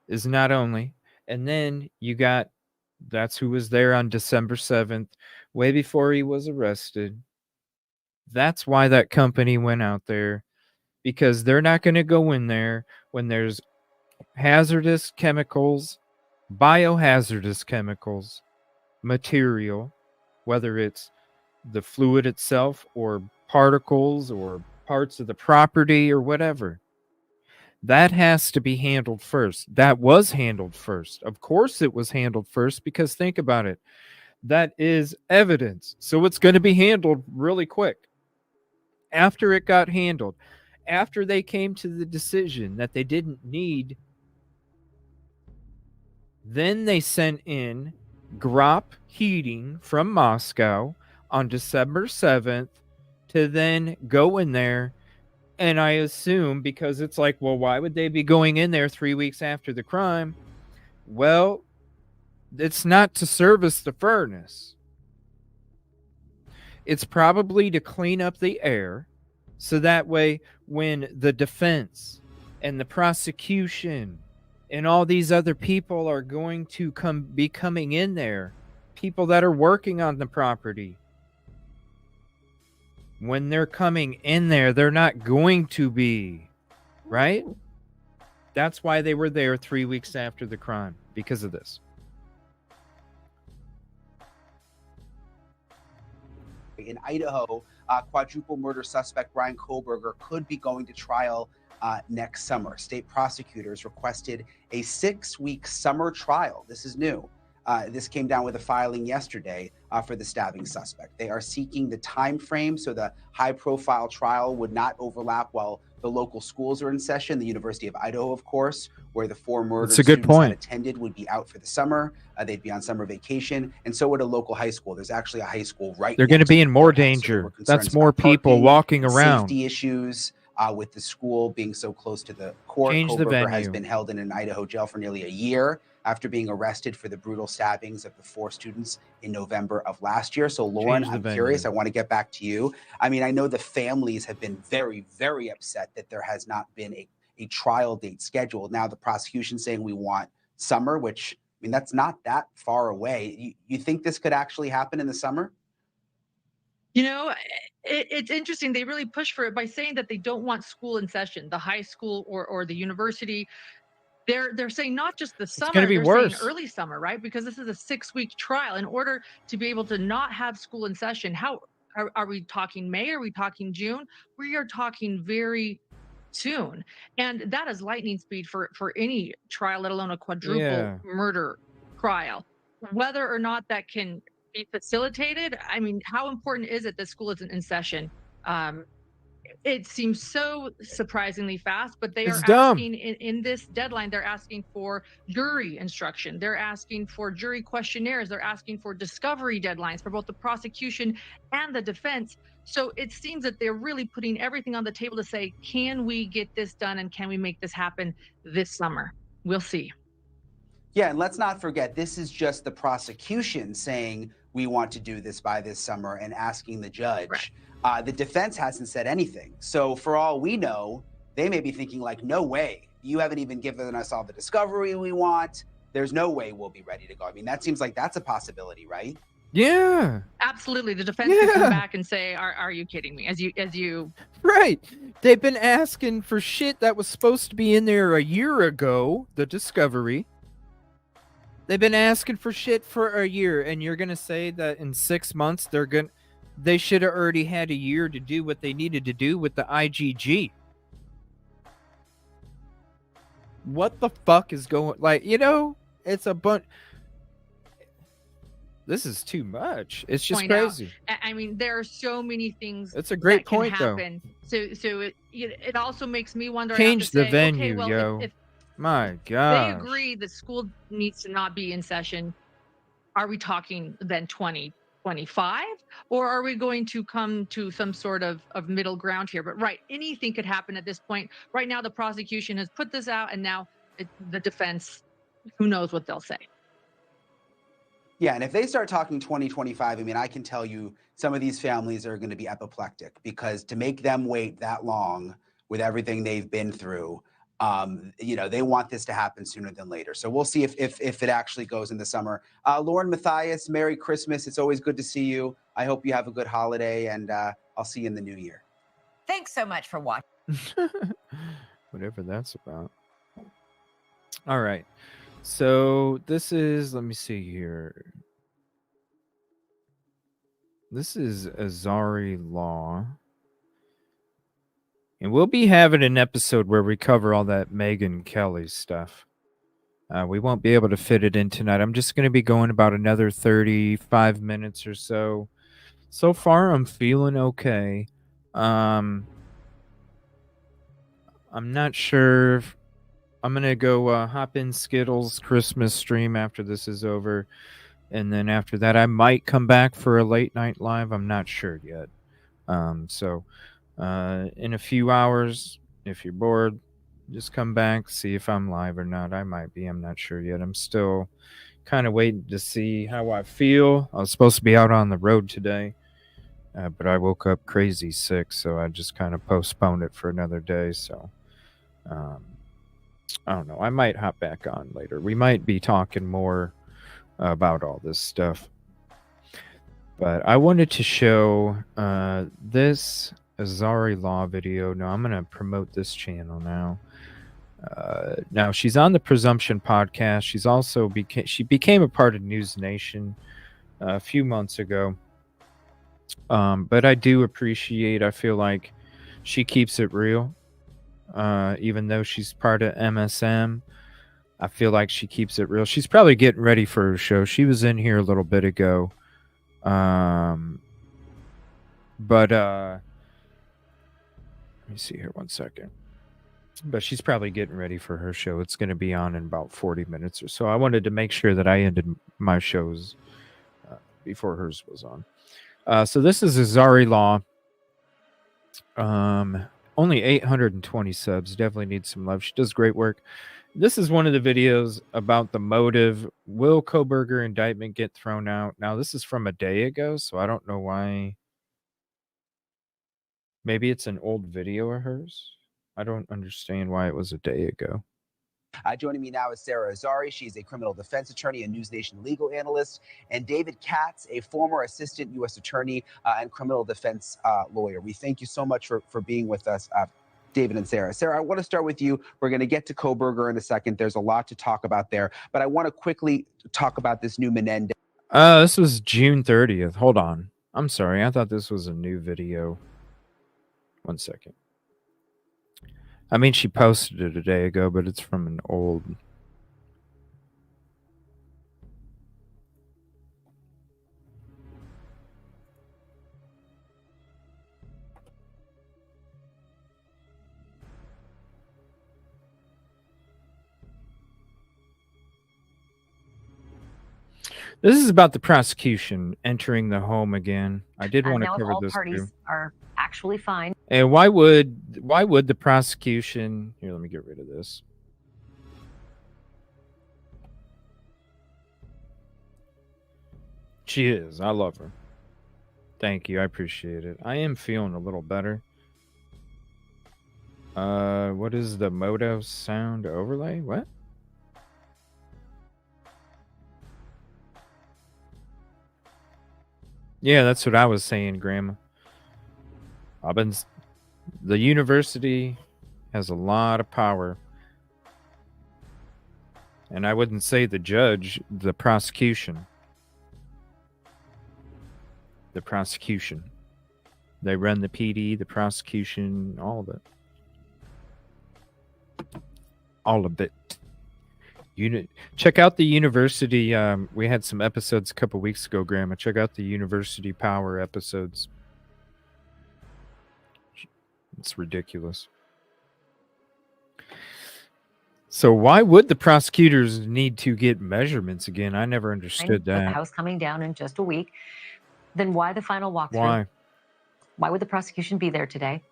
is not only. And then you got, that's who was there on December 7th, way before he was arrested. That's why that company went out there, because they're not going to go in there when there's hazardous chemicals, biohazardous chemicals, material, whether it's the fluid itself or particles or parts of the property or whatever. That has to be handled first. That was handled first. Of course it was handled first, because think about it. That is evidence. So it's going to be handled really quick. After it got handled, after they came to the decision that they didn't need, then they sent in Grop Heating from Moscow on December 7th to then go in there. And I assume, because it's like, well, why would they be going in there 3 weeks after the crime? Well, it's not to service the furnace. It's probably to clean up the air, so that way when the defense and the prosecution and all these other people are going to be coming in there, people that are working on the property, when they're coming in there, they're not going to be, right? That's why they were there 3 weeks after the crime, because of this. In Idaho, quadruple murder suspect Brian Koberger could be going to trial next summer. State prosecutors requested a 6-week summer trial. This is new. This came down with a filing yesterday for the stabbing suspect. They are seeking the time frame so the high-profile trial would not overlap while the local schools are in session. The University of Idaho, of course, where the 4 murdered students had attended, would be out for the summer. They'd be on summer vacation, and so would a local high school. There's actually a high school right. They're going to be in more danger. That's more people walking around. Safety issues. With the school being so close to the court. Change the venue. Has been held in an Idaho jail for nearly a year after being arrested for the brutal stabbings of the 4 students in November of last year. So, Lauren, I'm curious. I want to get back to you. I mean, I know the families have been very, very upset that there has not been a trial date scheduled. Now the prosecution saying we want summer, which, I mean, that's not that far away. You think this could actually happen in the summer? You know, it's interesting. They really push for it by saying that they don't want school in session, the high school or the university. They're saying not just the summer, they're saying early summer, right? Because this is a 6-week trial. In order to be able to not have school in session, how are we talking May? Are we talking June? We are talking very soon. And that is lightning speed for any trial, let alone a quadruple murder trial. Whether or not that can be facilitated, I mean, how important is it that school isn't in session? It seems so surprisingly fast, but they are asking in this deadline, they're asking for jury instruction. They're asking for jury questionnaires. They're asking for discovery deadlines for both the prosecution and the defense. So it seems that they're really putting everything on the table to say, can we get this done and can we make this happen this summer? We'll see. Yeah, and let's not forget, this is just the prosecution saying we want to do this by this summer and asking the judge. Right. The defense hasn't said anything. So for all we know, they may be thinking like, no way, you haven't even given us all the discovery we want. There's no way we'll be ready to go. I mean, that seems like that's a possibility, right? Yeah. Absolutely. The defense could come back and say, are you kidding me? As you Right. They've been asking for shit that was supposed to be in there a year ago, the discovery. They've been asking for shit for a year, and you're going to say that in 6 months they should have already had a year to do what they needed to do with the IGG. What the fuck is going, like, you know, it's a bunch. This is too much. It's just crazy. I mean, there are so many things. It's a great point, happen. Though. So it also makes me wonder. Change the venue, okay, well, yo. If My God. They agree that school needs to not be in session. are we talking then 2025, or are we going to come to some sort of middle ground here? But right, anything could happen at this point. Right now, the prosecution has put this out, and now the defense, who knows what they'll say. Yeah, and if they start talking 2025, I mean, I can tell you some of these families are going to be apoplectic, because to make them wait that long with everything they've been through, they want this to happen sooner than later. So we'll see if it actually goes in the summer. Lauren Matthias, Merry Christmas. It's always good to see you. I hope you have a good holiday, and I'll see you in the new year. Thanks so much for watching. Whatever that's about. All right. So this is, let me see here. This is Azari Law. And we'll be having an episode where we cover all that Megyn Kelly stuff. We won't be able to fit it in tonight. I'm just going to be going about another 35 minutes or so. So far, I'm feeling okay. I'm not sure if I'm going to go hop in Skittles Christmas stream after this is over. And then after that, I might come back for a late night live. I'm not sure yet. In a few hours, if you're bored, just come back, see if I'm live or not. I might be. I'm not sure yet. I'm still kind of waiting to see how I feel. I was supposed to be out on the road today, but I woke up crazy sick, so I just kind of postponed it for another day. So I don't know. I might hop back on later. We might be talking more about all this stuff. But I wanted to show this Azari Law video. Now I'm going to promote this channel now. Now she's on the Presumption podcast. She's also became a part of News Nation a few months ago. But I do appreciate, I feel like she keeps it real. Even though she's part of MSM, I feel like she keeps it real. She's probably getting ready for her show. She was in here a little bit ago. Let me see here 1 second. But she's probably getting ready for her show. It's going to be on in about 40 minutes or so. I wanted to make sure that I ended my shows before hers was on. So this is Azari Law. Only 820 subs. Definitely needs some love. She does great work. This is one of the videos about the motive. Will Kohberger indictment get thrown out? Now, this is from a day ago, so I don't know why. Maybe it's an old video of hers. I don't understand why it was a day ago. Joining me now is Sarah Azari. She's a criminal defense attorney and News Nation legal analyst, and David Katz, a former assistant U.S. attorney and criminal defense lawyer. We thank you so much for being with us, David and Sarah. Sarah, I want to start with you. We're going to get to Kohberger in a second. There's a lot to talk about there, but I want to quickly talk about this new Menendez. This was June 30th. Hold on. I'm sorry. I thought this was a new video. 1 second. I mean, she posted it a day ago, but it's from an old. This is about the prosecution entering the home again. I did want to cover all this parties too. Are actually fine. And why would the prosecution? Here, let me get rid of this. She is. I love her. Thank you. I appreciate it. I am feeling a little better. What is the Moto sound overlay? What? Yeah, that's what I was saying, Grandma. The university has a lot of power. And I wouldn't say the judge, the prosecution. The prosecution. They run the PD, the prosecution, all of it. All of it. Check out the university. We had some episodes a couple weeks ago, Grandma. Check out the university power episodes. It's ridiculous. So why would the prosecutors need to get measurements again? I never understood that. The house coming down in just a week. Then why the final walkthrough? Why? Why would the prosecution be there today?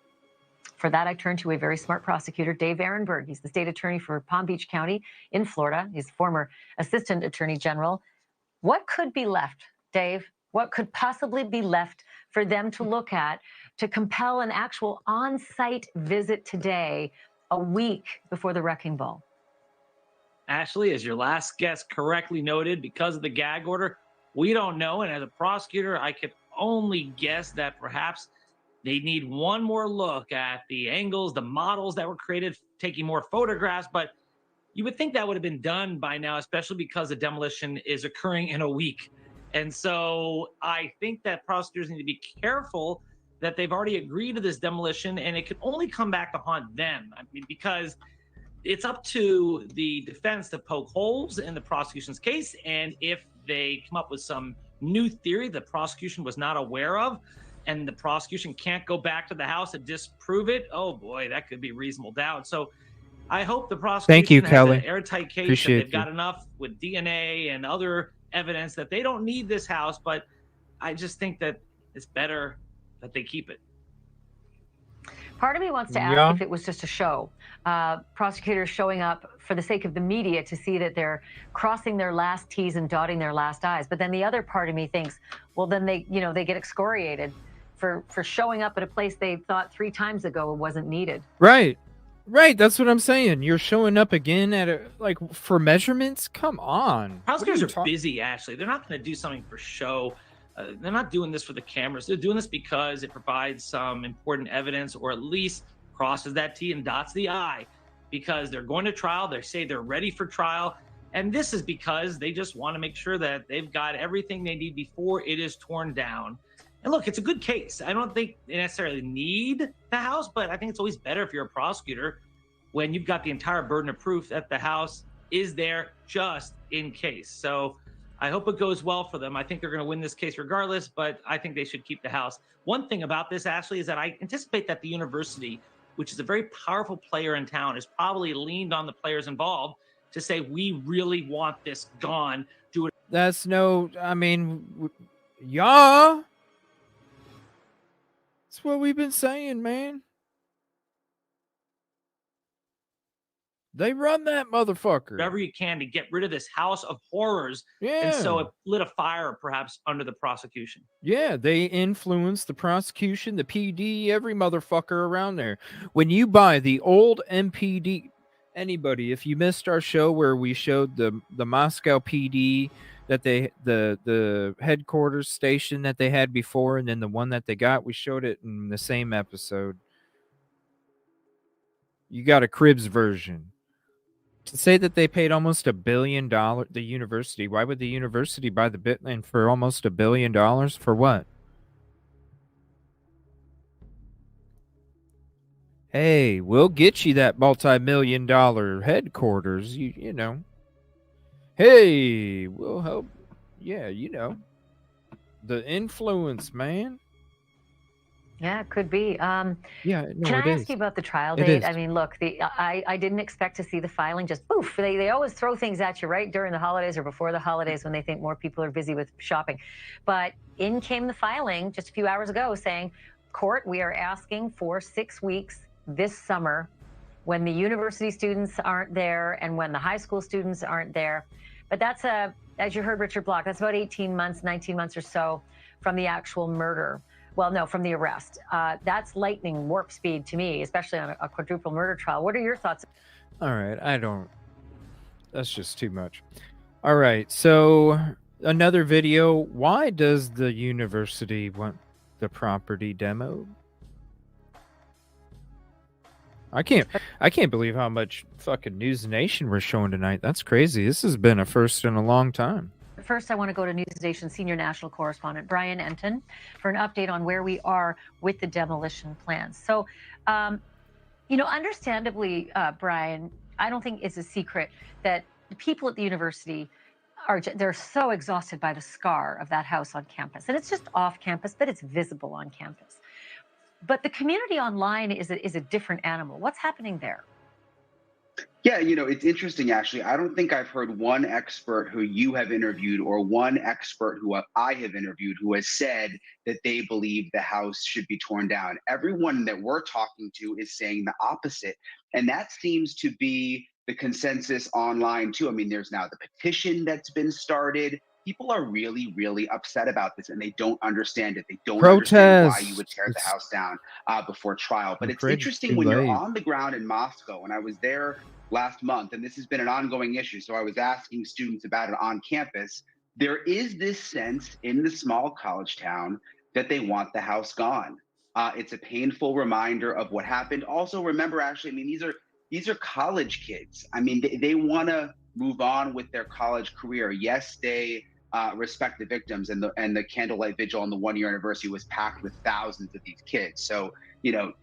For that, I turned to a very smart prosecutor, Dave Ehrenberg. He's the state attorney for Palm Beach County in Florida. He's former assistant attorney general. What could be left, Dave? What could possibly be left for them to look at to compel an actual on-site visit today, a week before the wrecking ball? Ashley, as your last guest correctly noted, because of the gag order, we don't know. And as a prosecutor, I could only guess that perhaps they need one more look at the angles, the models that were created, taking more photographs. But you would think that would have been done by now, especially because the demolition is occurring in a week. And so I think that prosecutors need to be careful that they've already agreed to this demolition, and it can only come back to haunt them. I mean, because it's up to the defense to poke holes in the prosecution's case. And if they come up with some new theory the prosecution was not aware of, and the prosecution can't go back to the house and disprove it, oh boy, that could be reasonable doubt. So I hope the prosecution has an airtight case, that they've got enough with DNA and other evidence that they don't need this house. But I just think that it's better that they keep it. Part of me wants to ask if it was just a show. Prosecutors showing up for the sake of the media to see that they're crossing their last T's and dotting their last I's. But then the other part of me thinks, well, then they get excoriated for showing up at a place they thought 3 times ago wasn't needed. Right. That's what I'm saying. You're showing up again at for measurements. Come on. Prosecutors are busy, Ashley. They're not going to do something for show. They're not doing this for the cameras. They're doing this because it provides some important evidence, or at least crosses that T and dots the I, because they're going to trial. They say they're ready for trial. And this is because they just want to make sure that they've got everything they need before it is torn down. And look, it's a good case. I don't think they necessarily need the house, but I think it's always better if you're a prosecutor when you've got the entire burden of proof that the house is there just in case. So I hope it goes well for them. I think they're going to win this case regardless, but I think they should keep the house. One thing about this, Ashley, is that I anticipate that the university, which is a very powerful player in town, has probably leaned on the players involved to say, we really want this gone. Do it. That's That's what we've been saying, man. They run that motherfucker. Whatever you can to get rid of this house of horrors. Yeah. And so it lit a fire perhaps under the prosecution. Yeah, they influence the prosecution, the PD, every motherfucker around there. When you buy the old MPD, anybody, if you missed our show where we showed the Moscow PD, that the headquarters station that they had before, and then the one that they got, we showed it in the same episode. You got a Cribs version. To say that they paid almost $1 billion, the university, why would the university buy the Bitcoin for almost $1 billion? For what? Hey, we'll get you that multi-million-dollar headquarters, you know. Hey, we'll help. Yeah, the influence, man. Yeah, it could be. Yeah, no, can I ask you about the trial date? I mean, look, I didn't expect to see the filing just poof. They always throw things at you right during the holidays or before the holidays when they think more people are busy with shopping. But in came the filing just a few hours ago saying, court, we are asking for 6 weeks this summer when the university students aren't there and when the high school students aren't there. But that's as you heard Richard Block, that's about 18 months, 19 months or so from the actual murder. Well, no, from the arrest. That's lightning warp speed to me, especially on a quadruple murder trial. What are your thoughts? All right, that's just too much. All right, so another video. Why does the university want the property demoed? I can't believe how much fucking News Nation we're showing tonight. That's crazy. This has been a first in a long time. First, I want to go to News Nation senior national correspondent Brian Enton for an update on where we are with the demolition plans. So, understandably, Brian, I don't think it's a secret that the people at the university they're so exhausted by the scar of that house on campus. And it's just off campus, but it's visible on campus. But the community online is a different animal. What's happening there? Yeah, it's interesting, actually. I don't think I've heard one expert who you have interviewed or one expert who I have interviewed who has said that they believe the house should be torn down. Everyone that we're talking to is saying the opposite. And that seems to be the consensus online, too. I mean, there's now the petition that's been started. People are really, really upset about this, and they don't understand it. They don't understand why you would tear the house down before trial. But it's interesting when you're on the ground in Moscow. When I was there last month, and this has been an ongoing issue, so I was asking students about it on campus, there is this sense in the small college town that they want the house gone. It's a painful reminder of what happened. Also, remember, Ashley, I mean, these are college kids. I mean, they want to move on with their college career. Yes, they respect the victims, and the candlelight vigil on the 1-year anniversary was packed with thousands of these kids. So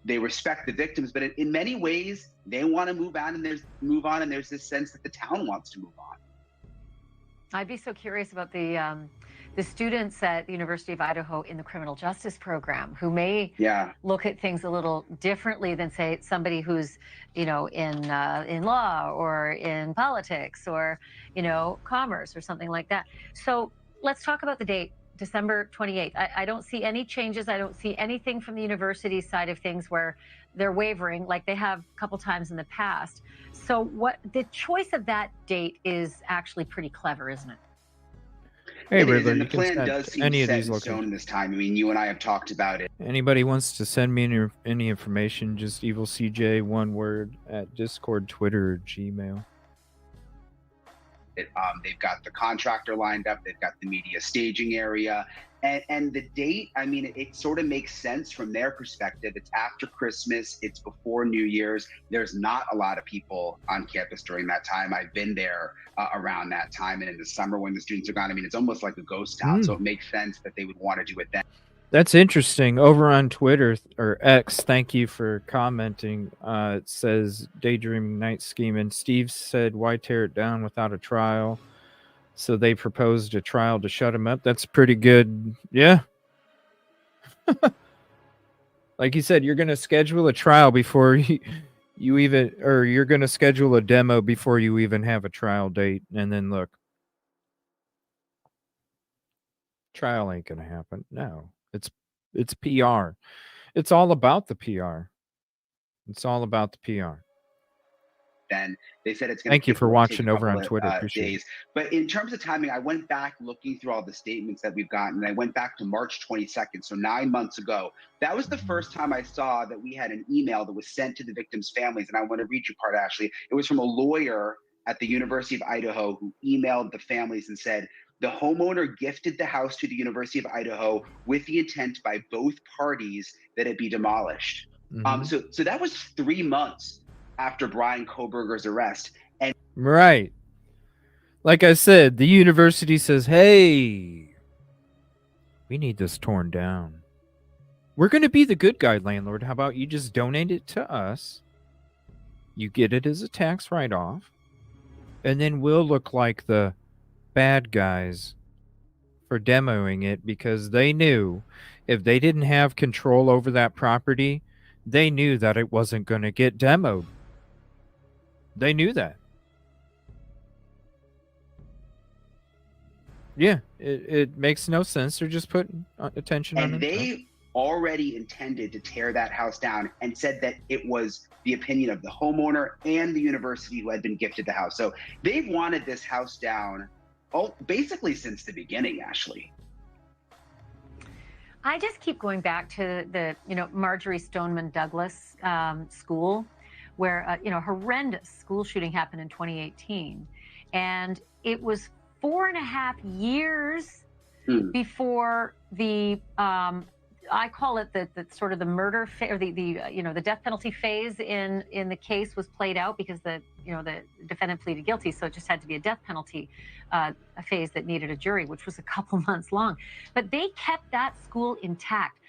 they respect the victims, but in many ways they want to move on, and there's this sense that the town wants to move on. I'd be so curious about the students at the University of Idaho in the criminal justice program who may look at things a little differently than, say, somebody who's in law or in politics or commerce or something like that. So let's talk about the date. December 28th. I don't see any changes. I don't see anything from the university side of things where they're wavering like they have a couple times in the past. So the choice of that date is actually pretty clever, isn't it? Hey, River, and the plan does seem set in stone this time. I mean, you and I have talked about it. Anybody wants to send me any information, just evilcj, one word, at Discord, Twitter, or Gmail. They've got the contractor lined up. They've got the media staging area. And the date, I mean, it sort of makes sense from their perspective. It's after Christmas. It's before New Year's. There's not a lot of people on campus during that time. I've been there around that time. And in the summer when the students are gone, I mean, it's almost like a ghost town. So it makes sense that they would want to do it then. That's interesting. Over on Twitter or X, thank you for commenting. It says Daydreaming Night Scheming. Steve said, why tear it down without a trial? So they proposed a trial to shut him up. That's pretty good. Yeah. Like you said, you're going to schedule a trial before you even, or you're going to schedule a demo before you even have a trial date. And then look, trial ain't going to happen. No. It's PR. It's all about the PR. It's all about the PR. Then they said it's going to Thank you for watching over on Twitter. Appreciate days. But in terms of timing, I went back looking through all the statements that we've gotten, and I went back to March 22nd, so 9 months ago. That was the first time I saw that we had an email that was sent to the victims' families, and I want to read you part, Ashley. It was from a lawyer at the University of Idaho who emailed the families and said, the homeowner gifted the house to the University of Idaho with the intent by both parties that it be demolished. So that was 3 months after Brian Kohberger's arrest. And right. Like I said, the university says, hey, we need this torn down. We're going to be the good guy, landlord. How about you just donate it to us? You get it as a tax write-off. And then we'll look like the bad guys for demoing it, because they knew if they didn't have control over that property, they knew that it wasn't going to get demoed. They knew that. Yeah, it makes no sense. They're just putting attention on it. And they already intended to tear that house down and said that it was the opinion of the homeowner and the university who had been gifted the house. So they've wanted this house down basically since the beginning, Ashley. I just keep going back to the, Marjorie Stoneman Douglas school, where a horrendous school shooting happened in 2018, and it was 4.5 years before the I call it the sort of the murder or the death penalty phase in the case was played out, because the defendant pleaded guilty, so it just had to be a death penalty a phase that needed a jury, which was a couple months long. But they kept that school intact.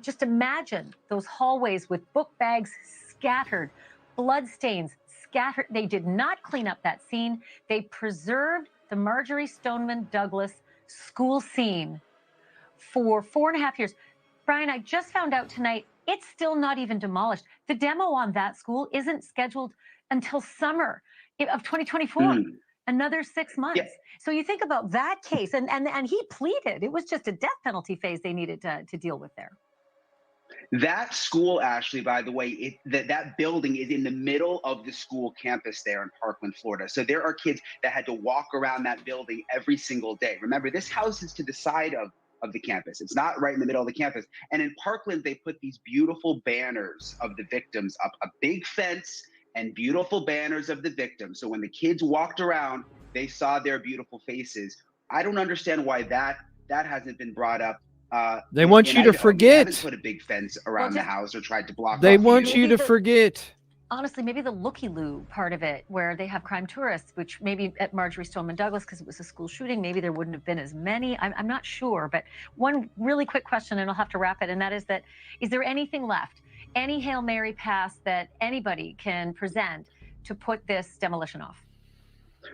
Just imagine those hallways with book bags scattered, blood stains scattered. They did not clean up that scene. They preserved the Marjorie Stoneman Douglas school scene for 4.5 years. Brian, I just found out tonight, it's still not even demolished. The demo on that school isn't scheduled until summer of 2024. Another 6 months. Yeah. So you think about that case, and he pleaded. It was just a death penalty phase they needed to deal with there. That school, Ashley, by the way, that building is in the middle of the school campus there in Parkland, Florida. So there are kids that had to walk around that building every single day. Remember, this house is to the side of the campus. It's not right in the middle of the campus. And in Parkland, they put these beautiful banners of the victims up, a big fence and beautiful banners of the victims. So when the kids walked around, they saw their beautiful faces. I don't understand why that hasn't been brought up. They want you to forget. They haven't put a big fence around the house or tried to block. They want you to forget. Honestly, maybe the looky-loo part of it, where they have crime tourists, which maybe at Marjorie Stoneman Douglas, because it was a school shooting, maybe there wouldn't have been as many. I'm not sure. But one really quick question, and I'll have to wrap it, and that is there anything left? Any Hail Mary pass that anybody can present to put this demolition off?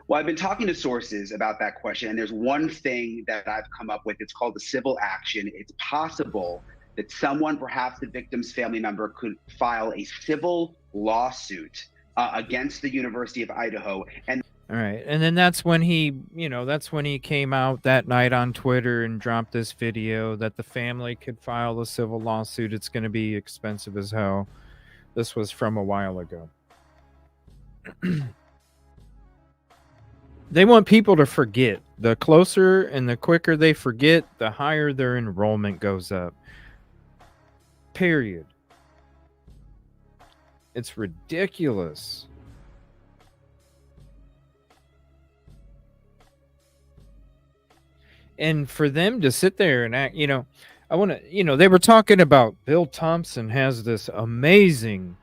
Well, I've been talking to sources about that question, and there's one thing that I've come up with. It's called a civil action. It's possible that someone, perhaps the victim's family member, could file a civil lawsuit against the University of Idaho. And all right, and then that's when he came out that night on Twitter and dropped this video that the family could file a civil lawsuit. It's going to be expensive as hell. This was from a while ago. They want people to forget. The closer and the quicker they forget, the higher their enrollment goes up. Period. It's ridiculous. And for them to sit there and act, I want to, they were talking about Bill Thompson has this amazing,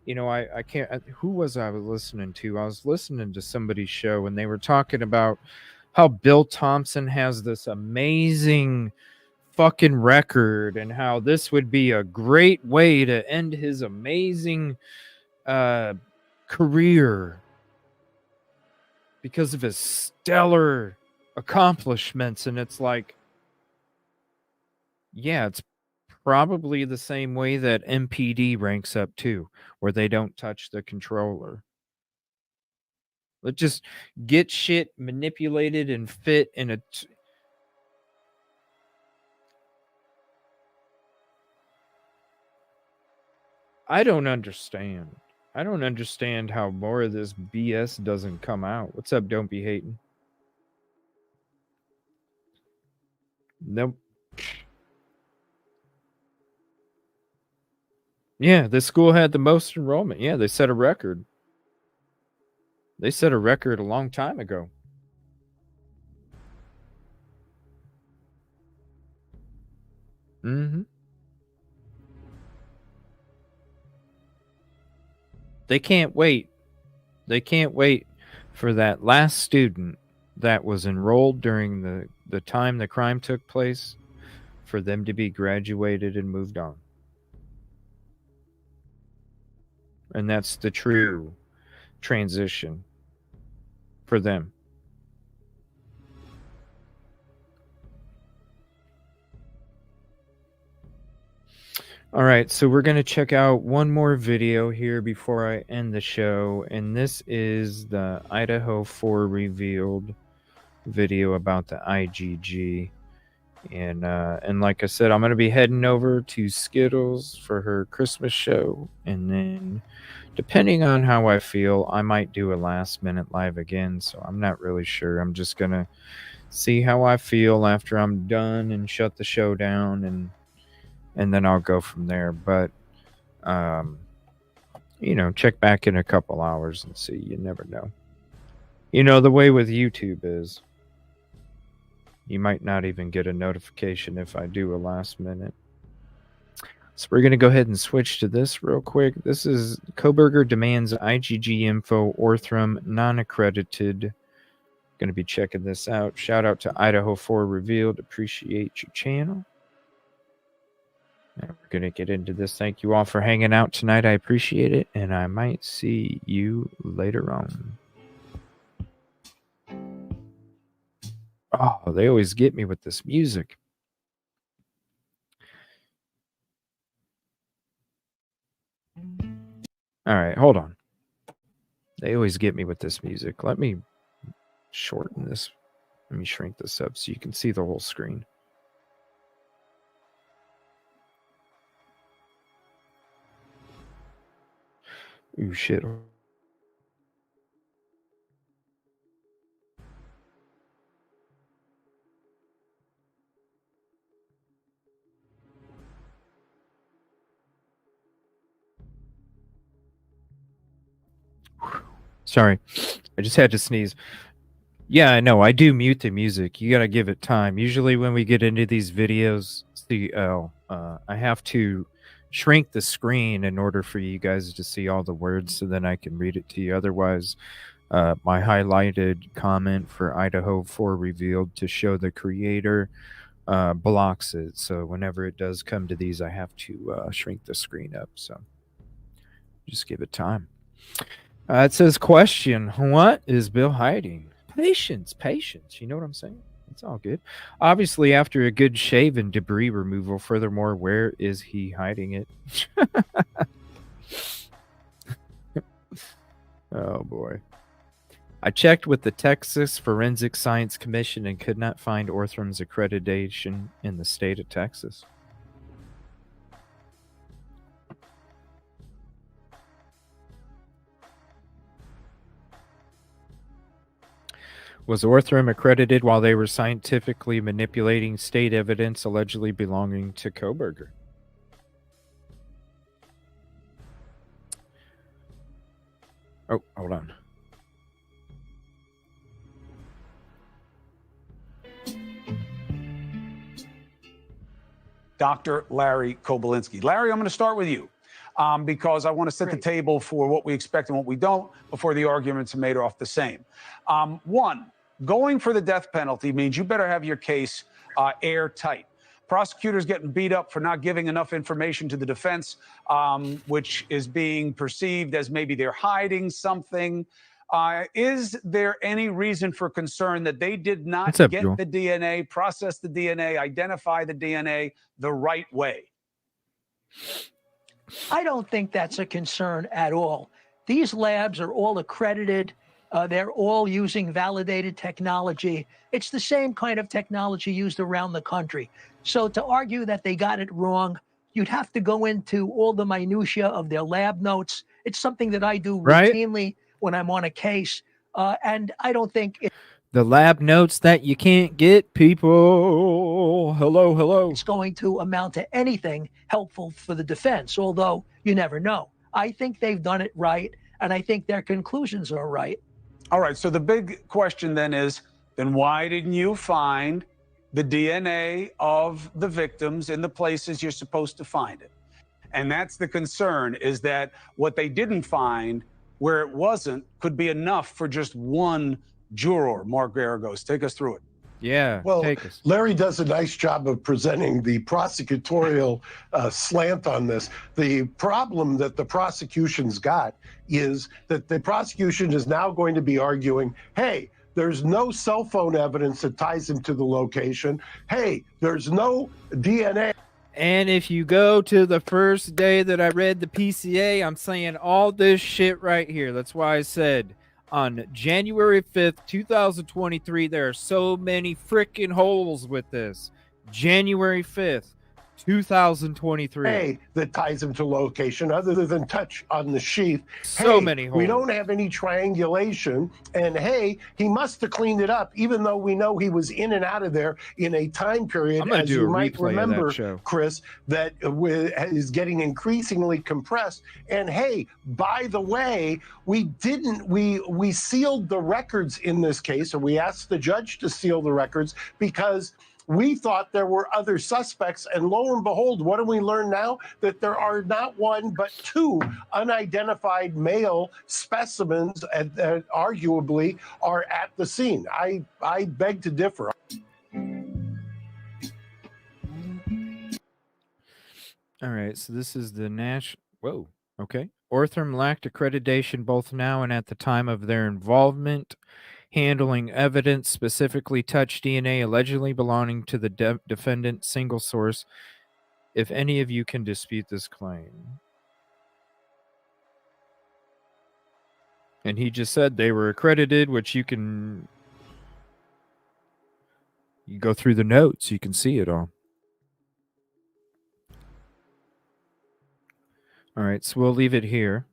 I can't, who was I listening to? I was listening to somebody's show and they were talking about how Bill Thompson has this amazing fucking record and how this would be a great way to end his amazing career because of his stellar accomplishments. And it's like, yeah, it's probably the same way that MPD ranks up too, where they don't touch the controller. Let's just get shit manipulated and fit in a I don't understand. I don't understand how more of this BS doesn't come out. What's up, Don't Be Hating? Nope. Yeah, the school had the most enrollment. Yeah, they set a record. They set a record a long time ago. Mm-hmm. They can't wait. They can't wait for that last student that was enrolled during the time the crime took place for them to be graduated and moved on. And that's the true transition for them. All right, so we're going to check out one more video here before I end the show, and this is the Idaho4 revealed video about the IGG. And like I said, I'm going to be heading over to Skittles for her Christmas show, and then depending on how I feel, I might do a last minute live again, so I'm not really sure. I'm just going to see how I feel after I'm done and shut the show down, and then I'll go from there. But, check back in a couple hours and see. You never know. The way with YouTube is you might not even get a notification if I do a last minute. So we're going to go ahead and switch to this real quick. This is Koberger demands IGG info, Orthram, non-accredited. Going to be checking this out. Shout out to Idaho4 Revealed. Appreciate your channel. And we're going to get into this. Thank you all for hanging out tonight. I appreciate it. And I might see you later on. Oh, they always get me with this music. All right, hold on. They always get me with this music. Let me shorten this. Let me shrink this up so you can see the whole screen. Ooh, shit. Sorry, I just had to sneeze. Yeah, I know. I do mute the music. You got to give it time. Usually when we get into these videos, I have to shrink the screen in order for you guys to see all the words so then I can read it to you. Otherwise, my highlighted comment for Idaho4 revealed to show the creator blocks it. So whenever it does come to these, I have to shrink the screen up. So just give it time. It says, question, what is Bill hiding? Patience. You know what I'm saying? It's all good. Obviously, after a good shave and debris removal, furthermore, where is he hiding it? Oh, boy. I checked with the Texas Forensic Science Commission and could not find Orthram's accreditation in the state of Texas. Was Orthram accredited while they were scientifically manipulating state evidence allegedly belonging to Koberger? Oh, hold on. Dr. Larry Kobylinski. Larry, I'm going to start with you because I want to set the table for what we expect and what we don't before the arguments are made off the same. One, going for the death penalty means you better have your case airtight. Prosecutors getting beat up for not giving enough information to the defense, which is being perceived as maybe they're hiding something. Is there any reason for concern that they did not get the DNA, process the DNA, identify the DNA the right way? I don't think that's a concern at all. These labs are all accredited. They're all using validated technology. It's the same kind of technology used around the country. So to argue that they got it wrong, you'd have to go into all the minutia of their lab notes. It's something that I do routinely when I'm on a case. And I don't think the lab notes that you can't get, people. Hello. It's going to amount to anything helpful for the defense, although you never know. I think they've done it right, and I think their conclusions are right. All right, so the big question then is, then why didn't you find the DNA of the victims in the places you're supposed to find it? And that's the concern, is that what they didn't find where it wasn't could be enough for just one juror. Mark Garagos, take us through it. Yeah, well, take us. Larry does a nice job of presenting the prosecutorial slant on this. The problem that the prosecution's got is that the prosecution is now going to be arguing, hey, there's no cell phone evidence that ties him to the location. Hey, there's no DNA. And if you go to the first day that I read the PCA, I'm saying all this shit right here. That's why I said on January 5th, 2023, there are so many freaking holes with this. January 5th, 2023. Hey, that ties him to location other than touch on the sheath. So many holes. We don't have any triangulation. And hey, he must have cleaned it up, even though we know he was in and out of there in a time period, as you might remember, Chris, that is getting increasingly compressed. And hey, by the way, we sealed the records in this case, or we asked the judge to seal the records because we thought there were other suspects, and lo and behold, what do we learn now? That there are not one, but two unidentified male specimens that arguably are at the scene. I beg to differ. All right, so this is the Nash. Whoa, okay. Orthram lacked accreditation both now and at the time of their involvement. Handling evidence, specifically touch DNA allegedly belonging to the defendant, single source. If any of you can dispute this claim. And he just said they were accredited, which you can go through the notes. You can see it all. All right, so we'll leave it here.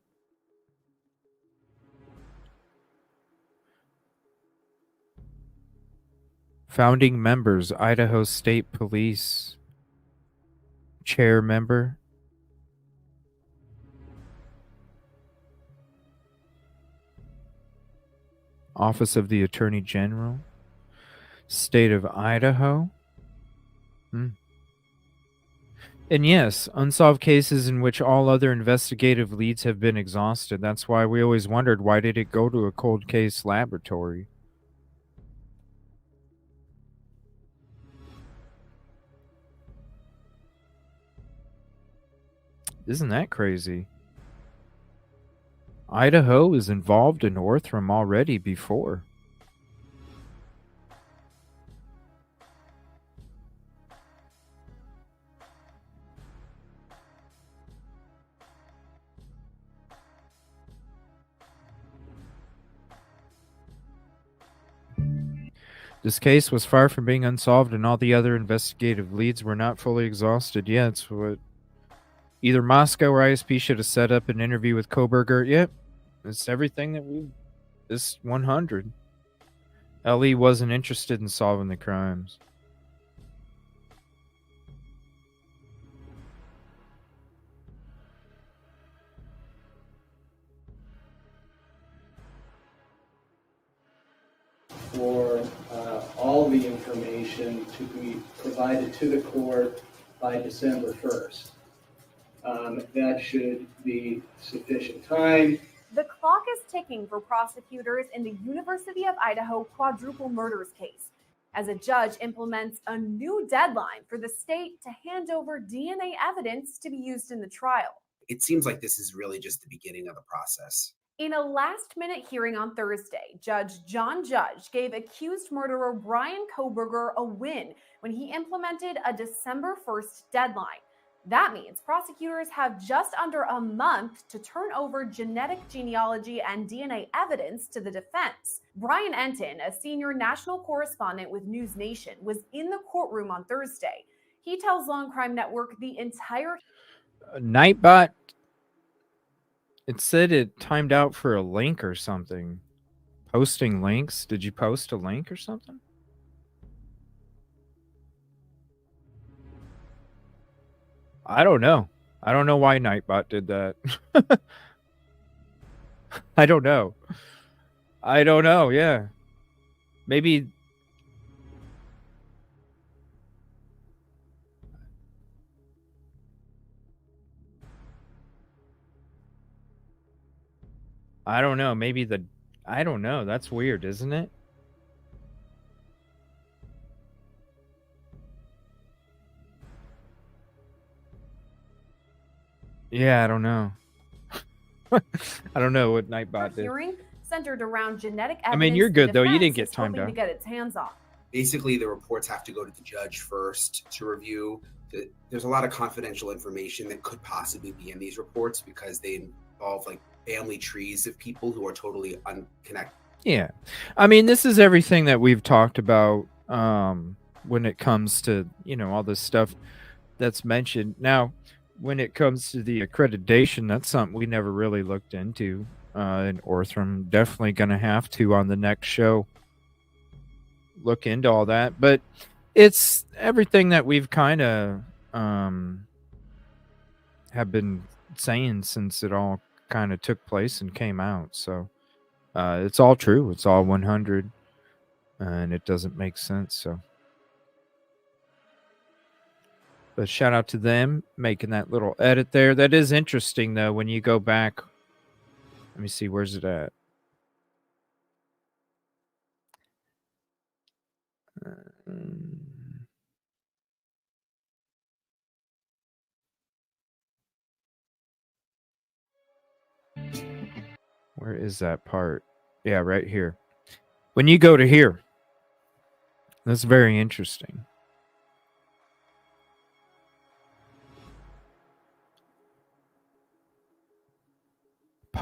Founding members, Idaho State Police Chair Member, Office of the Attorney General, State of Idaho. And yes, unsolved cases in which all other investigative leads have been exhausted. That's why we always wondered, why did it go to a cold case laboratory? Isn't that crazy? Idaho is involved in Orthram already before. This case was far from being unsolved, and all the other investigative leads were not fully exhausted. Yeah, it's what either Moscow or ISP should have set up an interview with Koberger. Yep, it's everything that we. This 100. LE wasn't interested in solving the crimes. For all the information to be provided to the court by December 1st. That should be sufficient time. The clock is ticking for prosecutors in the University of Idaho quadruple murders case, as a judge implements a new deadline for the state to hand over DNA evidence to be used in the trial. It seems like this is really just the beginning of the process. In a last-minute hearing on Thursday, Judge John Judge gave accused murderer Brian Koberger a win when he implemented a December 1st deadline. That means prosecutors have just under a month to turn over genetic genealogy and DNA evidence to the defense. Brian Enton, a senior national correspondent with News Nation, was in the courtroom on Thursday. He tells Long Crime Network the entire... Nightbot, it said it timed out for a link or something. Posting links. Did you post a link or something? I don't know. I don't know why Nightbot did that. I don't know. I don't know, yeah. Maybe... I don't know. Maybe the... I don't know. That's weird, isn't it? Yeah, I don't know. I don't know what Nightbot did. Hearing centered around genetic evidence. I mean, you're good, though. You didn't get timed out. To get its hands on. Basically, the reports have to go to the judge first to review. There's a lot of confidential information that could possibly be in these reports because they involve like family trees of people who are totally unconnected. Yeah. I mean, this is everything that we've talked about when it comes to, you know, all this stuff that's mentioned. Now, when it comes to the accreditation, that's something we never really looked into in Orthram. Definitely going to have to on the next show look into all that. But it's everything that we've kind of have been saying since it all kind of took place and came out. So it's all true. It's all 100. And it doesn't make sense. So. But shout out to them making that little edit there. That is interesting, though, when you go back. Let me see. Where's it at? Where is that part? Yeah, right here. When you go to here, that's very interesting.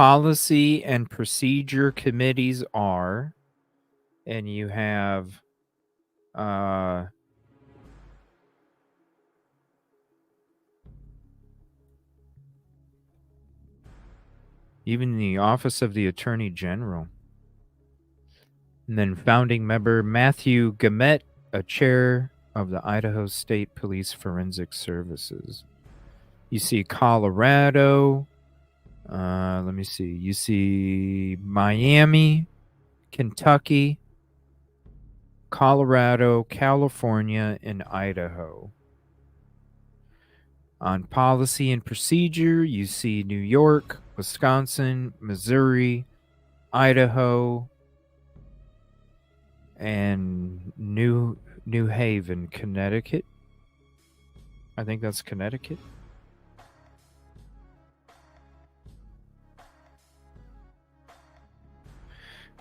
policy and procedure committees are, and you have even the Office of the Attorney General. And then founding member Matthew Gamet, a chair of the Idaho State Police Forensic Services. You see Colorado. Let me see. You see Miami, Kentucky, Colorado, California, and Idaho. On policy and procedure, you see New York, Wisconsin, Missouri, Idaho, and New Haven, Connecticut. I think that's Connecticut.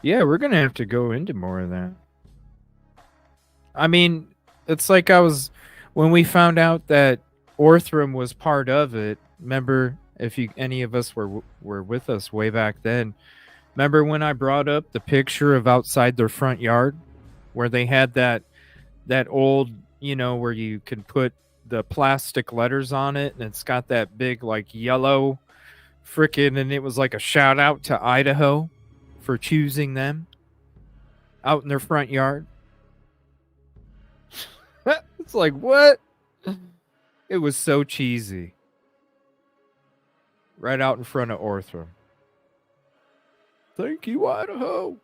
Yeah, we're going to have to go into more of that. I mean, it's like when we found out that Orthram was part of it. Remember, if any of us were with us way back then, remember when I brought up the picture of outside their front yard where they had that old, where you can put the plastic letters on it and it's got that big like yellow and it was like a shout out to Idaho for choosing them out in their front yard. It's like, what? It was so cheesy. Right out in front of Orthram. Thank you, Idaho.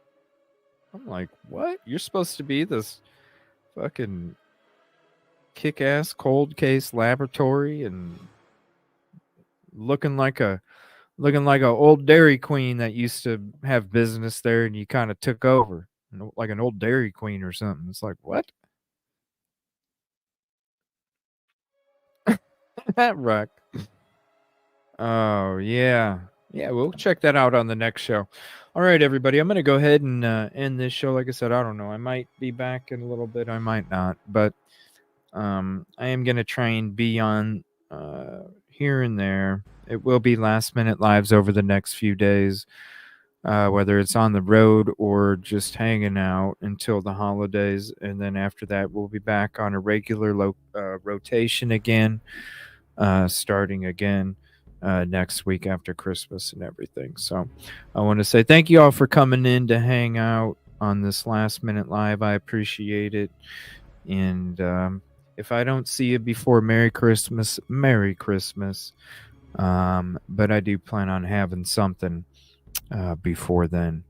I'm like, what? You're supposed to be this fucking kick-ass cold case laboratory and looking like a old Dairy Queen that used to have business there and you kind of took over. Like an old Dairy Queen or something. It's like, what? That wreck. Oh, yeah. Yeah, we'll check that out on the next show. All right, everybody. I'm going to go ahead and end this show. Like I said, I don't know. I might be back in a little bit. I might not. But I am going to try and be on here and there. It will be last-minute lives over the next few days, whether it's on the road or just hanging out until the holidays. And then after that, we'll be back on a regular rotation again. Starting again next week after Christmas and everything. So I want to say thank you all for coming in to hang out on this last minute live. I appreciate it. And if I don't see you before Merry Christmas, Merry Christmas. But I do plan on having something before then.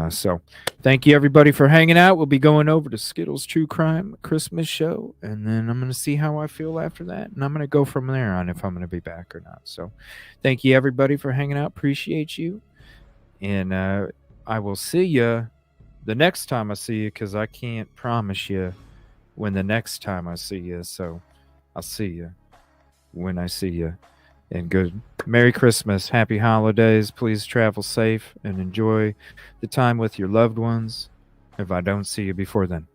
So thank you everybody for hanging out. We'll be going over to Skittles True Crime Christmas show, and then I'm going to see how I feel after that, and I'm going to go from there on if I'm going to be back or not. So thank you everybody for hanging out. Appreciate you. And I will see you the next time I see you, because I can't promise you when the next time I see you. So I'll see you when I see you. And good Merry Christmas, Happy Holidays. Please travel safe and enjoy the time with your loved ones if I don't see you before then.